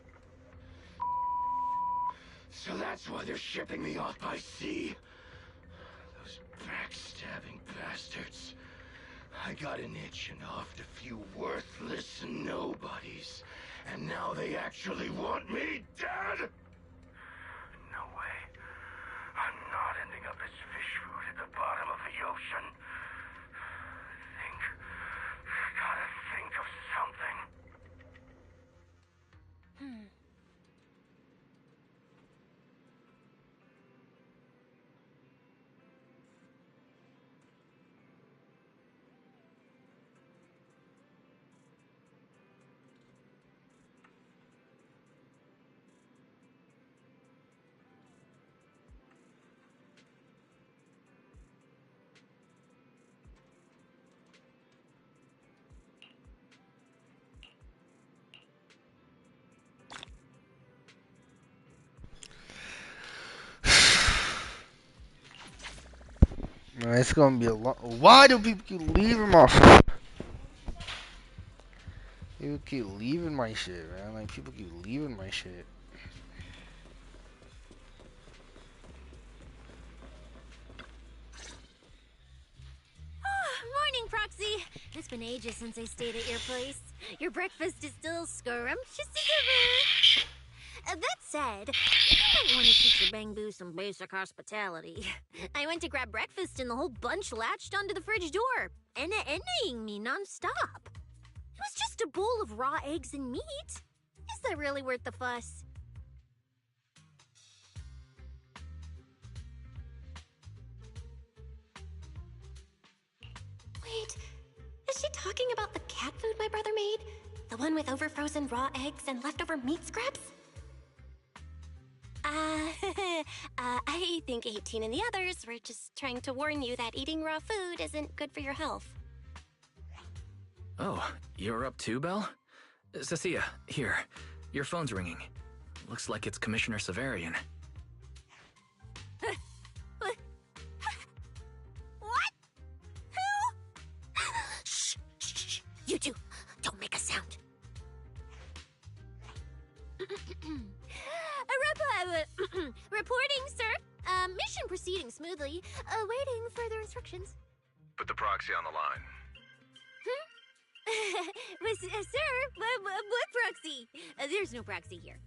So that's why they're shipping me off by sea. Those backstabbing bastards. I got an itch and offed a few worthless nobodies, and now they actually want me dead? No way. I'm not ending up as fish food at the bottom of the ocean. Gotta think of something. It's gonna be a long. Why do people keep leaving my? People keep leaving my shit, man. Like people keep leaving my shit. Morning, Proxy. It's been ages since I stayed at your place. Your breakfast is still scrumptious as ever. That said, you might want to teach your Bangbu some basic hospitality. I went to grab breakfast and the whole bunch latched onto the fridge door, enna-ennaing me nonstop. It was just a bowl of raw eggs and meat. Is that really worth the fuss? Wait, is she talking about the cat food my brother made? The one with overfrozen raw eggs and leftover meat scraps? I think 18 and the others were just trying to warn you that eating raw food isn't good for your health. Oh, you're up too, Belle? Cecilia, here. Your phone's ringing. Looks like it's Commissioner Severian. What? Who? Shh, shh, shh. You two, don't make a sound. Reporting, sir. Mission proceeding smoothly. Awaiting further instructions. Put the proxy on the line. Sir, what proxy? There's no proxy here.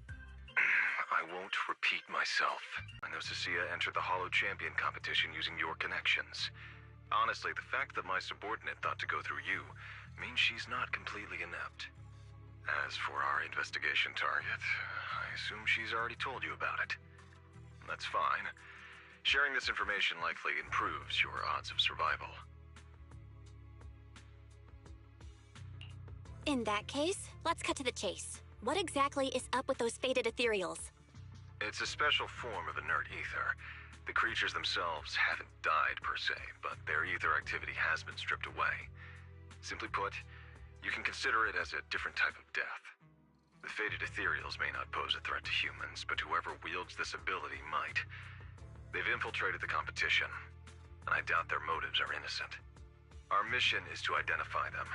I won't repeat myself. I know Cecilia entered the Hollow Champion competition using your connections. Honestly, the fact that my subordinate thought to go through you means she's not completely inept. As for our investigation target, I assume she's already told you about it. That's fine. Sharing this information likely improves your odds of survival. In that case, let's cut to the chase. What exactly is up with those faded ethereals? It's a special form of inert ether. The creatures themselves haven't died per se, but their ether activity has been stripped away. Simply put, you can consider it as a different type of death. The faded ethereals may not pose a threat to humans, but whoever wields this ability might. They've infiltrated the competition, and I doubt their motives are innocent. Our mission is to identify them.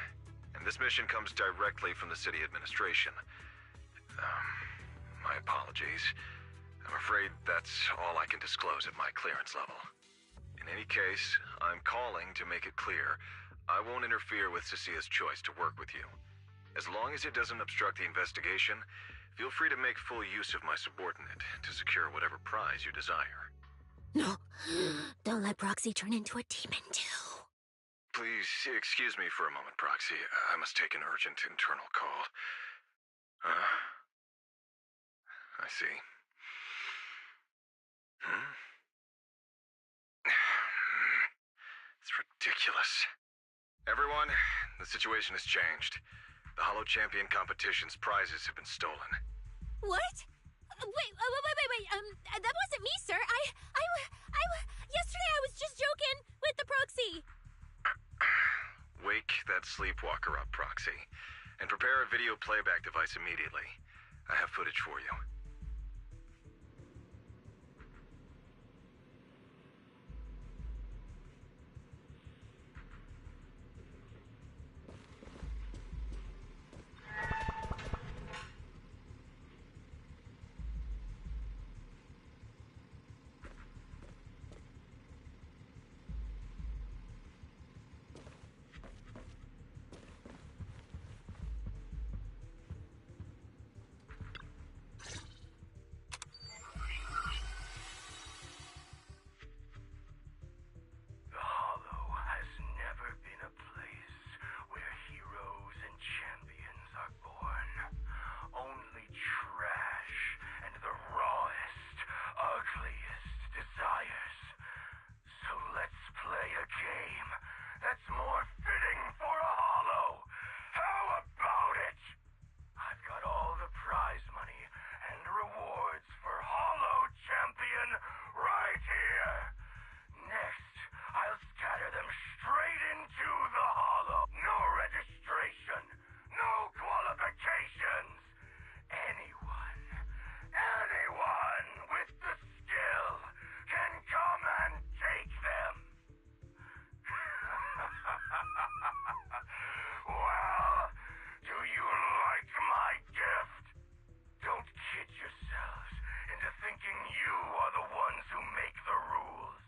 And this mission comes directly from the city administration. My apologies. I'm afraid that's all I can disclose at my clearance level. In any case, I'm calling to make it clear I won't interfere with Cecia's choice to work with you. As long as it doesn't obstruct the investigation, feel free to make full use of my subordinate to secure whatever prize you desire. No, don't let Proxy turn into a demon too. Please excuse me for a moment, Proxy. I must take an urgent internal call. I see. It's ridiculous. Everyone, the situation has changed. The Hollow Champion competition's prizes have been stolen. What? Wait, that wasn't me, sir. Yesterday I was just joking with the Proxy. Wake that sleepwalker up, Proxy, and prepare a video playback device immediately. I have footage for you. The Hollow has never been a place where heroes and champions are born. Only trash and the rawest, ugliest desires. So let's play a game that's more fitting for a Hollow. How about it? I've got all the prize money and rewards for Hollow Champion right here. Next, I'll scatter them straight into the Hollow. No registration, no qualifications. Anyone with the skill can come and take them. Well, do you like my gift? Don't kid yourselves into thinking you are the ones who make the rules.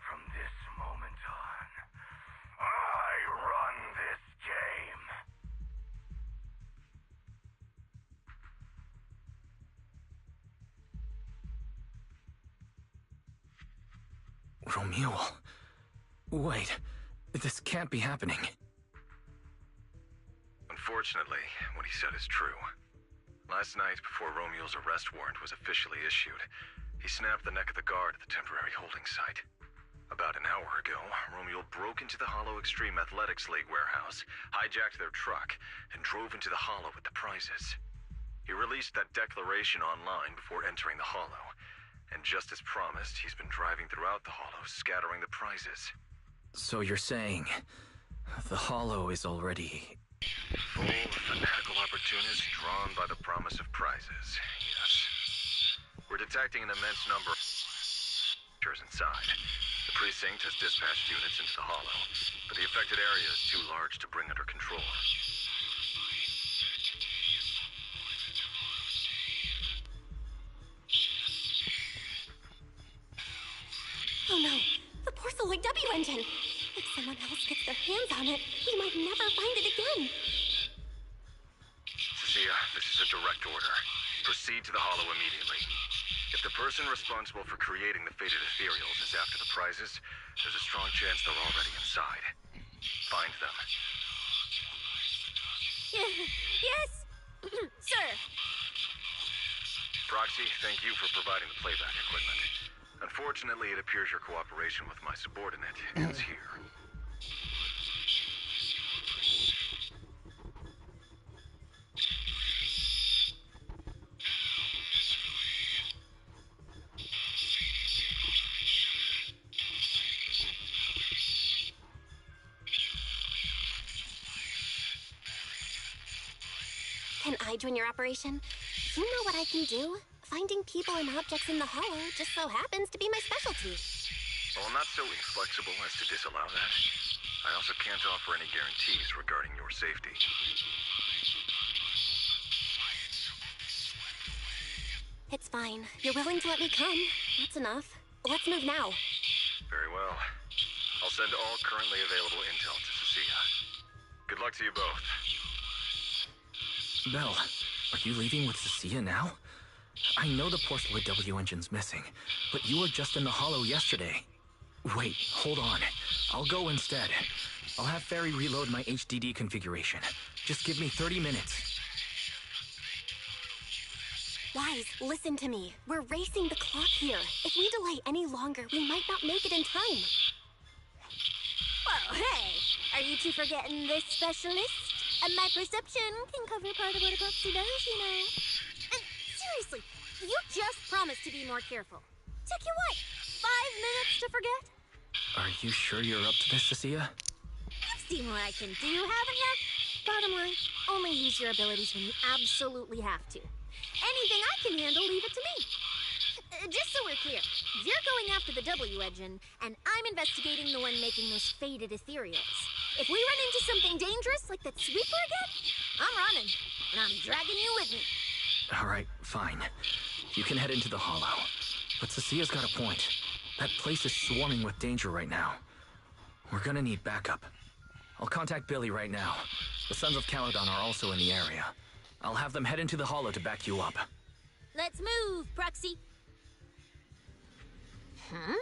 From this moment on, I run this game. Romule. Wait, this can't be happening. Unfortunately, what he said is true. Last night, before Romule's arrest warrant was officially issued, he snapped the neck of the guard at the temporary holding site. About an hour ago, Romule broke into the Hollow Extreme Athletics League warehouse, hijacked their truck, and drove into the Hollow with the prizes. He released that declaration online before entering the Hollow, and just as promised, he's been driving throughout the Hollow, scattering the prizes. So you're saying the Hollow is already... Full of fanatical opportunists drawn by the promise of prizes, yes. We're detecting an immense number of creatures inside. The precinct has dispatched units into the Hollow, but the affected area is too large to bring under control. Oh no, the Porceloid W engine! If someone else gets their hands on it, we might never find it again. Cecilia, this is a direct order. Proceed to the Hollow immediately. If the person responsible for creating the fated ethereals is after the prizes, there's a strong chance they're already inside. Find them. Yes, sir. Proxy, thank you for providing the playback equipment. Unfortunately, it appears your cooperation with my subordinate ends here. Can I join your operation? You know what I can do. Finding people and objects in the Hollow just so happens to be my specialty. Well, I'm not so inflexible as to disallow that. I also can't offer any guarantees regarding your safety. It's fine. You're willing to let me come. That's enough. Let's move now. Very well. I'll send all currently available intel to Cecilia. Good luck to you both. Belle, are you leaving with Cecilia now? I know the Porceloid W engine's missing, but you were just in the hollow yesterday. Wait, hold on. I'll go instead. I'll have Ferry reload my HDD configuration. Just give me 30 minutes. Wise, listen to me. We're racing the clock here. If we delay any longer, we might not make it in time. Well, hey, are you two forgetting this specialist? And my perception can cover part of what a proxy does, you know. And seriously, you just promised to be more careful. Took you what, 5 minutes to forget? Are you sure you're up to this, Cecilia? You've seen what I can do, haven't you? Bottom line, only use your abilities when you absolutely have to. Anything I can handle, leave it to me. Just so we're clear, you're going after the W engine, and I'm investigating the one making those faded ethereals. If we run into something dangerous, like that sweeper again, I'm running, and I'm dragging you with me. All right, fine. You can head into the hollow. But Cecilia's got a point. That place is swarming with danger right now. We're gonna need backup. I'll contact Billy right now. The Sons of Caledon are also in the area. I'll have them head into the hollow to back you up. Let's move, Proxy. Huh?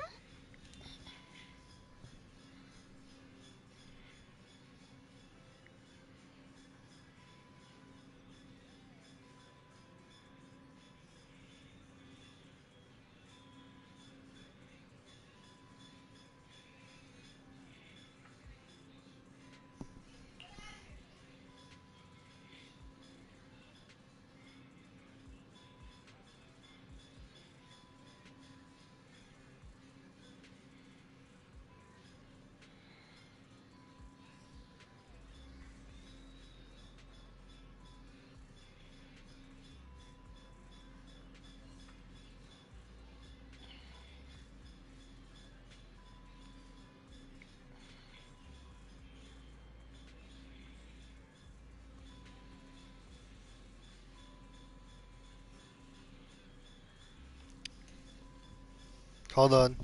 Hold on.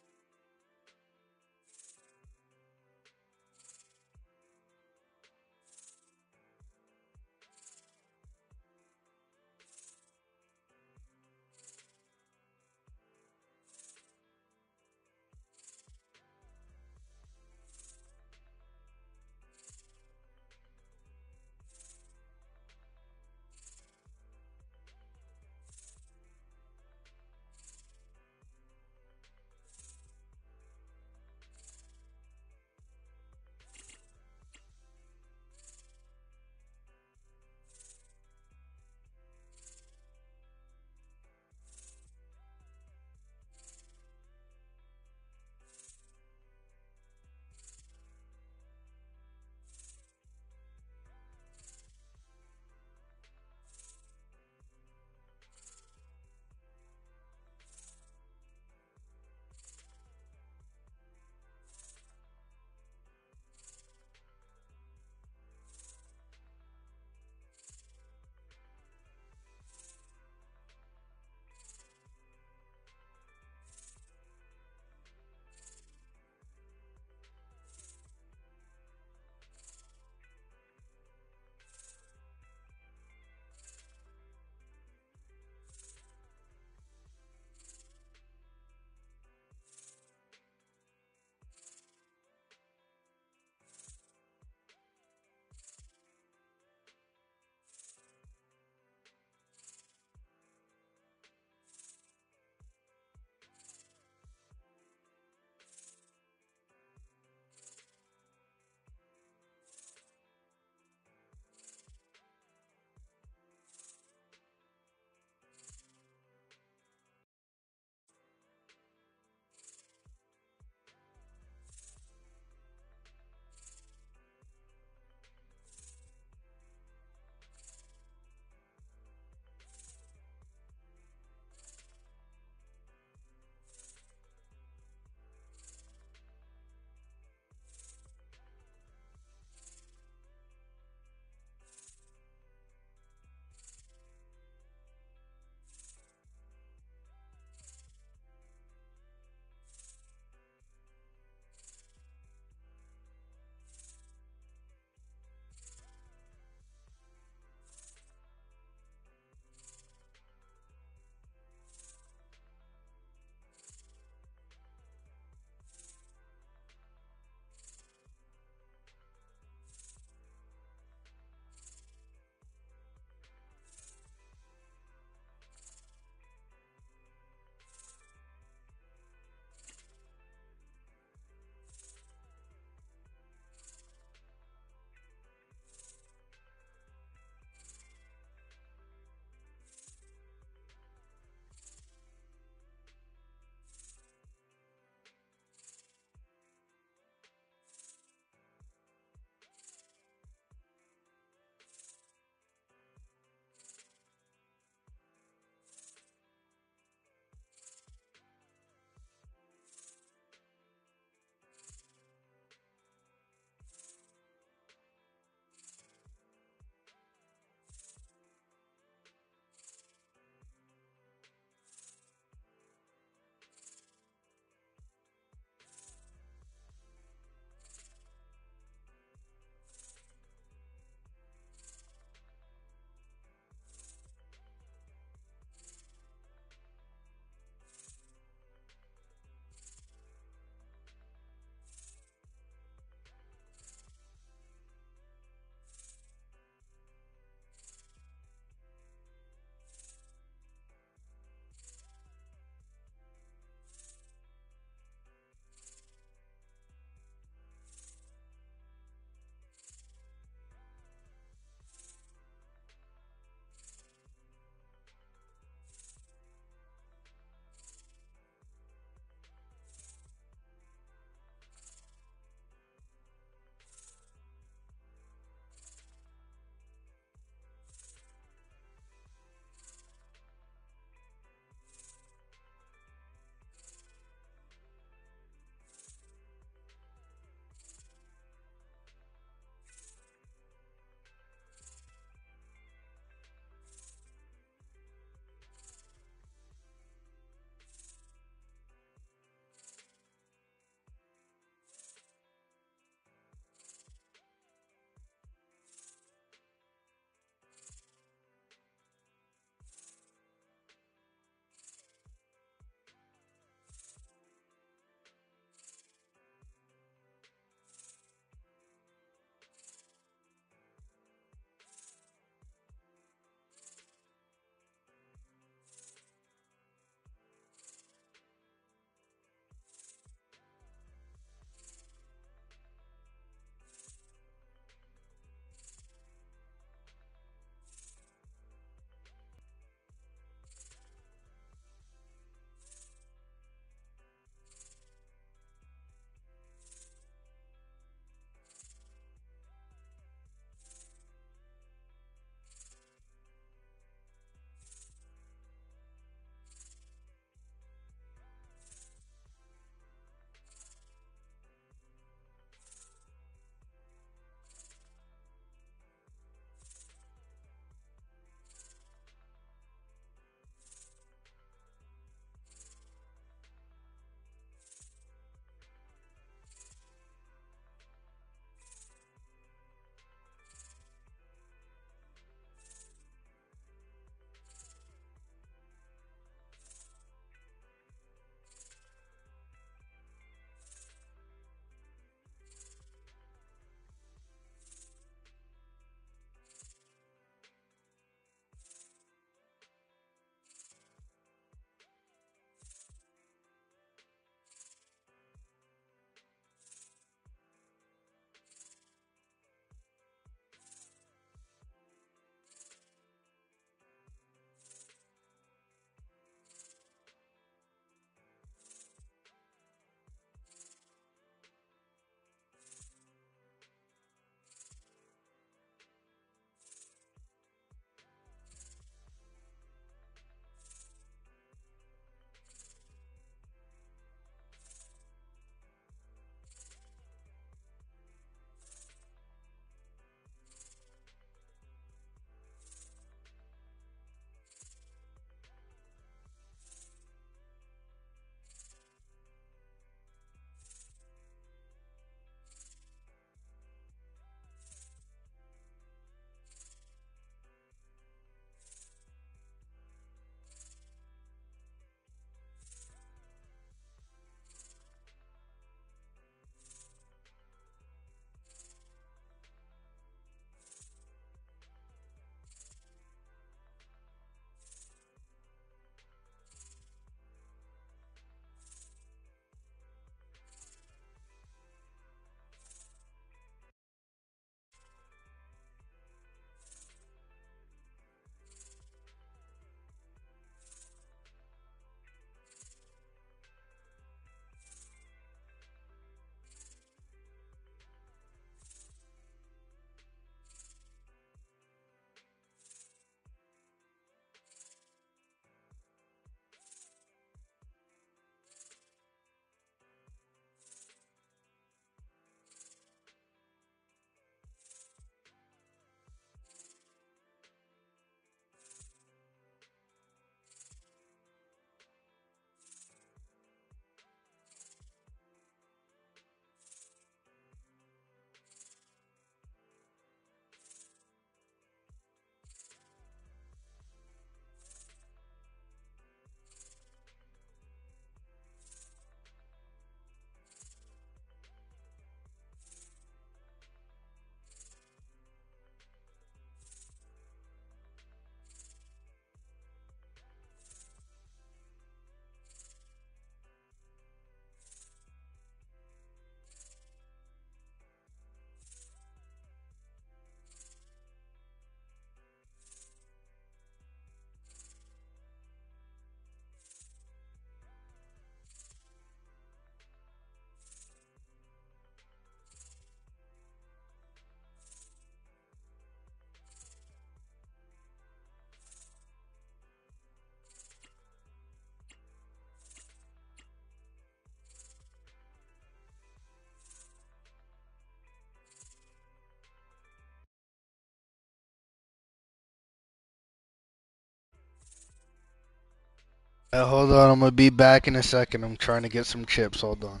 Hold on, I'm gonna be back in a second. I'm trying to get some chips. Hold on.